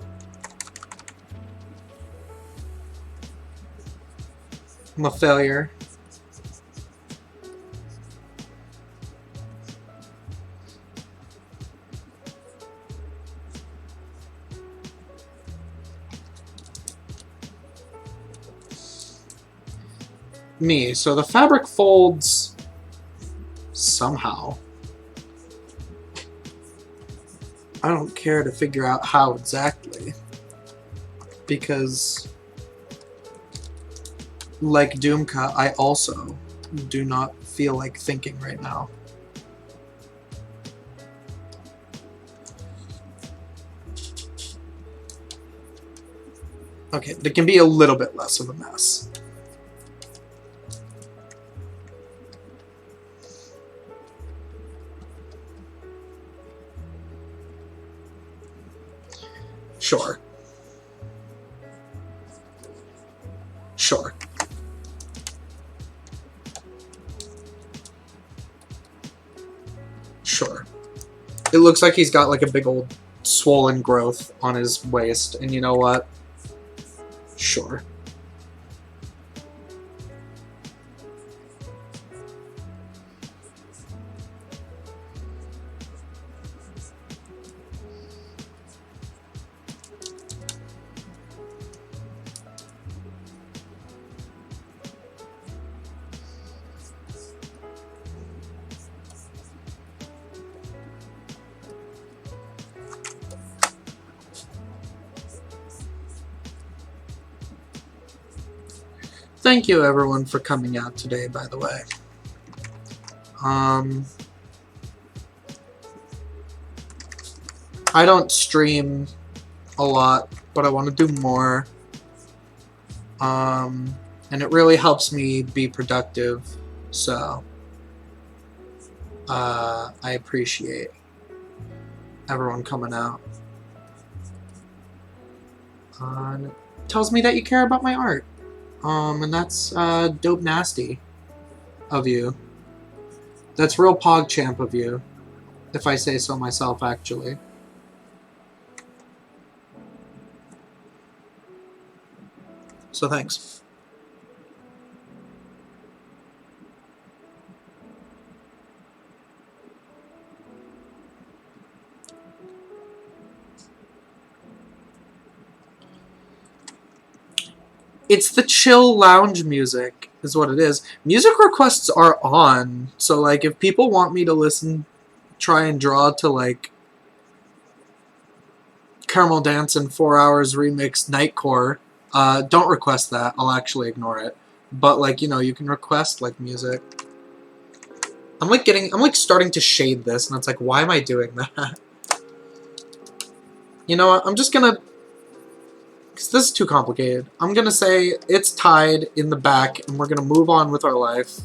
I'm a failure. Me. So the fabric folds somehow. I don't care to figure out how exactly. Because like Doomka, I also do not feel like thinking right now. Okay, there can be a little bit less of a mess. Sure. Sure. Sure. It looks like he's got like a big old swollen growth on his waist, and you know what? Sure. Thank you everyone for coming out today, by the way. I don't stream a lot, but I want to do more. And it really helps me be productive, so I appreciate everyone coming out. It tells me that you care about my art. And that's dope nasty of you. That's real PogChamp of you, if I say so myself, actually. So thanks. It's the chill lounge music, is what it is. Music requests are on, so like if people want me to listen, try and draw to like Caramel Dance in 4 Hours remix Nightcore, don't request that. I'll actually ignore it. But like, you know, you can request like music. I'm like starting to shade this, and it's like, why am I doing that? You know what? I'm just gonna, because this is too complicated. I'm gonna say it's tied in the back, and we're gonna move on with our life.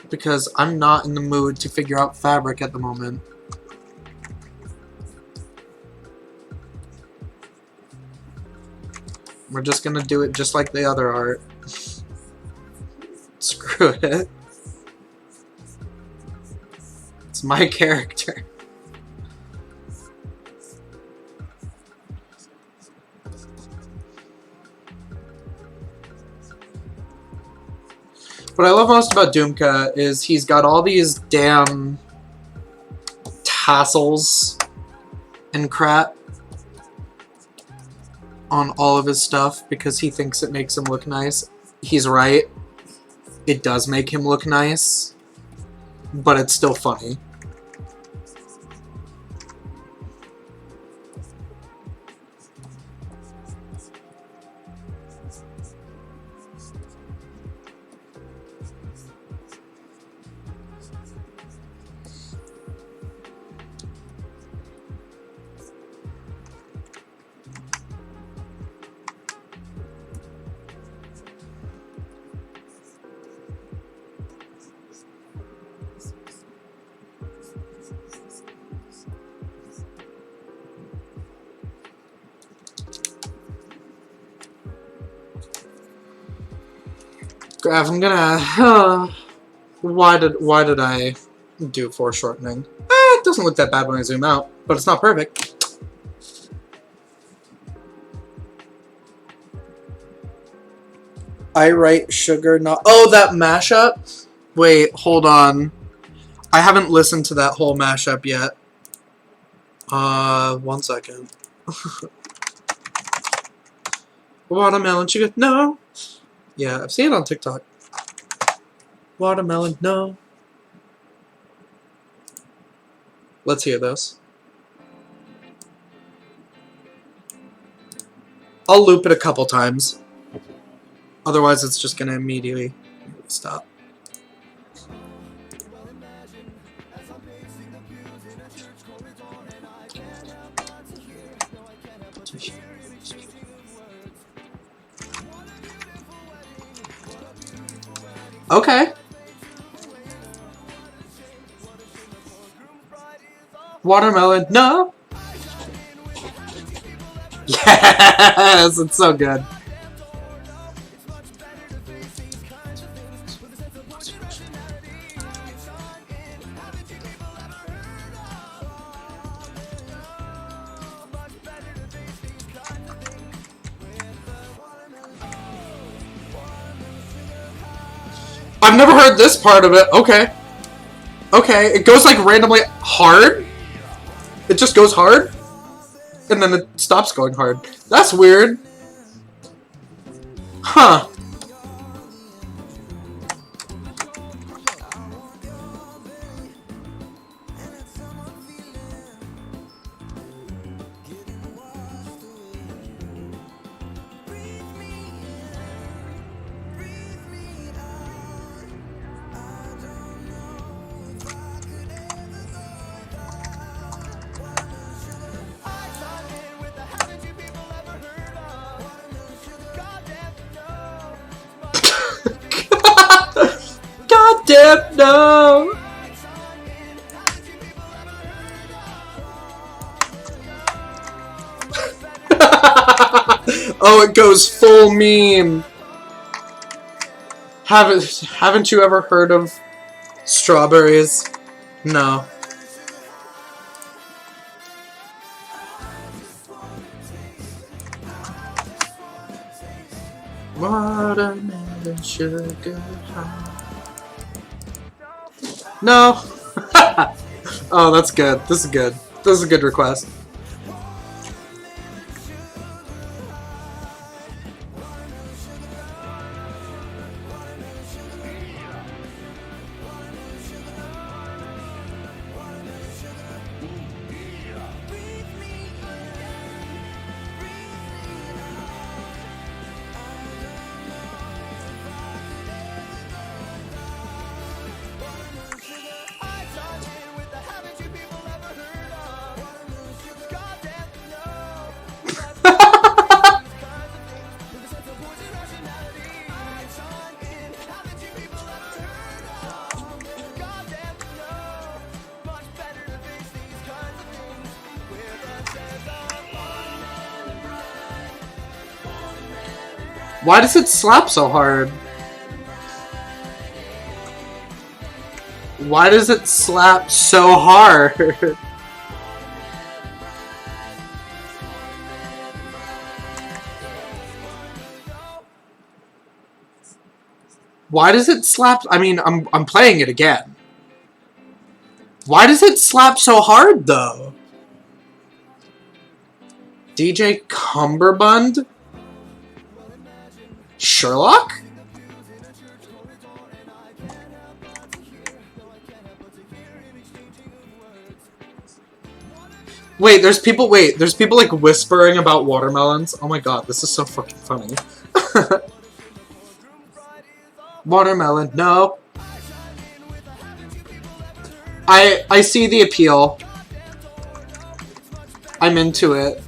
Because I'm not in the mood to figure out fabric at the moment. We're just gonna do it just like the other art. Screw it. It's my character. What I love most about Doomka is he's got all these damn tassels and crap on all of his stuff because he thinks it makes him look nice. He's right. it does make him look nice, but it's still funny. Graph, I'm gonna. Why did I do foreshortening? It doesn't look that bad when I zoom out, but it's not perfect. I write sugar not. Oh, that mashup. Wait, hold on. I haven't listened to that whole mashup yet. 1 second. Watermelon sugar, no. Yeah, I've seen it on TikTok. Watermelon, no. Let's hear this. I'll loop it a couple times. Otherwise, it's just gonna immediately stop. Okay. Watermelon, no. Yes, it's so good. I've never heard this part of it. Okay. Okay, it goes like randomly hard. It just goes hard. And then it stops going hard. That's weird. Huh. God damn, no! Oh, it goes full meme. Haven't you ever heard of strawberries? No. Watermelon sugar high. No. Oh, that's good. This is good. This is a good request. Why does it slap so hard? Why does it slap so hard? Why does it slap? I mean, I'm playing it again. Why does it slap so hard though? DJ Cumberbund? Sherlock? Wait, there's people like whispering about watermelons. Oh my god, this is so fucking funny. Watermelon, no. I see the appeal. I'm into it.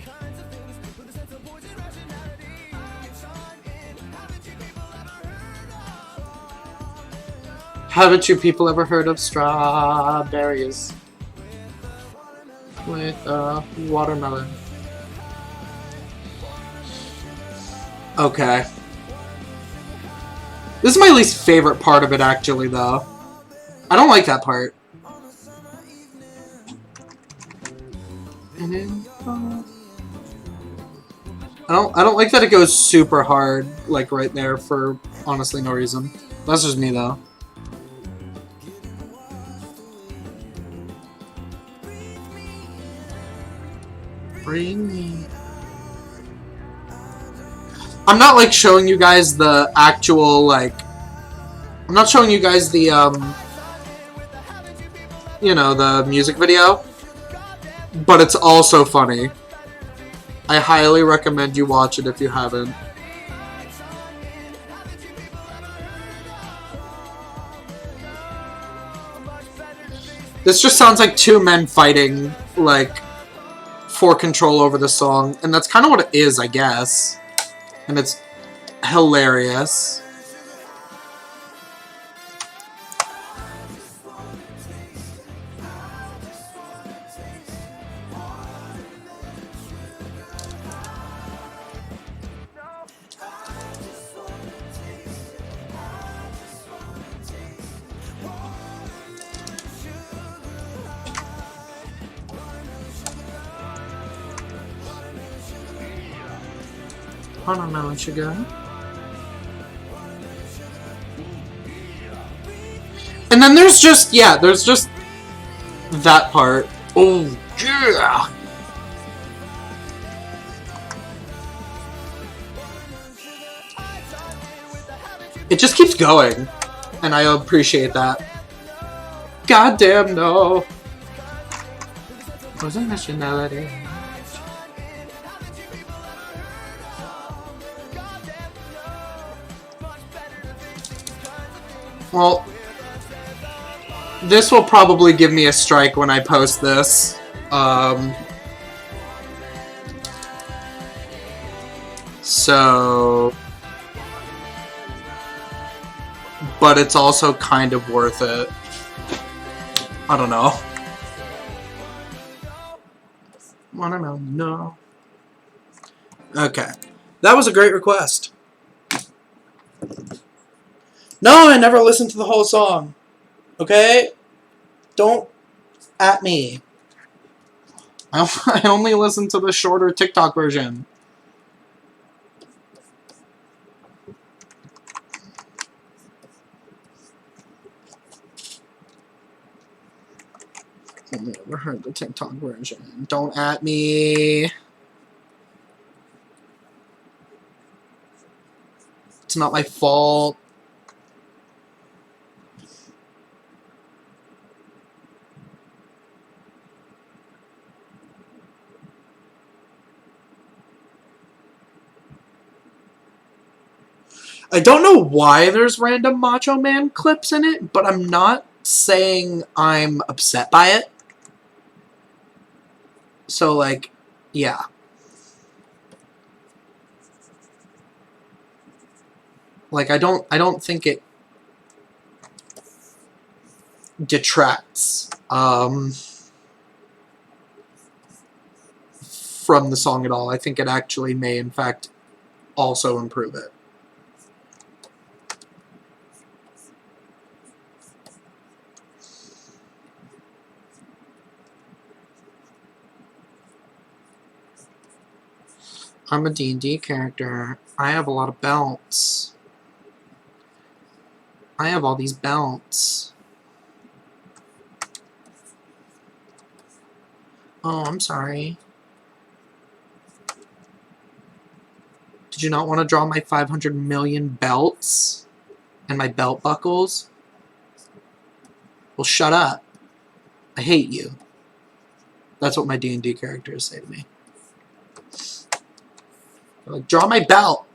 Haven't you people ever heard of strawberries with watermelon? Okay. This is my least favorite part of it, actually, though. I don't like that part. I don't like that it goes super hard, like right there, for honestly no reason. That's just me, though. Bring me. I'm not like showing you guys the actual like. I'm not showing you guys the you know, the music video, but it's also funny. I highly recommend you watch it if you haven't. This just sounds like two men fighting, like, for control over the song, and that's kind of what it is, I guess. And it's hilarious. Watermelon sugar. And then there's just, yeah, there's just that part. Oh, yeah! It just keeps going, and I appreciate that. Goddamn no! Wasn't nationality? Well, this will probably give me a strike when I post this. So... But it's also kind of worth it. I don't know. Watermelon, no. Okay. That was a great request. No, I never listened to the whole song. Okay? Don't at me. I only listened to the shorter TikTok version. I never heard the TikTok version. Don't at me. It's not my fault. I don't know why there's random Macho Man clips in it, but I'm not saying I'm upset by it. So, like, yeah. Like, I don't think it detracts from the song at all. I think it actually may, in fact, also improve it. I'm a D&D character. I have a lot of belts. I have all these belts. Oh, I'm sorry. Did you not want to draw my 500 million belts? And my belt buckles? Well, shut up. I hate you. That's what my D&D characters say to me. They're like, draw my belt.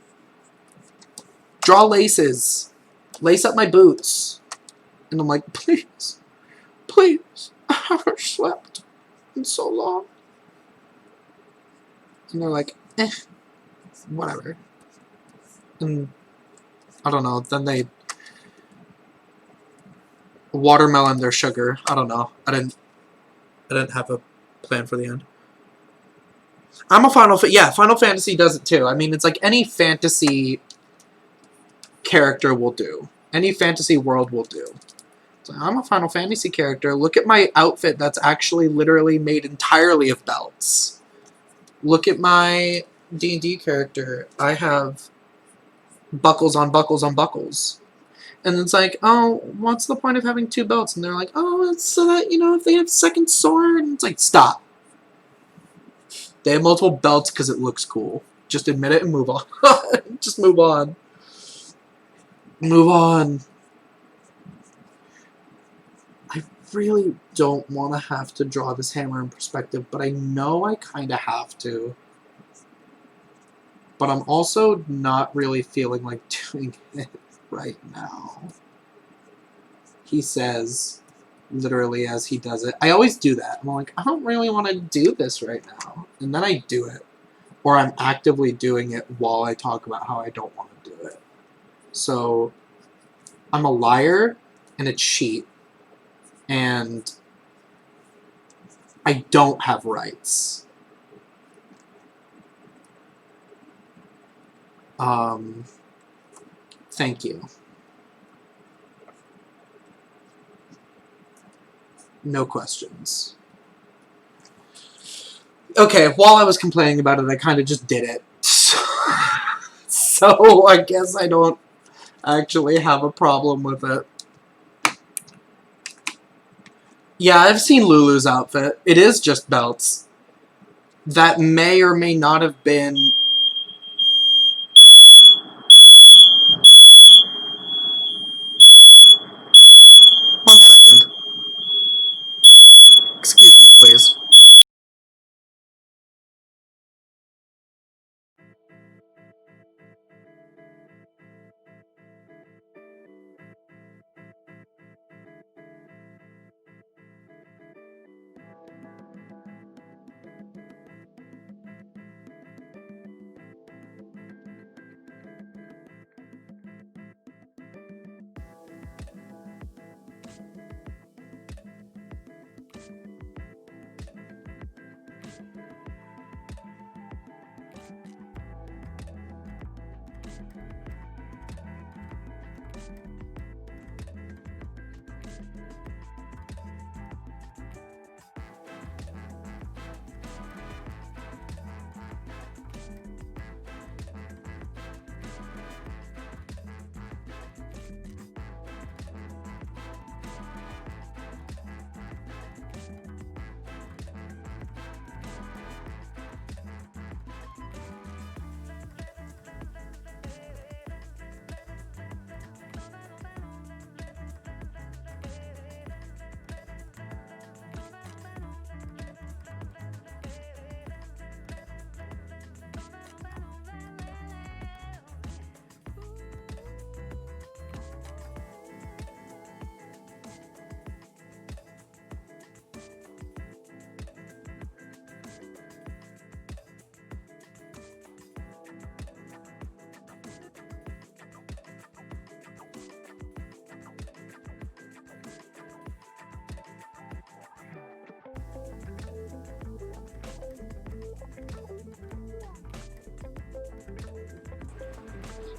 Draw laces. Lace up my boots. And I'm like, please. Please. I haven't slept in so long. And they're like, whatever. And I don't know. Then they watermelon their sugar. I don't know. I didn't have a plan for the end. I'm a Final Fantasy does it too. I mean, it's like any fantasy character will do. Any fantasy world will do. So I'm a Final Fantasy character. Look at my outfit that's actually literally made entirely of belts. Look at my D&D character. I have buckles on buckles on buckles. And it's like, oh, what's the point of having 2 belts? And they're like, oh, it's so that, you know, if they have second sword. And it's like, stop. They have multiple belts because it looks cool. Just admit it and move on. Just move on. Move on. I really don't want to have to draw this hammer in perspective, but I know I kind of have to. But I'm also not really feeling like doing it right now. He says, literally as he does it. I always do that. I'm like, I don't really want to do this right now. And then I do it. Or I'm actively doing it while I talk about how I don't want to do it. So, I'm a liar and a cheat. And I don't have rights. Thank you. No questions. Okay, while I was complaining about it, I kind of just did it. So I guess I don't actually have a problem with it. Yeah, I've seen Lulu's outfit. It is just belts. That may or may not have been... One second. Excuse me, please.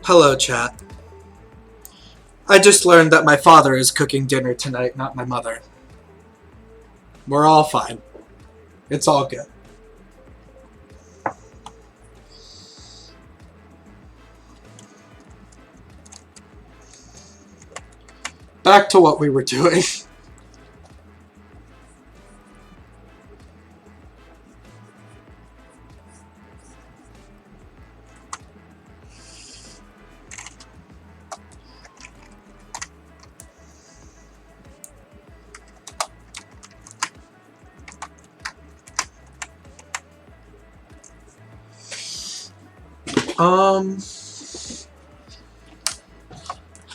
Hello, chat. I just learned that my father is cooking dinner tonight, not my mother. We're all fine. It's all good. Back to what we were doing. I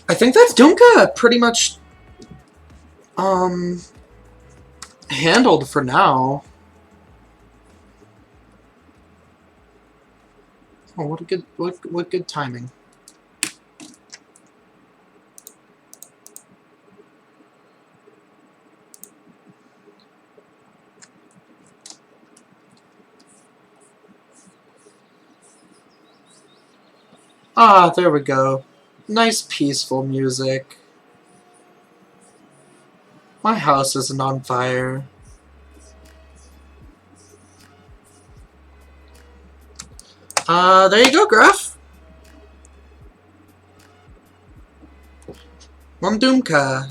think that's Dunka pretty much handled for now. Oh, what good timing. Ah, there we go. Nice peaceful music. My house isn't on fire. There you go, Graf. One Doomka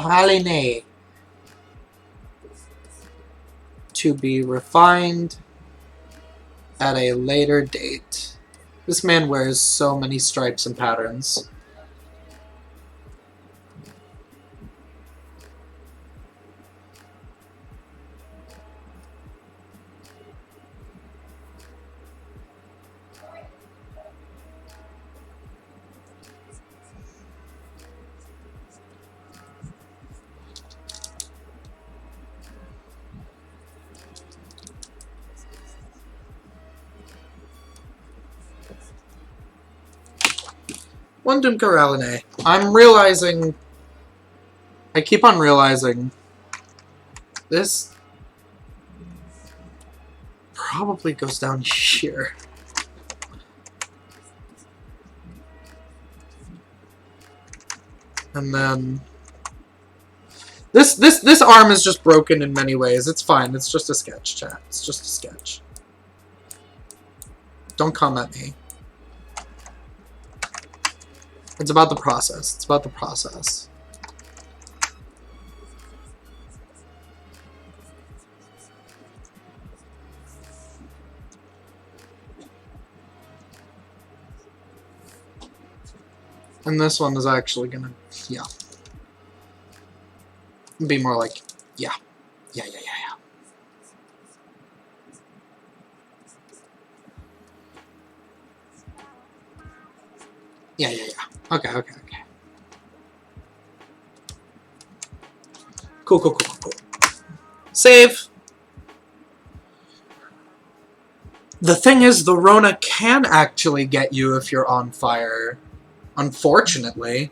Haline. To be refined at a later date. This man wears so many stripes and patterns. One Doomka Haline. I'm realizing... I keep on realizing... This... probably goes down here. And then... This arm is just broken in many ways. It's fine. It's just a sketch, chat. It's just a sketch. Don't come at me. It's about the process. It's about the process. And this one is actually gonna, yeah. Be more like, yeah. Yeah. Yeah. Okay. Cool. Save. The thing is, the Rona can actually get you if you're on fire. Unfortunately.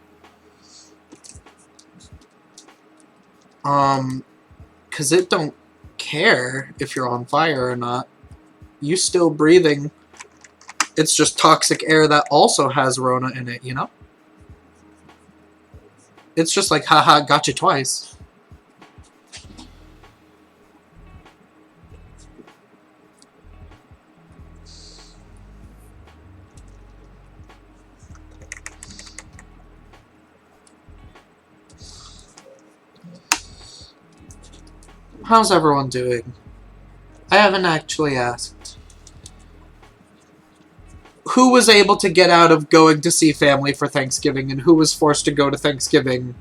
Because it don't care if you're on fire or not. You still breathing. It's just toxic air that also has Rona in it, you know? It's just like, haha, got you twice. How's everyone doing? I haven't actually asked. Who was able to get out of going to see family for Thanksgiving, and who was forced to go to Thanksgiving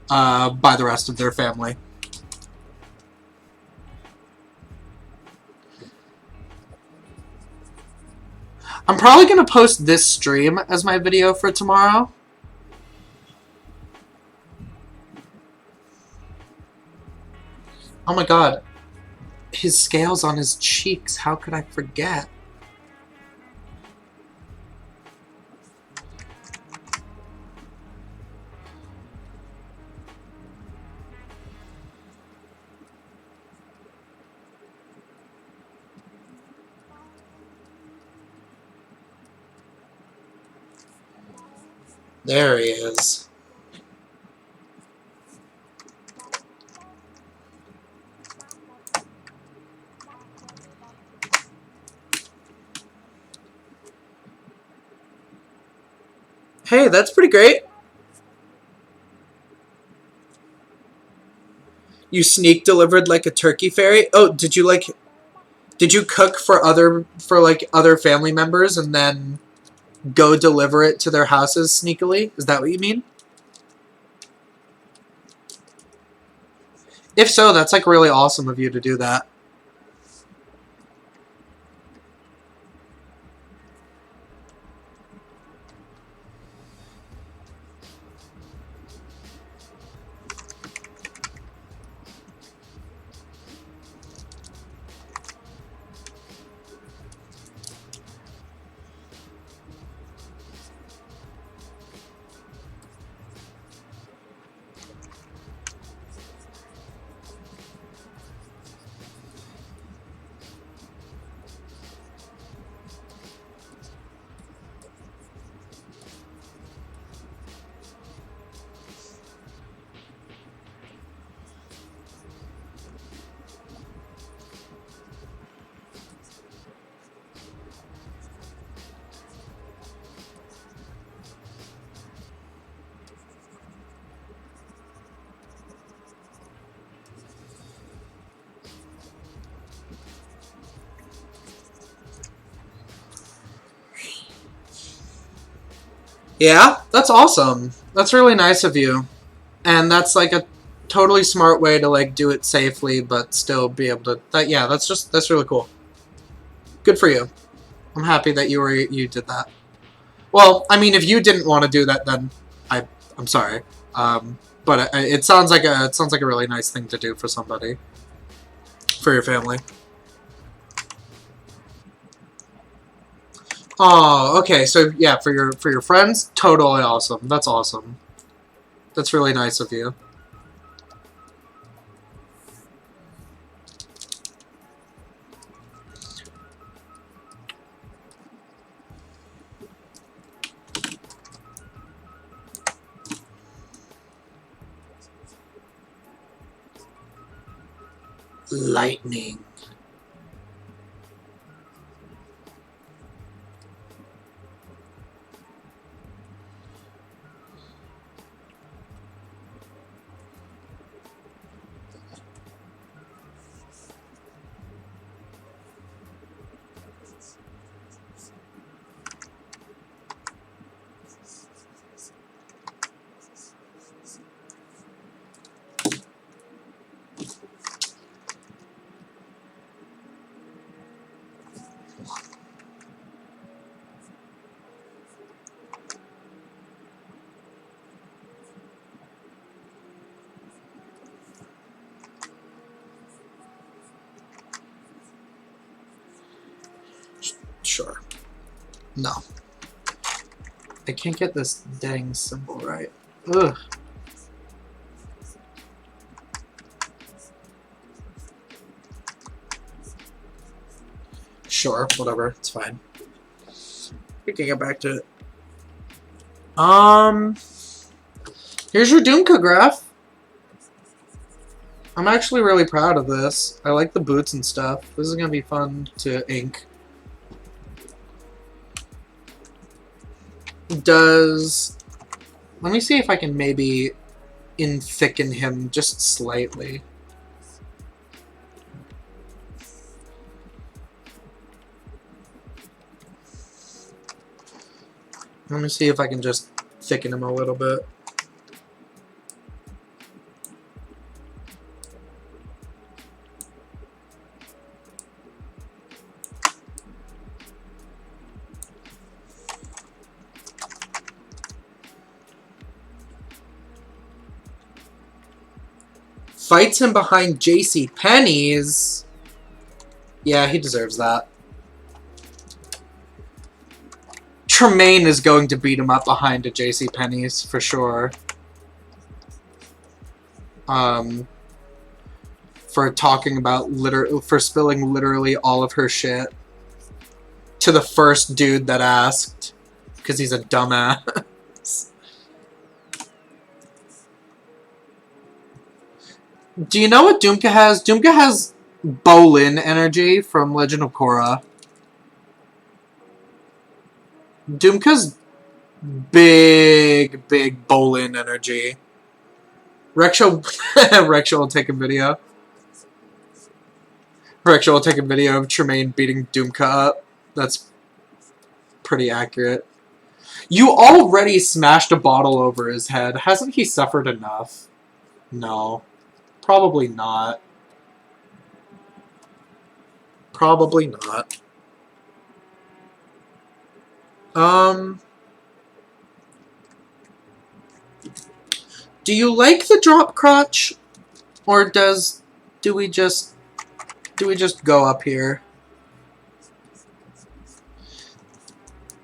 by the rest of their family? I'm probably going to post this stream as my video for tomorrow. Oh my god. His scales on his cheeks. How could I forget? There he is. Hey, that's pretty great. You sneak delivered like a turkey fairy? Oh, did you cook for other family members and then go deliver it to their houses sneakily? Is that what you mean? If so, that's like really awesome of you to do that. Yeah, that's awesome. That's really nice of you. And that's like a totally smart way to like do it safely but still be able to yeah, that's really cool. Good for you. I'm happy that you did that. Well, I mean, if you didn't want to do that, then I I'm sorry. But it sounds like a really nice thing to do for somebody, for your family. Oh, okay. So yeah, for your friends, totally awesome. That's awesome. That's really nice of you. Lightning. Sure. No. I can't get this dang symbol right. Ugh. Sure, whatever. It's fine. We can get back to it. Here's your Doomka graph. I'm actually really proud of this. I like the boots and stuff. This is gonna be fun to ink. Let me see if I can maybe thicken him just slightly. Let me see if I can just thicken him a little bit. Fights him behind J.C. Penney's. Yeah, he deserves that. Tremaine is going to beat him up behind a J.C. Penney's for sure. For talking about for spilling literally all of her shit to the first dude that asked, because he's a dumbass. Do you know what Doomka has? Doomka has Bolin energy from Legend of Korra. Doomka's big Bolin energy. Rexha will take a video. Rexha will take a video of Tremaine beating Doomka up. That's pretty accurate. You already smashed a bottle over his head. Hasn't he suffered enough? No. Probably not. Probably not. Do you like the drop crotch? Or do we just go up here?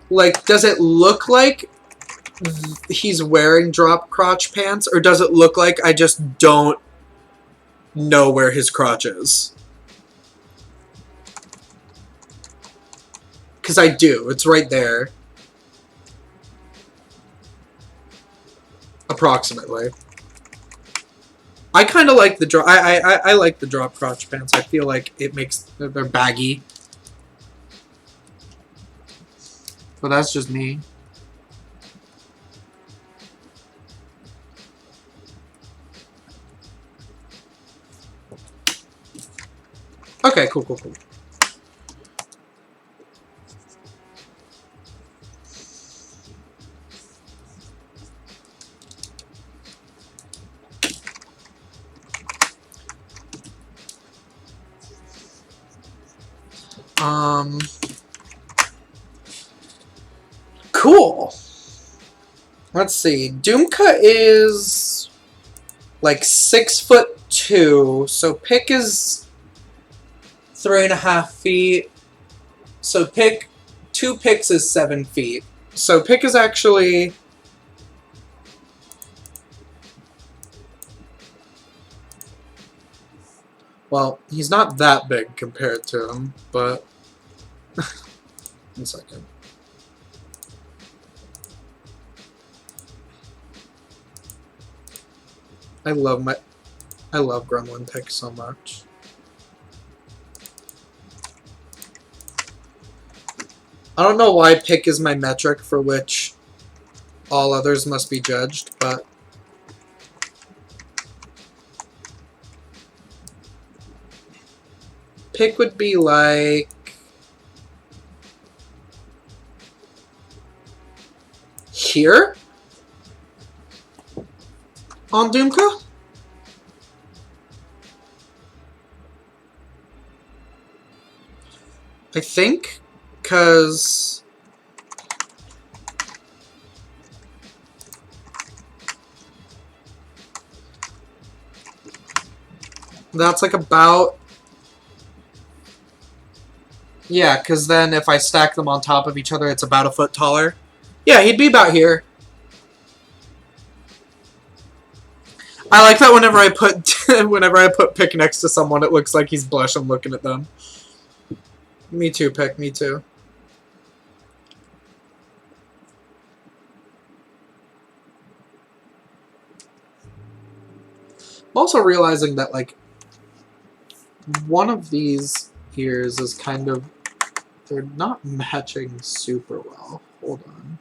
Like, does it look like he's wearing drop crotch pants, or does it look like I just don't know where his crotch is? Because I do. It's right there. Approximately. I kind of like the drop. I like the drop crotch pants. I feel like it makes they're baggy. But that's just me. Okay, cool. Cool. Let's see. Doomka is like 6'2", so Pick is 3.5 feet. So Pick, 2 Picks is 7 feet. So Pick is actually... Well, he's not that big compared to him, but... 1 second. I love Gremlin Pick so much. I don't know why Pick is my metric for which all others must be judged, but... Pick would be like... here? On Doomka? I think, because... that's like about... yeah, because then if I stack them on top of each other, it's about a foot taller. Yeah, he'd be about here. I like that whenever I put Pick next to someone, it looks like he's blushing looking at them. Me too, Pick. Me too. I'm also realizing that, like, one of these ears is kind of... they're not matching super well. Hold on.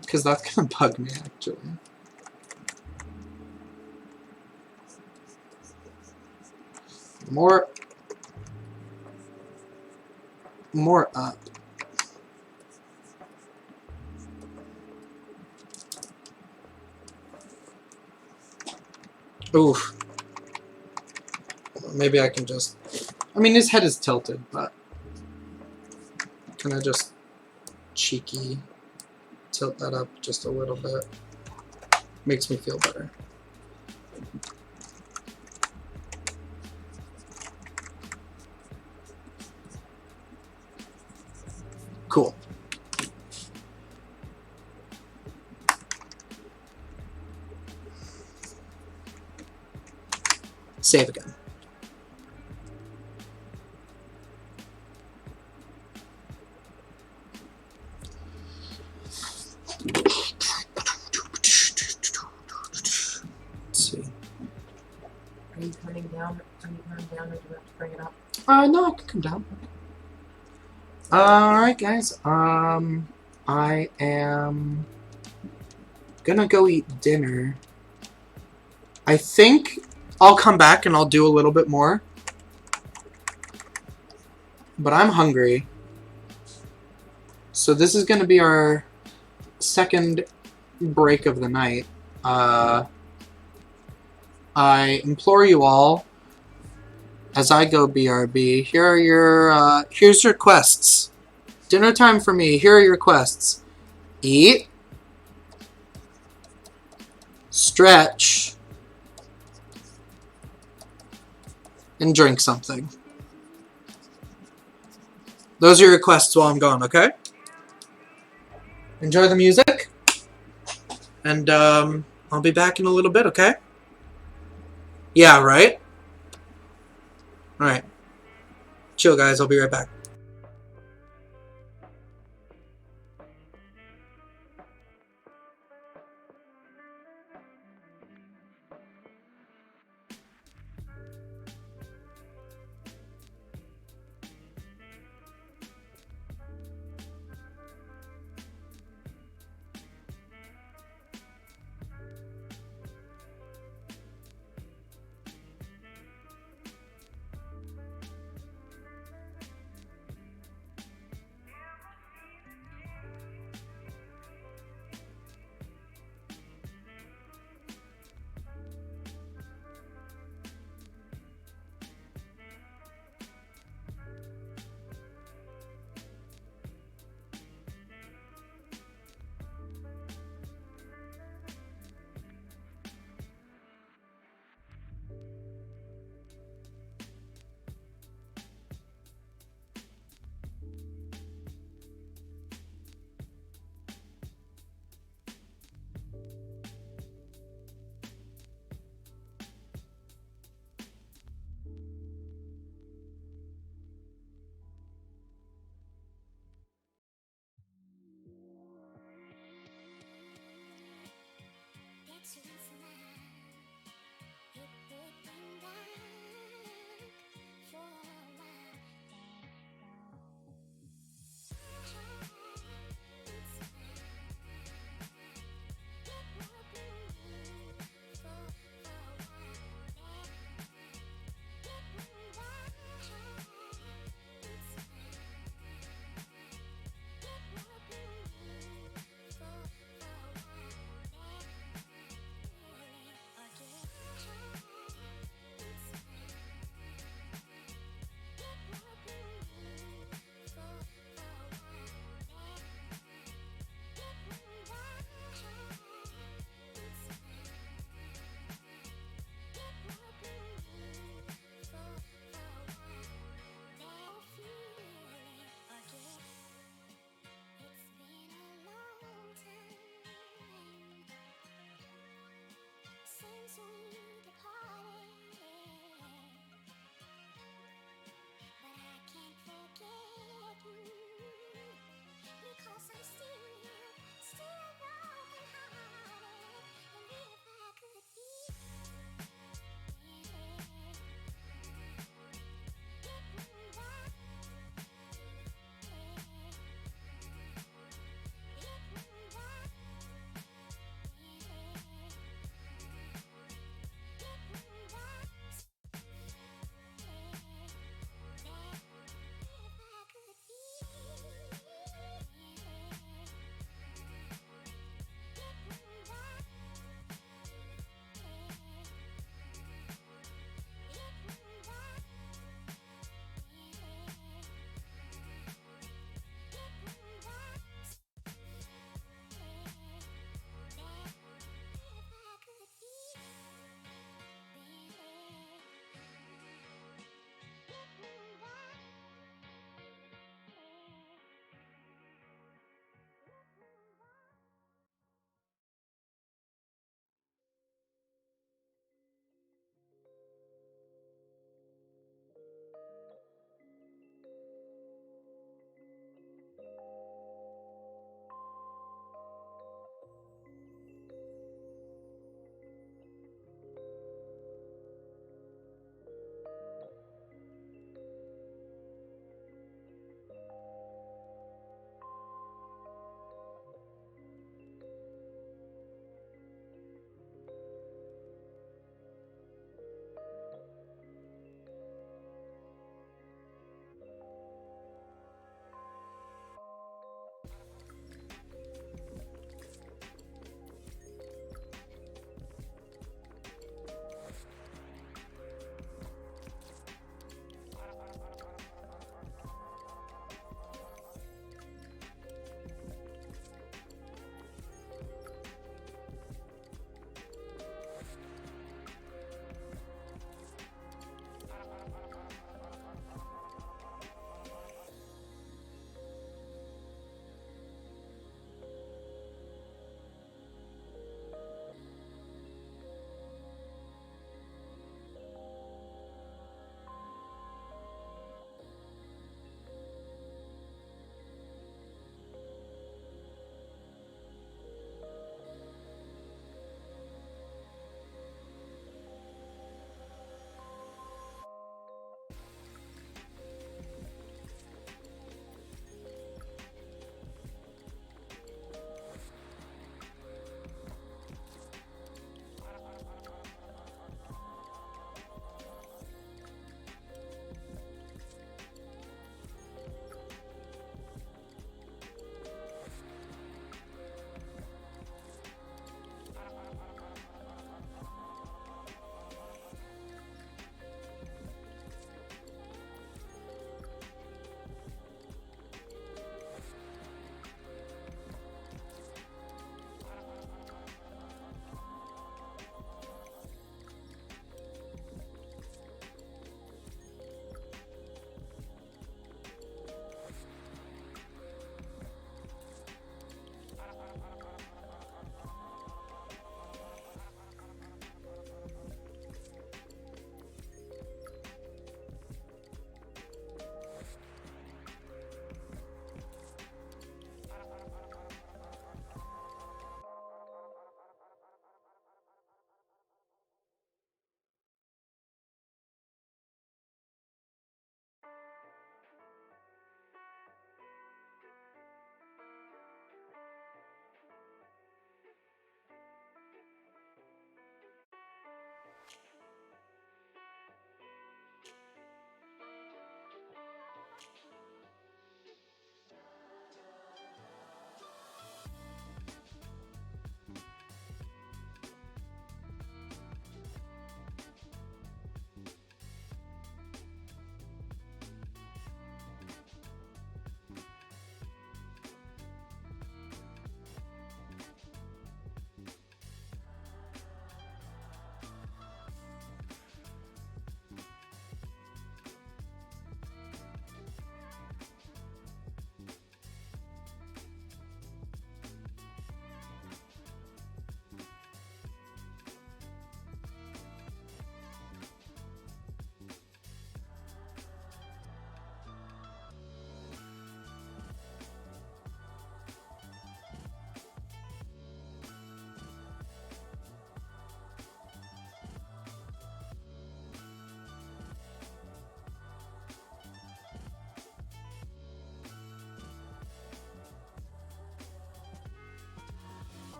Because that's gonna bug me, actually. More up. Oof. Maybe I can just... I mean, his head is tilted, but... can I just cheeky tilt that up just a little bit? Makes me feel better. Cool. Save again. Let's see. Are you coming down? Are you coming down, or do you have to bring it up? No, I can come down. Alright, guys. I am gonna go eat dinner. I think I'll come back and I'll do a little bit more. But I'm hungry. So this is gonna be our second break of the night. I implore you all, as I go BRB, here are your, here's your quests. Dinner time for me, here are your quests. Eat. Stretch. And drink something. Those are your quests while I'm gone, okay? Enjoy the music. And, I'll be back in a little bit, okay? Yeah, right? Alright. Chill, guys. I'll be right back.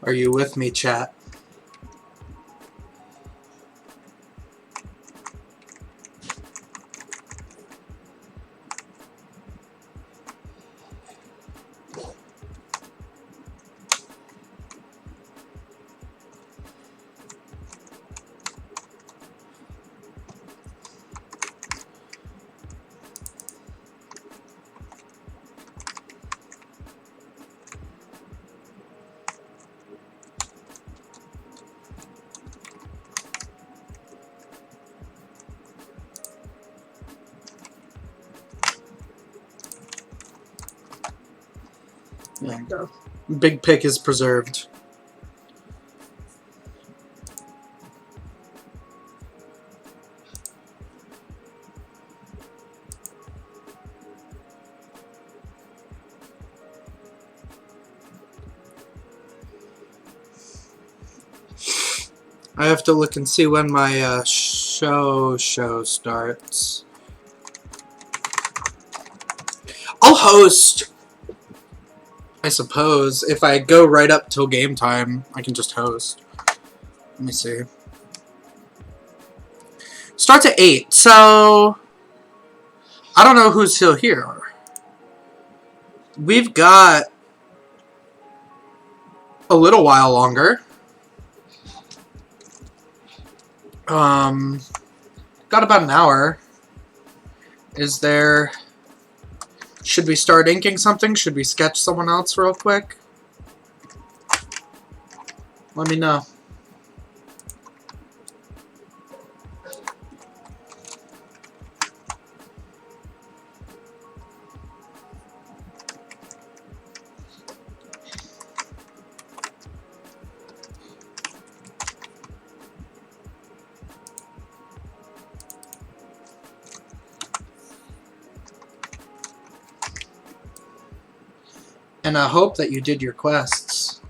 Are you with me, chat? There you go. Big pick is preserved. I have to look and see when my show starts. I'll host, I suppose. If I go right up till game time, I can just host. Let me see. Starts at 8, so I don't know who's still here. We've got a little while longer. Got about an hour. Is there... Should we start inking something? Should we sketch someone else real quick? Let me know. And I hope that you did your quests.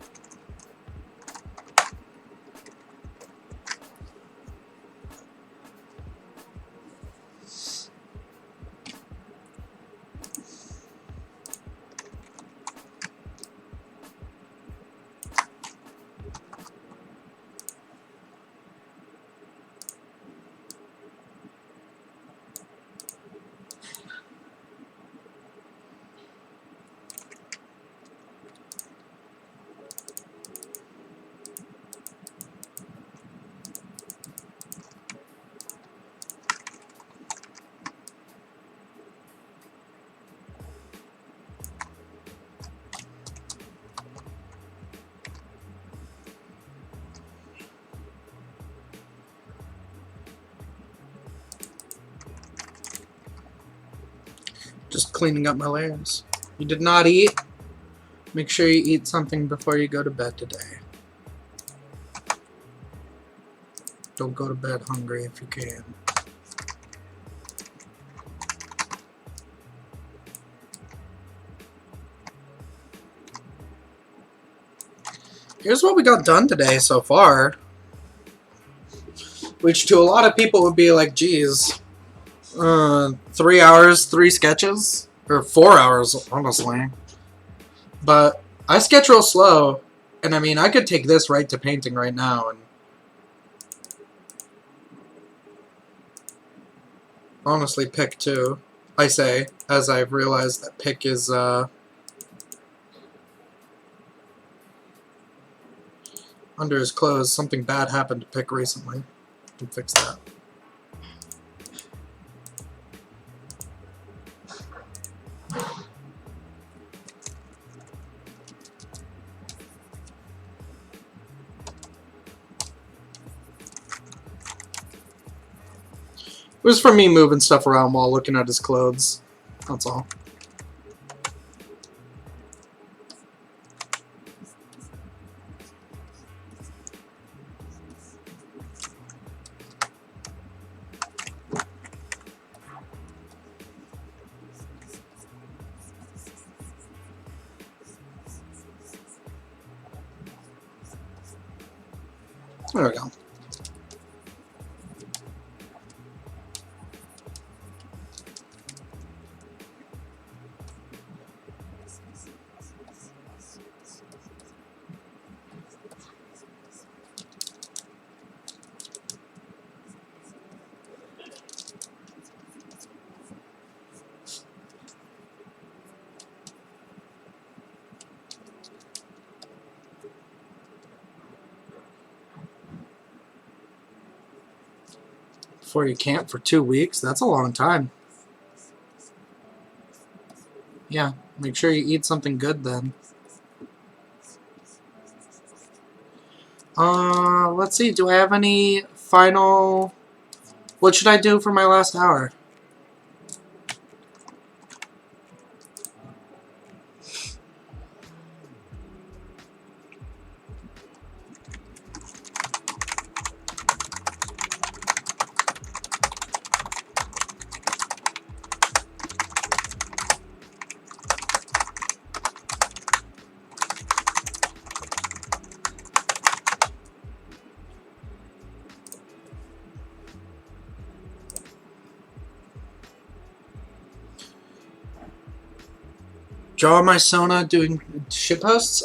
Just cleaning up my layers. You did not eat? Make sure you eat something before you go to bed today. Don't go to bed hungry if you can. Here's what we got done today so far. Which to a lot of people would be like, geez, 3 hours, 3 sketches? Or 4 hours, honestly. But I sketch real slow. And I mean, I could take this right to painting right now. And honestly, pick too. I say, as I've realized that pick is, under his clothes. Something bad happened to Pick recently. Can fix that. It was for me moving stuff around while looking at his clothes. That's all. There we go. Before you camp for 2 weeks? That's a long time. Yeah, make sure you eat something good then. Let's see. Do I have any final... What should I do for my last hour? Draw my Sona doing shitposts?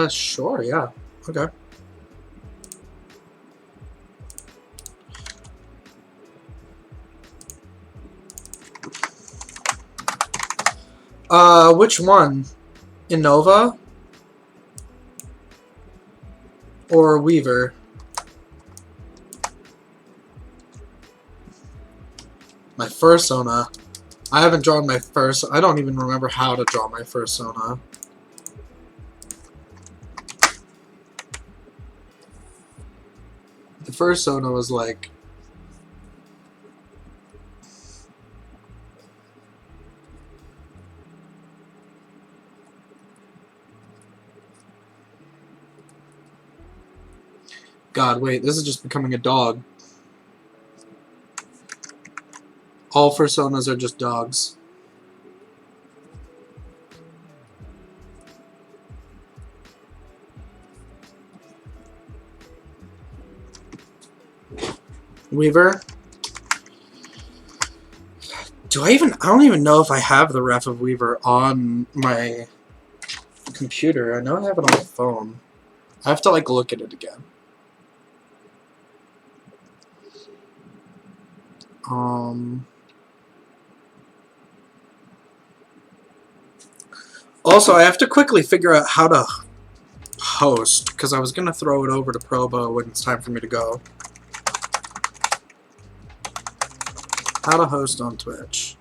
Sure, yeah. Okay. Which one? Innova? Or Weaver? My first Sona. I haven't drawn my first... I don't even remember how to draw my first Sona. The first Sona was like... God, wait, this is just becoming a dog. All personas are just dogs. Weaver. I don't even know if I have the ref of Weaver on my computer. I know I have it on my phone. I have to, like, look at it again. Also, I have to quickly figure out how to host, because I was going to throw it over to Probo when it's time for me to go. How to host on Twitch.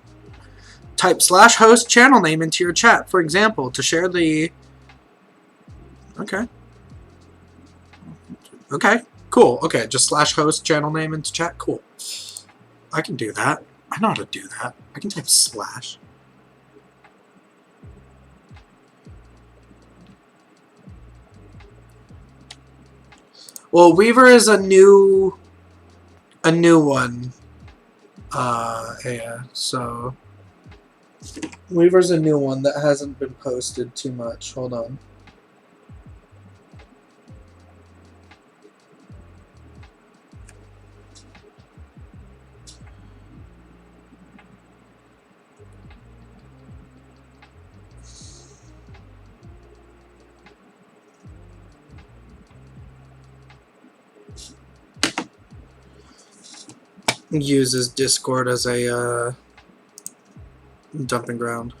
Type /host channel name into your chat, for example, to share the... Okay. Okay, cool. Okay, just /host channel name into chat. Cool. I can do that. I know how to do that. I can type /. Well, Weaver is a new one. Yeah, so Weaver's a new one that hasn't been posted too much. Hold on. Uses Discord as a dumping ground.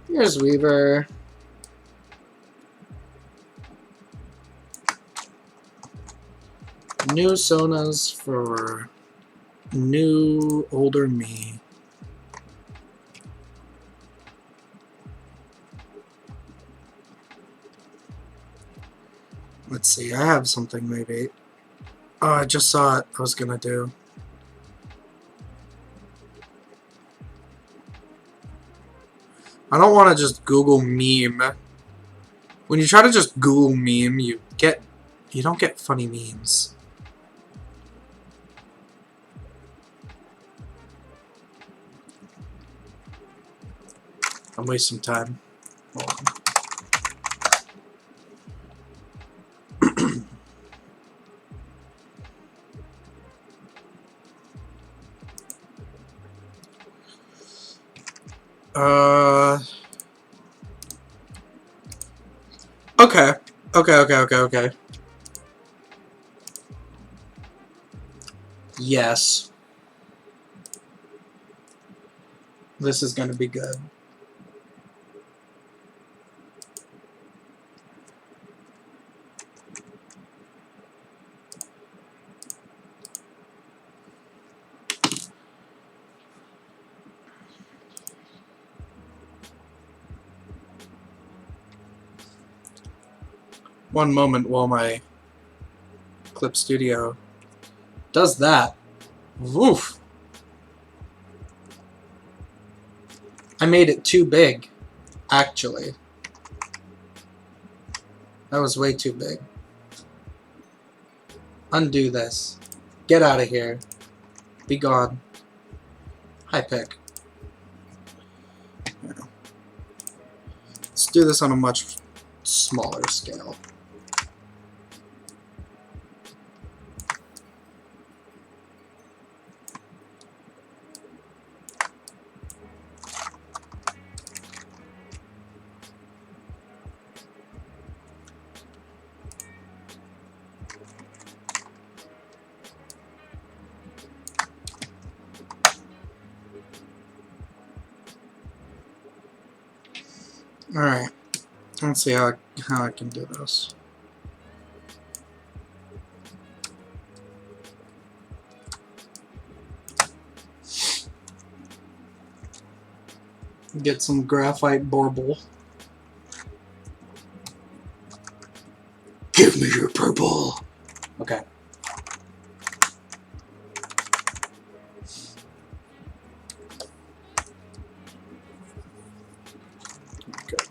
Here's Weaver. New Sonas for new older me. Let's see, I have something maybe. Oh, I just saw it. I was gonna do. I don't want to just Google meme. When you try to just Google meme, you don't get funny memes. I'm wasting time. Okay. Okay. Yes. This is gonna be good. One moment while my Clip Studio does that. Woof! I made it too big, actually. That was way too big. Undo this. Get out of here. Be gone. Hi, pick. Let's do this on a much smaller scale. Alright. Let's see how I can do this. Get some graphite bauble. Give me your purple! Okay. Good.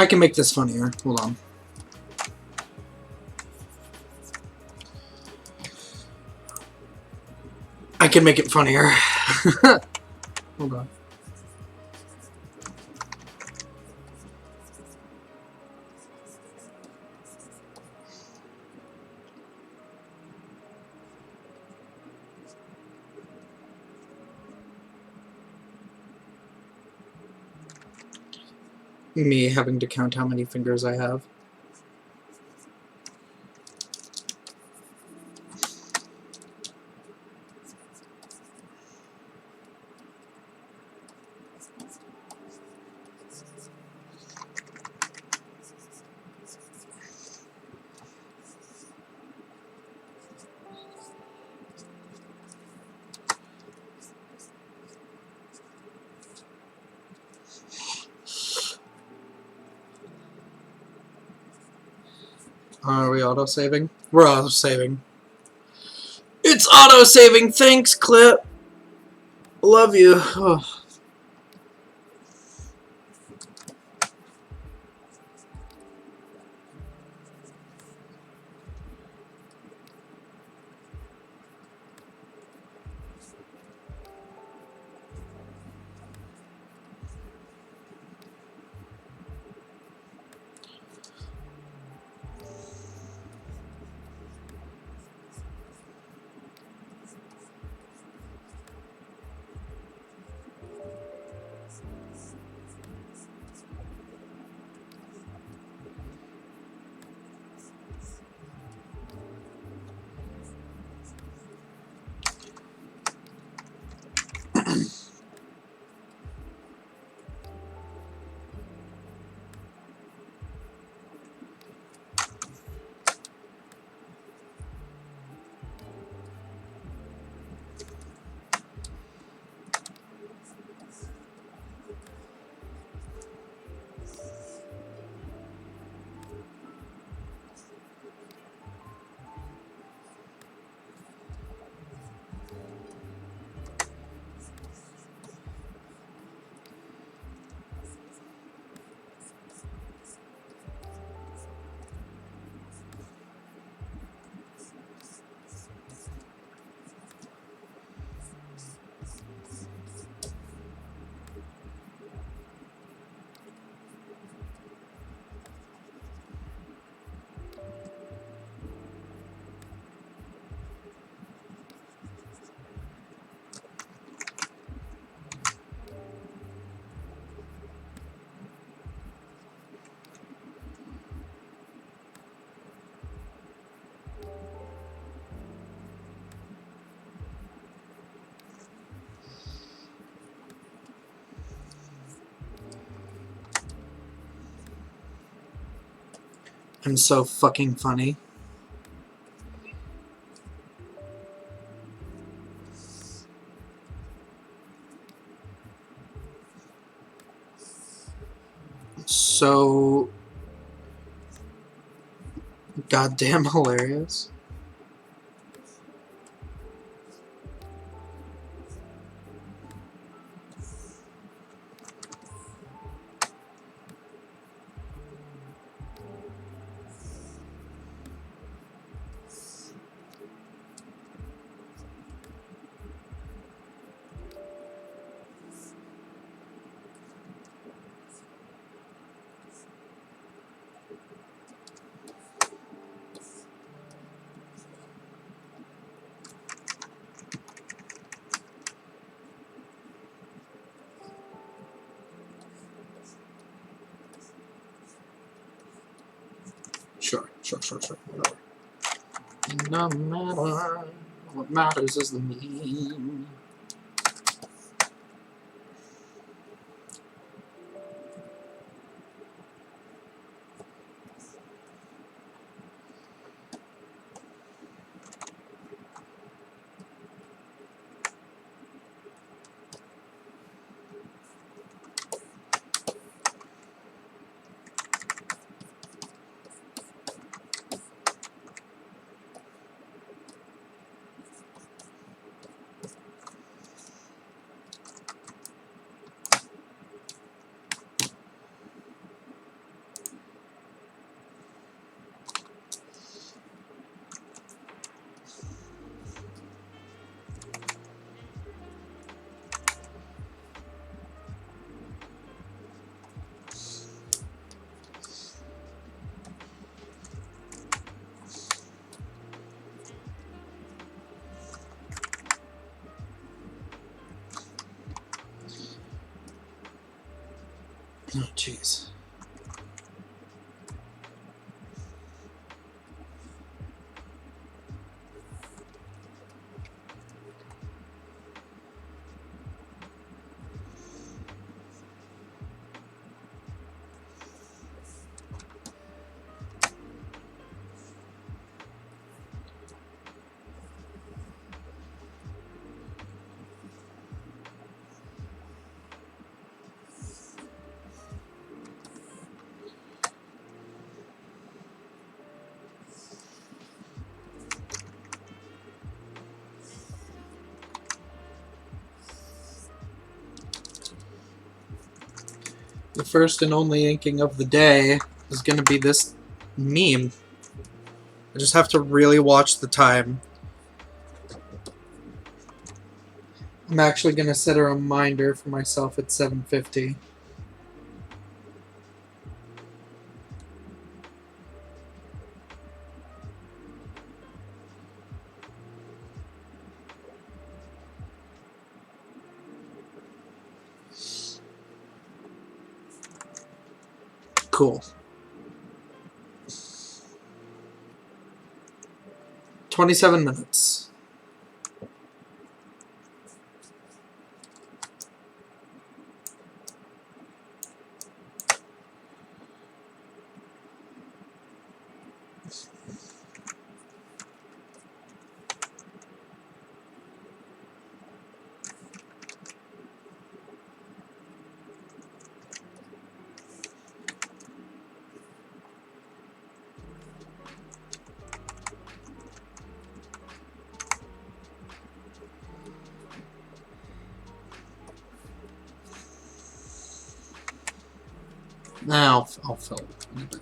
I can make this funnier. Hold on. I can make it funnier. Hold on. Me having to count how many fingers I have. Are we auto-saving? We're auto-saving. It's auto-saving! Thanks, Clip! Love you. Oh. I'm so fucking funny. So goddamn hilarious. Sure. Whatever. No matter. What matters is the meme. jeez. The first and only inking of the day is going to be this meme. I just have to really watch the time. I'm actually going to set a reminder for myself at 7:50. Cool. 27 minutes. Now I'll fill it in a bit.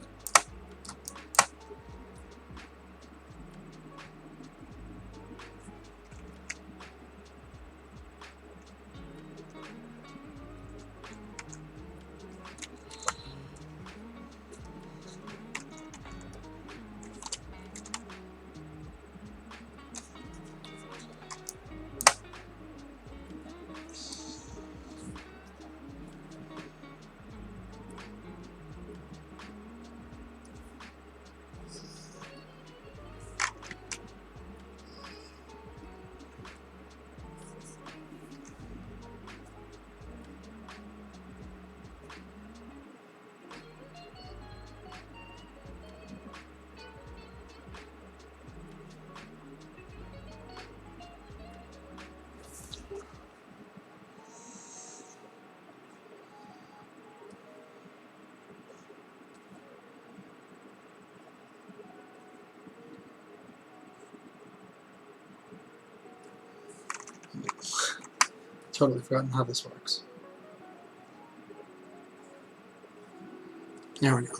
Totally forgotten how this works. There we go.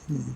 Hmm.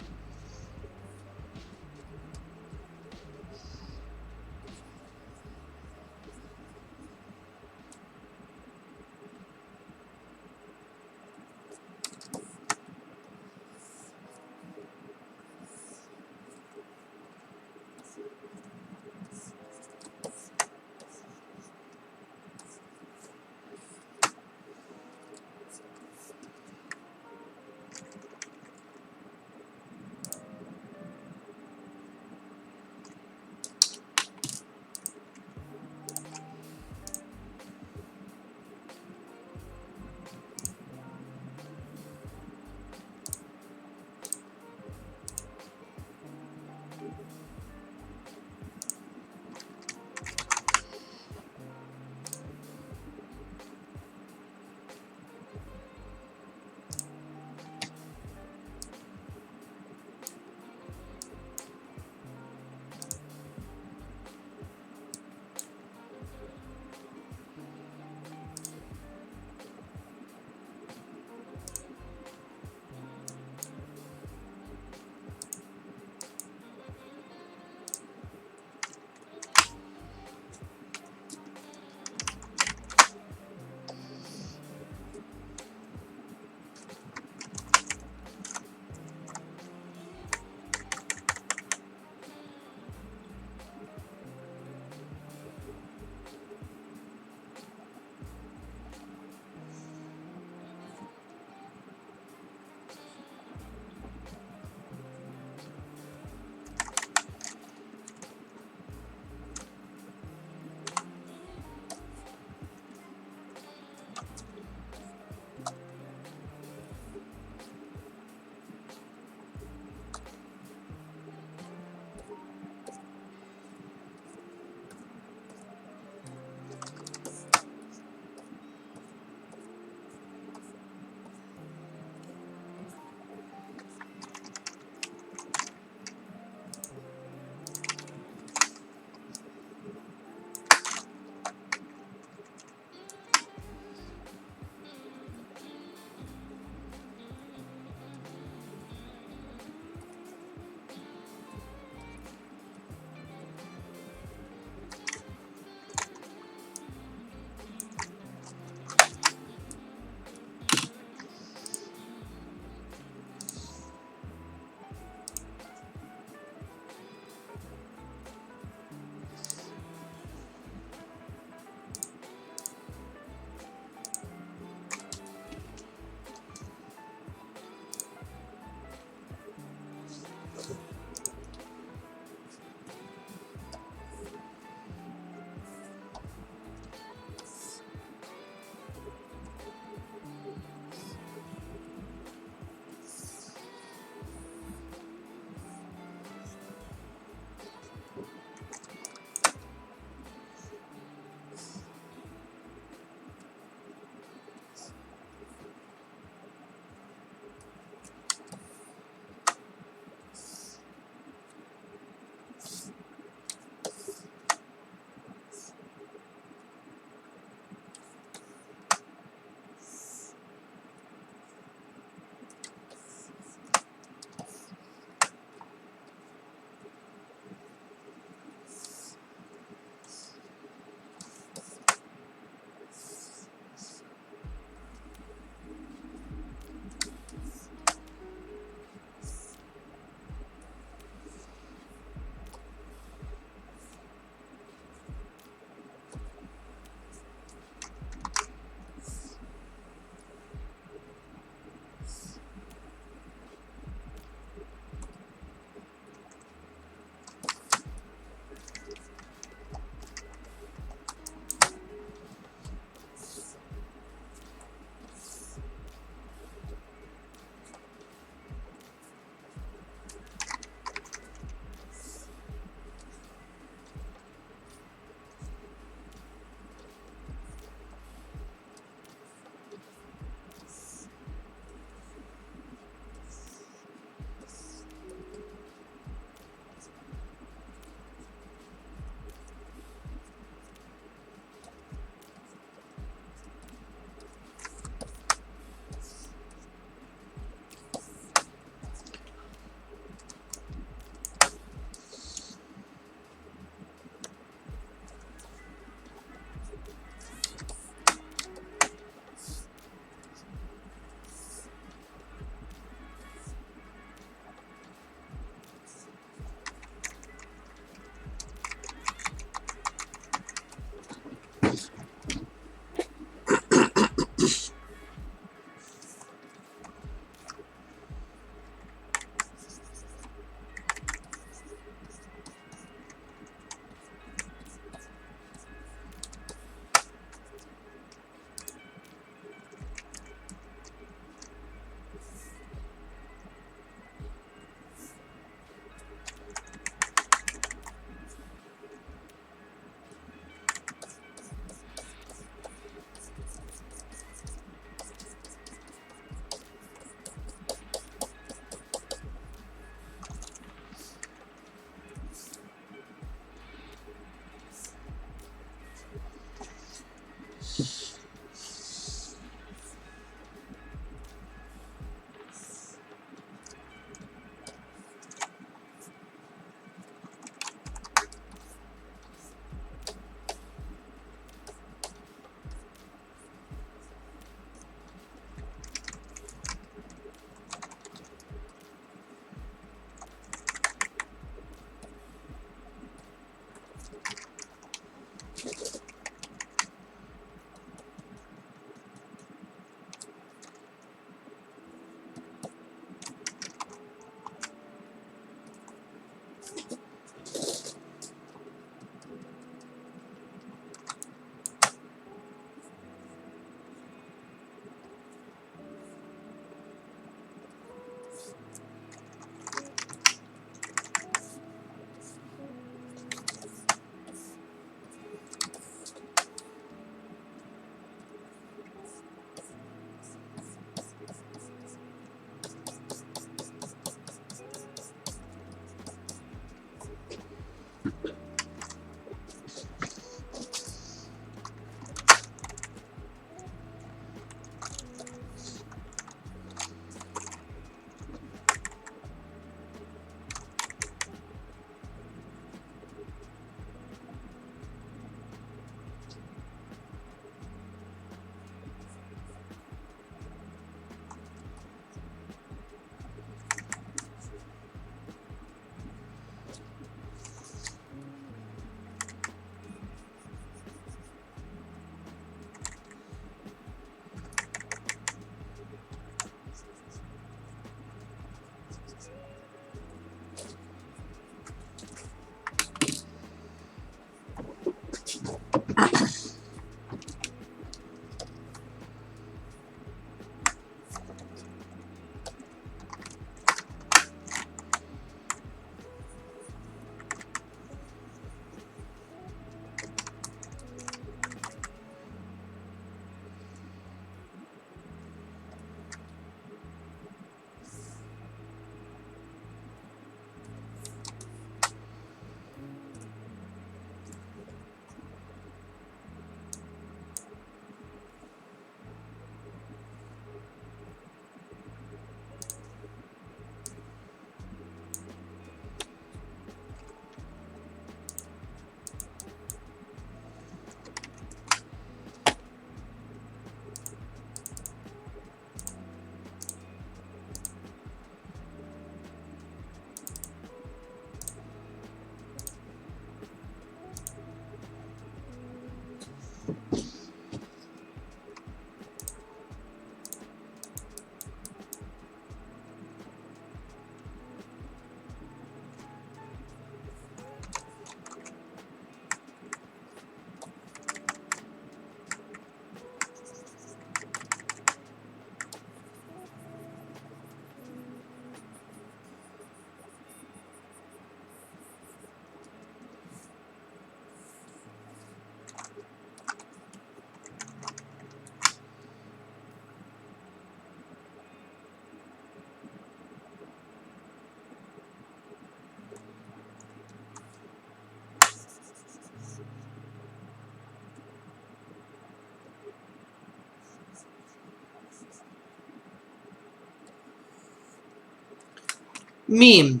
Meme.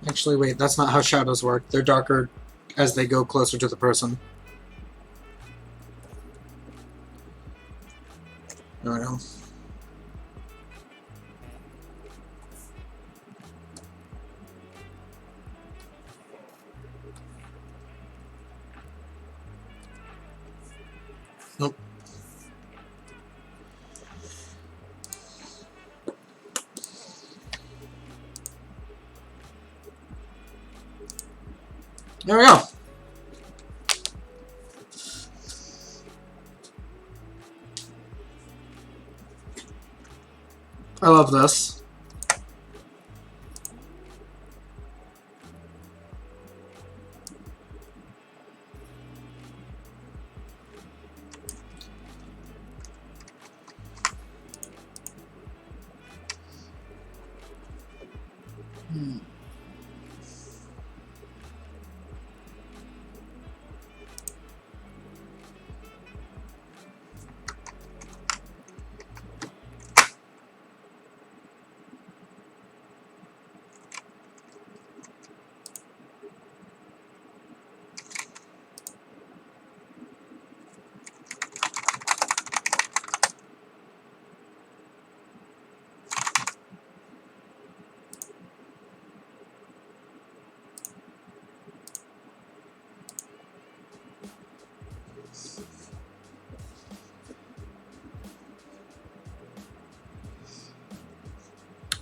Actually, wait, that's not how shadows work. They're darker as they go closer to the person. There we go. Nope. There we go. I love this.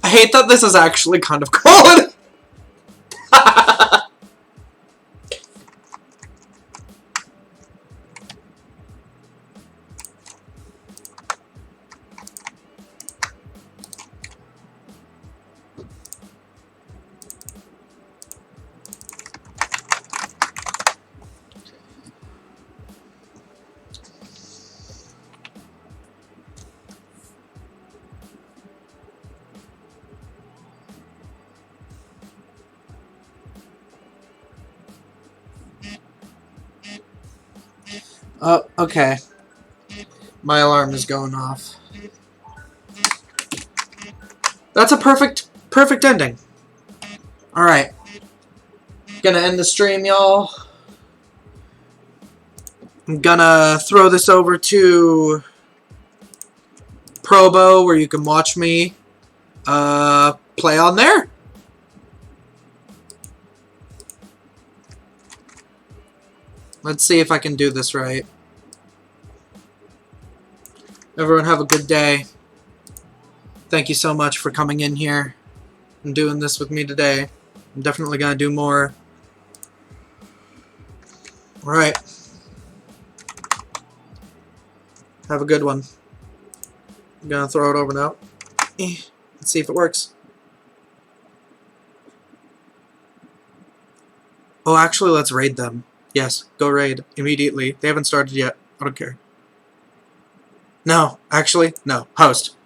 I hate that this is actually kind of cold. Oh, okay. My alarm is going off. That's a perfect ending. Alright. Gonna end the stream, y'all. I'm gonna throw this over to Probo, where you can watch me play on there. Let's see if I can do this right. Everyone have a good day. Thank you so much for coming in here and doing this with me today. I'm definitely gonna do more. Alright. Have a good one. I'm gonna throw it over now. Let's see if it works. Oh, actually, let's raid them. Yes, go raid immediately. They haven't started yet. I don't care. No, actually, no. Host.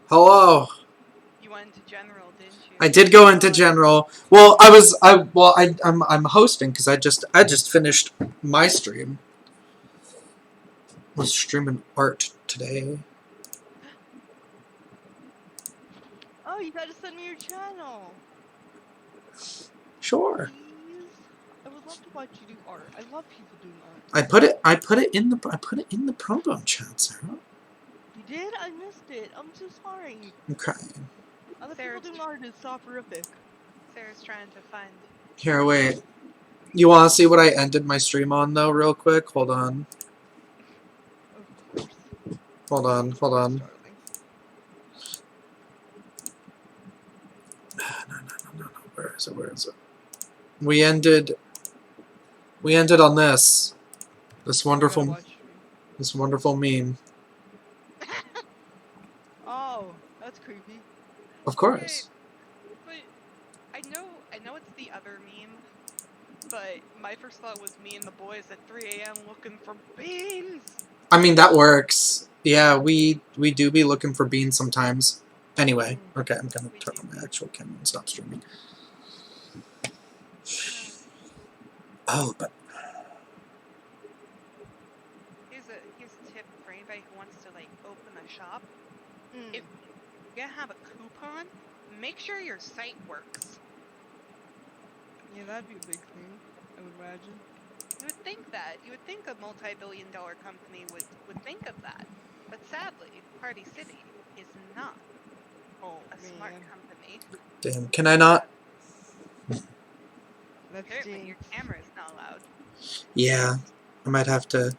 Hello. You went into general, didn't you? I did go into general. Well, I'm hosting because I just finished my stream. I was streaming art today. Oh, you gotta send me your channel. Sure. Please. I would love to watch you do art. I love people doing art. I put it in the promo chat, Sarah. You did? I missed it. I'm so sorry. Okay. Other Sarah's people doing art is soporific. Sarah's trying to find. Here, wait. You want to see what I ended my stream on though, real quick? Hold on. Of course. Hold on. Of course, darling. No. Where is it? We ended on this. This I gotta wonderful watch stream. meme. Oh, that's creepy. Of course. But I know it's the other meme. But my first thought was me and the boys at 3 a.m. looking for beans. I mean, that works. Yeah, we do be looking for beans sometimes. Anyway, okay, I'm gonna turn on my actual camera and stop streaming. Oh, but Here's a tip for anybody who wants to like open a shop. Mm. If you're gonna have a coupon, make sure your site works. Yeah, that'd be a big thing, I would imagine. You would think that. You would think a multi-billion-dollar company would think of that. But sadly, Party City is not Oh, a man. smart company. damn, can I not? That's Apparently, dang. your camera is not allowed. Yeah, I might have to